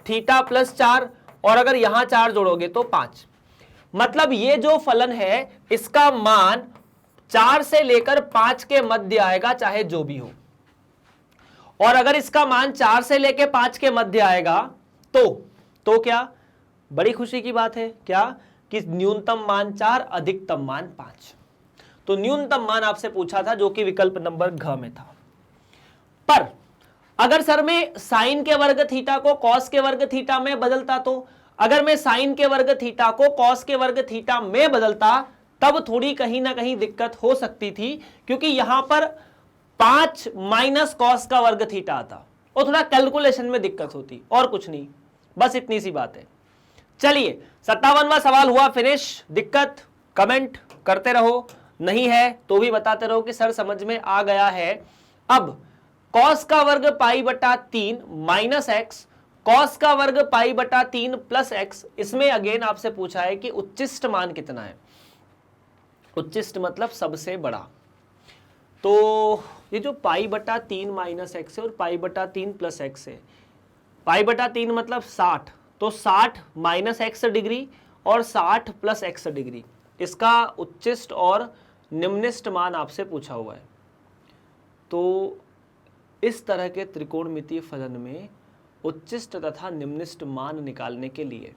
थीटा प्लस 4, और अगर यहां 4 जोड़ोगे तो 5। मतलब ये जो फलन है इसका मान 4 से लेकर 5 के मध्य आएगा, चाहे जो भी हो। और अगर इसका मान 4 से लेकर 5 के मध्य आएगा तो क्या? बड़ी खुशी की बात है क्या? कि न्यूनतम मान 4, अधिकतम मान 5। तो न्यूनतम मान आपसे पूछा था जो कि विकल्प नंबर घ में था। पर अगर सर मैं साइन के वर्ग थीटा को कॉस के वर्ग थीटा में बदलता, तो अगर मैं साइन के वर्ग थीटा को कॉस के वर्ग थीटा में बदलता तब थोड़ी कहीं ना कहीं दिक्कत हो सकती थी, क्योंकि यहां पर 5 माइनस कॉस का वर्ग थीटा आता और थोड़ा कैलकुलेशन में दिक्कत होती, और कुछ नहीं, बस इतनी सी बात है। चलिए 57वां सवाल हुआ फिनिश। दिक्कत कमेंट करते रहो, नहीं है तो भी बताते रहो कि सर समझ में आ गया है। अब कॉस का वर्ग π/3 माइनस एक्स, कॉस का वर्ग π/3 प्लस एक्स, इसमें अगेन आपसे पूछा है कि उच्चिष्ट मान कितना है। उच्चिष्ट मतलब सबसे बड़ा। तो ये जो π/3 माइनस एक्स है और π/3 प्लस एक्स है, π/3 मतलब 60, तो 60 माइनस एक्स डिग्री और 60 प्लस एक्स डिग्री, इसका उच्चिष्ट और निम्निष्ट मान आपसे पूछा हुआ है। तो इस तरह के त्रिकोणमितीय फलन में उच्चिष्ट तथा निम्निष्ट मान निकालने के लिए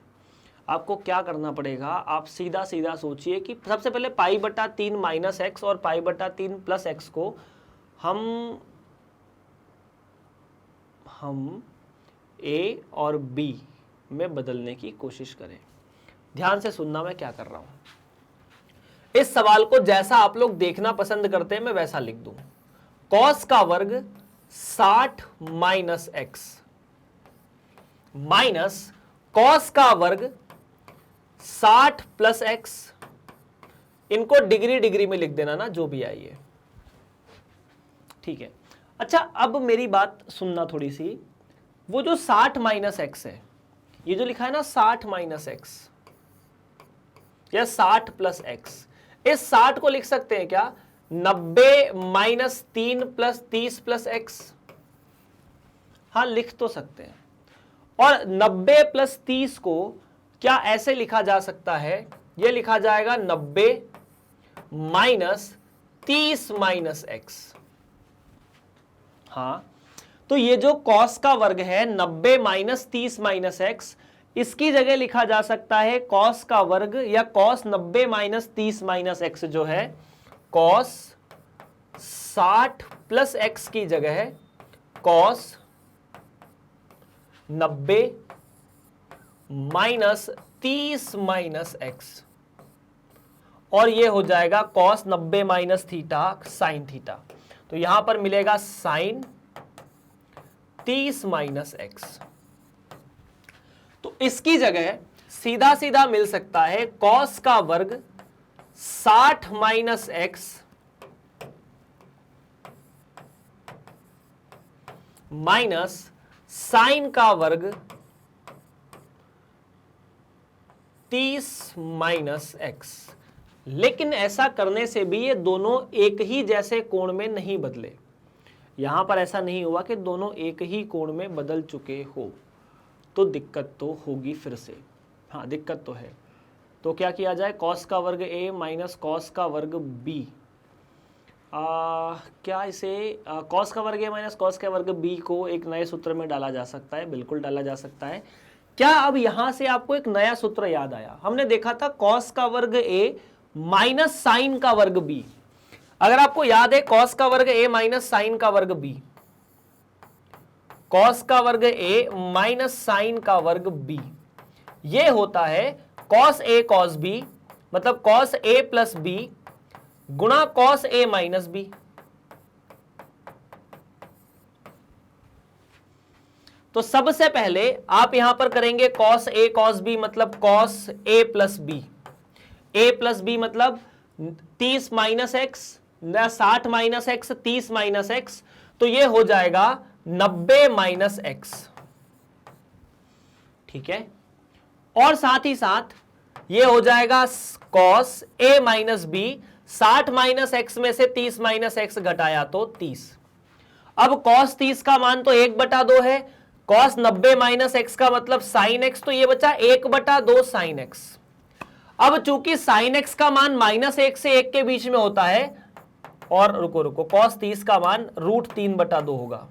आपको क्या करना पड़ेगा? आप सीधा सीधा सोचिए कि सबसे पहले π/3 माइनस एक्स और π/3 प्लस एक्स को हम ए और बी में बदलने की कोशिश करें। ध्यान से सुनना मैं क्या कर रहा हूं। इस सवाल को जैसा आप लोग देखना पसंद करते हैं मैं वैसा लिख दूं। कॉस का वर्ग 60 माइनस एक्स माइनस कॉस का वर्ग 60 प्लस एक्स, इनको डिग्री डिग्री में लिख देना ना, जो भी आइए, ठीक है। अच्छा, अब मेरी बात सुनना थोड़ी सी। वो जो 60 माइनस एक्स है, ये जो लिखा है ना 60 माइनस एक्स या 60 प्लस एक्स, इस 60 को लिख सकते हैं क्या 90 माइनस 3 प्लस 30 प्लस एक्स? हाँ, लिख तो सकते हैं। और 90 प्लस 30 को क्या ऐसे लिखा जा सकता है? ये लिखा जाएगा 90 माइनस 30 माइनस एक्स। हाँ, तो ये जो कॉस का वर्ग है 90 माइनस 30 माइनस एक्स, इसकी जगह लिखा जा सकता है कॉस का वर्ग या कॉस 90 माइनस 30 माइनस एक्स जो है कॉस 60 प्लस एक्स की जगह है कॉस 90 माइनस 30 माइनस एक्स, और ये हो जाएगा cos 90 minus theta sine theta. तो यहां पर मिलेगा साइन 30 माइनस एक्स। तो इसकी जगह सीधा सीधा मिल सकता है कॉस का वर्ग 60 माइनस एक्स माइनस साइन का वर्ग 30 माइनस एक्स। लेकिन ऐसा करने से भी ये दोनों एक ही जैसे कोण में नहीं बदले। यहां पर ऐसा नहीं हुआ कि दोनों एक ही कोण में बदल चुके हो, तो दिक्कत तो होगी फिर से। हाँ, दिक्कत तो है। तो क्या किया जाए? कॉस का वर्ग ए माइनस कॉस का वर्ग बी, क्या इसे कॉस का वर्ग ए माइनस कॉस का वर्ग बी को एक नए सूत्र में डाला जा सकता है? बिल्कुल डाला जा सकता है। क्या अब यहां से आपको एक नया सूत्र याद आया? हमने देखा था कॉस का वर्ग ए माइनस साइन का वर्ग बी। अगर आपको याद है कॉस का वर्ग ए माइनस साइन का वर्ग बी, कॉस का वर्ग ए माइनस साइन का वर्ग बी, ये होता है कॉस ए कॉस बी, मतलब कॉस ए प्लस बी गुणा कॉस ए माइनस बी। तो सबसे पहले आप यहां पर करेंगे cos A cos B, मतलब cos A plus B, A plus B मतलब 30 minus X, 60 minus X, 30 minus X, तो ये हो जाएगा 90 माइनस एक्स। ठीक है, और साथ ही साथ ये हो जाएगा cos A minus B, 60 minus X में से 30 माइनस एक्स घटाया तो 30। अब cos 30 का मान तो 1/2 है, cos 90 माइनस एक्स का मतलब sin x, तो ये बचा 1/2 sin x। अब चूंकि sin x का मान -1 से 1 के बीच में होता है, और रुको रुको, cos 30 का मान √3/2 होगा,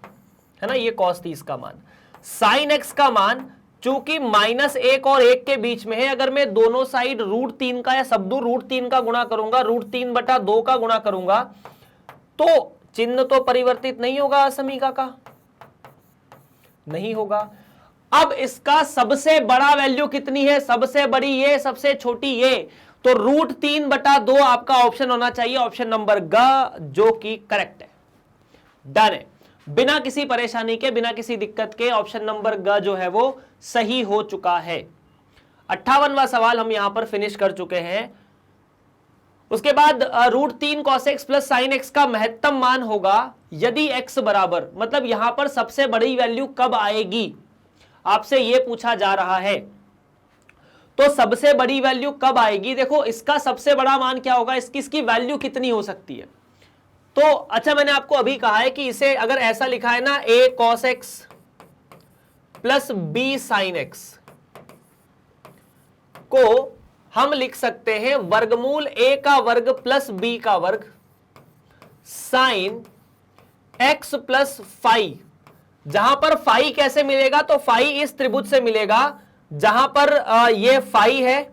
है ना, ये cos 30 का मान। sin x का मान चूंकि -1 और 1 के बीच में है, अगर मैं दोनों साइड √3 का या सब √3 का गुणा करूंगा, √3/2 का गुणा करूंगा, तो चिन्ह तो परिवर्तित नहीं होगा समीका का, नहीं होगा। अब इसका सबसे बड़ा वैल्यू कितनी है, सबसे बड़ी ये, सबसे छोटी ये, तो √3/2 आपका ऑप्शन होना चाहिए, ऑप्शन नंबर ग, जो कि करेक्ट है। डन है, बिना किसी परेशानी के, बिना किसी दिक्कत के ऑप्शन नंबर ग जो है वो सही हो चुका है। 58वां सवाल हम यहां पर फिनिश कर चुके हैं। उसके बाद √3 cos x plus sine x का महत्तम मान होगा यदि x बराबर, मतलब यहां पर सबसे बड़ी वैल्यू कब आएगी, आपसे यह पूछा जा रहा है। तो सबसे बड़ी वैल्यू कब आएगी, देखो इसका सबसे बड़ा मान क्या होगा, इसकी वैल्यू कितनी हो सकती है। तो अच्छा, मैंने आपको अभी कहा है कि इसे अगर ऐसा लिखा है ना, a cos x plus b sin x को हम लिख सकते हैं वर्गमूल a का वर्ग प्लस b का वर्ग साइन x प्लस फाई। जहां पर फाई कैसे मिलेगा, तो फाई इस त्रिभुज से मिलेगा जहां पर ये फाई है,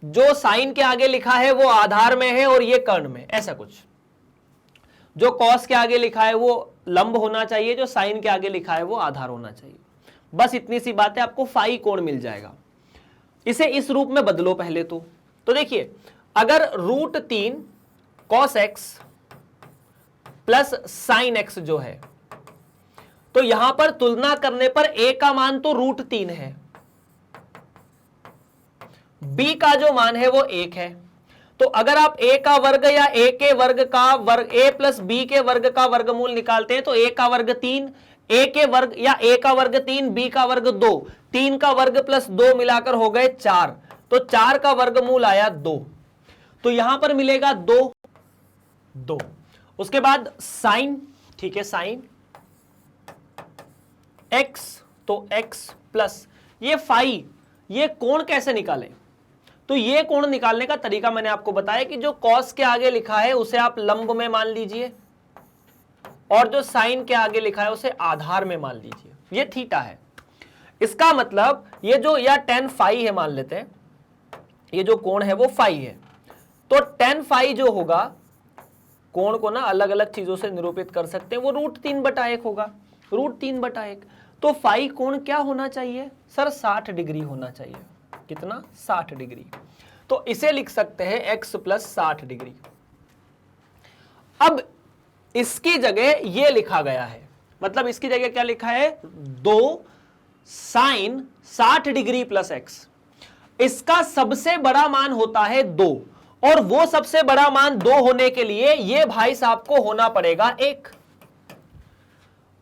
जो साइन के आगे लिखा है वो आधार में है और ये कर्ण में, ऐसा कुछ। जो कॉस के आगे लिखा है वो लंब होना चाहिए, जो साइन के आगे लिखा है वो आधार होना चाहिए। बस इतनी सी बात है, आपको फाई कोण मिल जाएगा। इसे इस रूप में बदलो पहले तो देखिए, अगर √3 cos x plus sign x जो है, तो यहां पर तुलना करने पर a का मान तो √3 है, b का जो मान है वो 1 है। तो अगर आप a का वर्ग या a के वर्ग का वर्ग, a प्लस b के वर्ग का वर्गमूल निकालते हैं, तो a का वर्ग 3, a के वर्ग या a का वर्ग 3, b का वर्ग 2, 3 का वर्ग प्लस 2 मिलाकर हो गए 4, तो 4 का वर्गमूल आया 2, तो यहां पर मिलेगा 2। उसके बाद साइन, ठीक है, साइन x, तो x प्लस ये फाई, ये कोण कैसे निकालें, तो ये कोण निकालने का तरीका मैंने आपको बताया कि जो cos के आगे लिखा है उसे आप लंब में मान लीजिए, और जो साइन के आगे लिखा है उसे आधार में मान लीजिए, ये थीटा है। इसका मतलब ये जो या tan फाई है, मान लेते हैं ये जो कोण है वो फाई है, तो tan फाई जो होगा, कोण को ना अलग अलग चीजों से निरूपित कर सकते हैं, वो √3/1 होगा, √3/1। तो फाई कोण क्या होना चाहिए सर, 60 डिग्री होना चाहिए। कितना, 60 डिग्री। तो इसे लिख सकते हैं x प्लस 60 डिग्री। अब इसकी जगह ये लिखा गया है, मतलब इसकी जगह क्या लिखा है, 2 साइन 60 डिग्री प्लस x। इसका सबसे बड़ा मान होता है 2, और वो सबसे बड़ा मान 2 होने के लिए ये भाई साहब को होना पड़ेगा 1।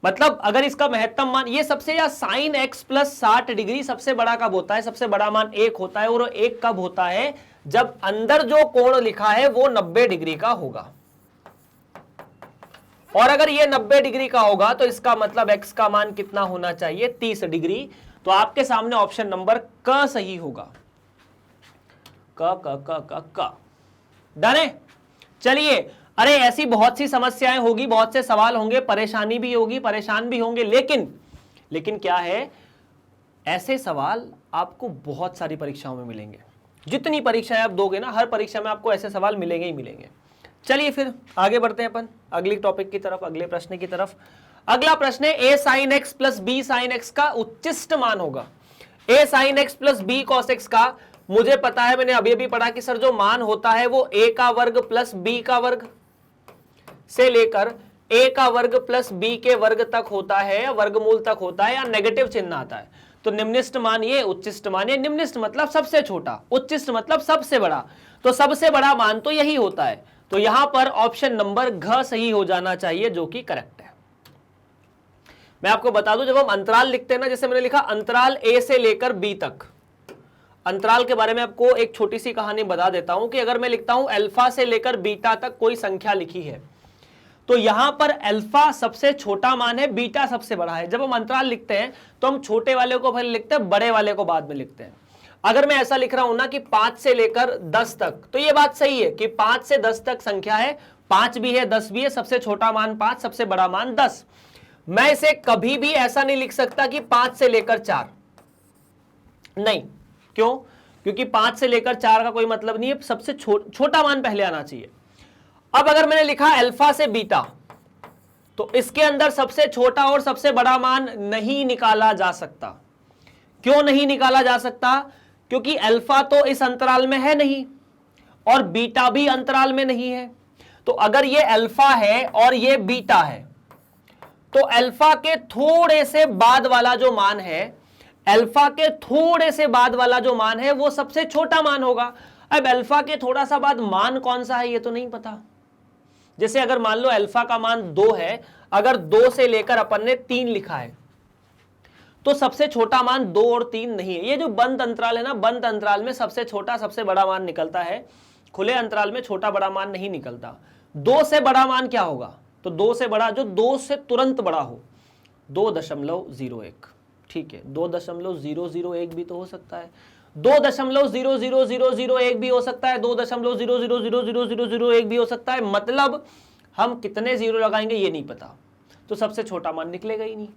मतलब अगर इसका महत्तम मान ये सबसे, या साइन x प्लस 60 डिग्री सबसे बड़ा कब होता है, सबसे बड़ा मान 1 होता है, और 1 कब होता है, जब अंदर जो कोण लिखा है वो 90 डिग्री का होगा। और अगर ये 90 डिग्री का होगा तो इसका मतलब x का मान कितना होना चाहिए, 30 डिग्री। तो आपके सामने ऑप्शन नंबर क सही होगा, क। डन है। चलिए, अरे ऐसी बहुत सी समस्याएं होगी, बहुत से सवाल होंगे, परेशानी भी होगी, परेशान भी होंगे, लेकिन क्या है, ऐसे सवाल आपको बहुत सारी परीक्षाओं में मिलेंगे। जितनी परीक्षाएं आप दोगे ना, हर परीक्षा में आपको ऐसे सवाल मिलेंगे ही मिलेंगे। चलिए फिर आगे बढ़ते हैं अपन अगली टॉपिक की तरफ, अगले प्रश्न की तरफ। अगला प्रश्न है, a sin x plus b sin x का उच्चिष्ट मान होगा। a sin x plus b cos x का मुझे पता है, मैंने अभी अभी पढ़ा कि सर जो मान होता है वो a का वर्ग प्लस b का वर्ग से लेकर a का वर्ग प्लस b के वर्ग तक होता है या वर्गमूल तक होता है या नेगेटिव चिन्ह आता है, तो निम्निष्ट मान ये, उच्चिष्ट मान ये। निम्निष्ट मतलब सबसे छोटा, उच्चिष्ट मतलब सबसे बड़ा, तो सबसे बड़ा मान तो यही होता है। तो यहां पर ऑप्शन नंबर घ सही हो जाना चाहिए, जो कि करेक्ट है। मैं आपको बता दूं, जब हम अंतराल लिखते हैं ना, जैसे मैंने लिखा अंतराल a से लेकर b तक, अंतराल के बारे में आपको एक छोटी सी कहानी बता देता हूं कि अगर मैं लिखता हूं अल्फा से लेकर बीटा तक कोई संख्या लिखी है, तो यहां पर अल्फा सबसे छोटा मान है, बीटा सबसे बड़ा है। जब हम अंतराल लिखते हैं तो हम छोटे वाले को पहले लिखते हैं, बड़े वाले को बाद में लिखते हैं। अगर मैं ऐसा लिख रहा हूं ना कि 5 से लेकर 10 तक, तो यह बात सही है कि 5 से 10 तक संख्या है, 5 भी है 10 भी है, सबसे छोटा मान 5, सबसे बड़ा मान 10। मैं इसे कभी भी ऐसा नहीं लिख सकता कि 5 से लेकर 4, नहीं। क्यों? क्योंकि 5 से लेकर 4 का कोई मतलब नहीं है, सबसे छोटा मान पहले आना चाहिए। अब अगर मैंने लिखा अल्फा से बीटा, तो इसके अंदर सबसे छोटा और सबसे बड़ा मान नहीं निकाला जा सकता। क्यों नहीं निकाला जा सकता? क्योंकि अल्फा तो इस अंतराल में है नहीं और बीटा भी अंतराल में नहीं है। तो अगर ये अल्फा है और ये बीटा है, तो अल्फा के थोड़े से बाद वाला जो मान है, अल्फा के थोड़े से बाद वाला जो मान है वो सबसे छोटा मान होगा। अब अल्फा के थोड़ा सा बाद मान कौन सा है ये तो नहीं पता। जैसे अगर मान लो अल्फा का मान 2 है, अगर 2 से लेकर अपन ने 3 लिखा है, तो सबसे छोटा मान 2 और 3 नहीं है। ये जो बंद अंतराल है ना, बंद अंतराल में सबसे छोटा सबसे बड़ा मान निकलता है, खुले अंतराल में छोटा बड़ा मान नहीं निकलता। 2 से बड़ा मान क्या होगा? तो 2 से बड़ा जो 2 से तुरंत बड़ा हो, 2.01, ठीक है, 2.001 भी तो हो सकता है, 2.00001 भी हो सकता है, 2.0000001 भी हो सकता है। मतलब हम कितने जीरो लगाएंगे ये नहीं पता, तो सबसे छोटा मान निकलेगा ही नहीं।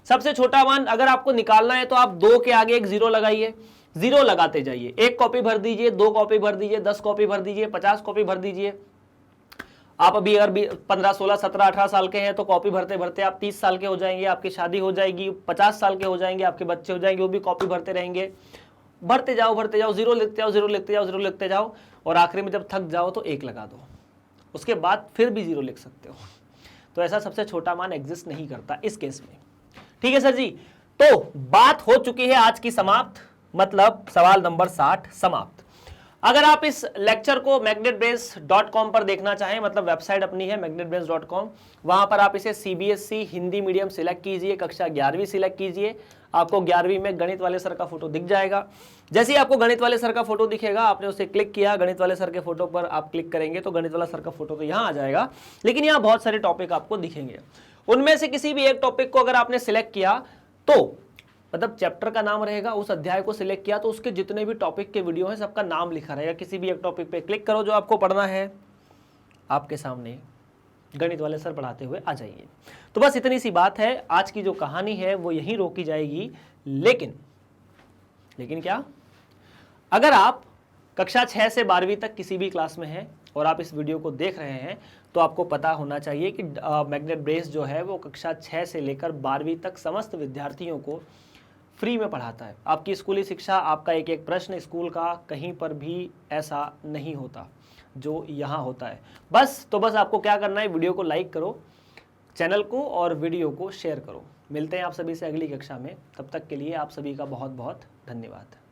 सबसे छोटा मान अगर आपको निकालना है तो आप 2 के आगे एक जीरो लगाइए, जीरो लगाते जाइए, 1 कॉपी भर दीजिए, 2 कॉपी भर दीजिए, 10 कॉपी भर दीजिए, 50 कॉपी भर दीजिए। आप अभी अगर 15, 16, 17, 18 साल के हैं तो कॉपी भरते भरते आप 30 साल के हो जाएंगे, आपकी शादी हो जाएगी, 50 साल के हो जाएंगे, आपके बच्चे हो जाएंगे, वो भी कॉपी भरते रहेंगे। भरते जाओ, जीरो लिखते जाओ, जीरो लिखते जाओ, जीरो लिखते जाओ, और आखिरी में जब थक जाओ तो 1 लगा दो, उसके बाद फिर भी जीरो लिख सकते हो। तो ऐसा सबसे छोटा मान एग्जिस्ट नहीं करता इस केस में। ठीक है सर जी, तो बात हो चुकी है आज की समाप्त, मतलब सवाल नंबर 60 समाप्त। अगर आप इस लेक्चर को magnetbrains.com पर देखना चाहें, मतलब वेबसाइट अपनी है magnetbrains.com, वहां पर आप इसे CBSE हिंदी मीडियम सिलेक्ट कीजिए, कक्षा 11वीं सिलेक्ट कीजिए, आपको 11वीं में गणित वाले सर का फोटो दिख जाएगा। जैसे ही आपको गणित वाले सर का फोटो दिखेगा, आपने उसे क्लिक किया, गणित वाले सर के फोटो पर आप क्लिक करेंगे तो गणित वाला सर का फोटो तो यहाँ आ जाएगा, लेकिन यहाँ बहुत सारे टॉपिक आपको दिखेंगे। उनमें से किसी भी एक टॉपिक को अगर आपने सिलेक्ट किया, तो मतलब चैप्टर का नाम रहेगा, उस अध्याय को सिलेक्ट किया तो उसके जितने भी टॉपिक के वीडियो हैं सबका नाम लिखा रहेगा। किसी भी एक टॉपिक पे क्लिक करो जो आपको पढ़ना है, आपके सामने गणित वाले सर पढ़ाते हुए आ जाइए। तो बस इतनी सी बात है, आज की जो कहानी है वो यहीं रोकी जाएगी। लेकिन क्या, अगर आप कक्षा 6 से 12वीं तक किसी भी क्लास में हैं और आप इस वीडियो को देख रहे हैं, तो आपको पता होना चाहिए कि मैग्नेट ब्रेस जो है वो कक्षा 6 से लेकर 12वीं तक समस्त विद्यार्थियों को फ्री में पढ़ाता है। आपकी स्कूली शिक्षा, आपका एक एक प्रश्न स्कूल का कहीं पर भी ऐसा नहीं होता जो यहाँ होता है। बस आपको क्या करना है, वीडियो को लाइक करो, चैनल को और वीडियो को शेयर करो। मिलते हैं आप सभी से अगली कक्षा में, तब तक के लिए आप सभी का बहुत बहुत धन्यवाद।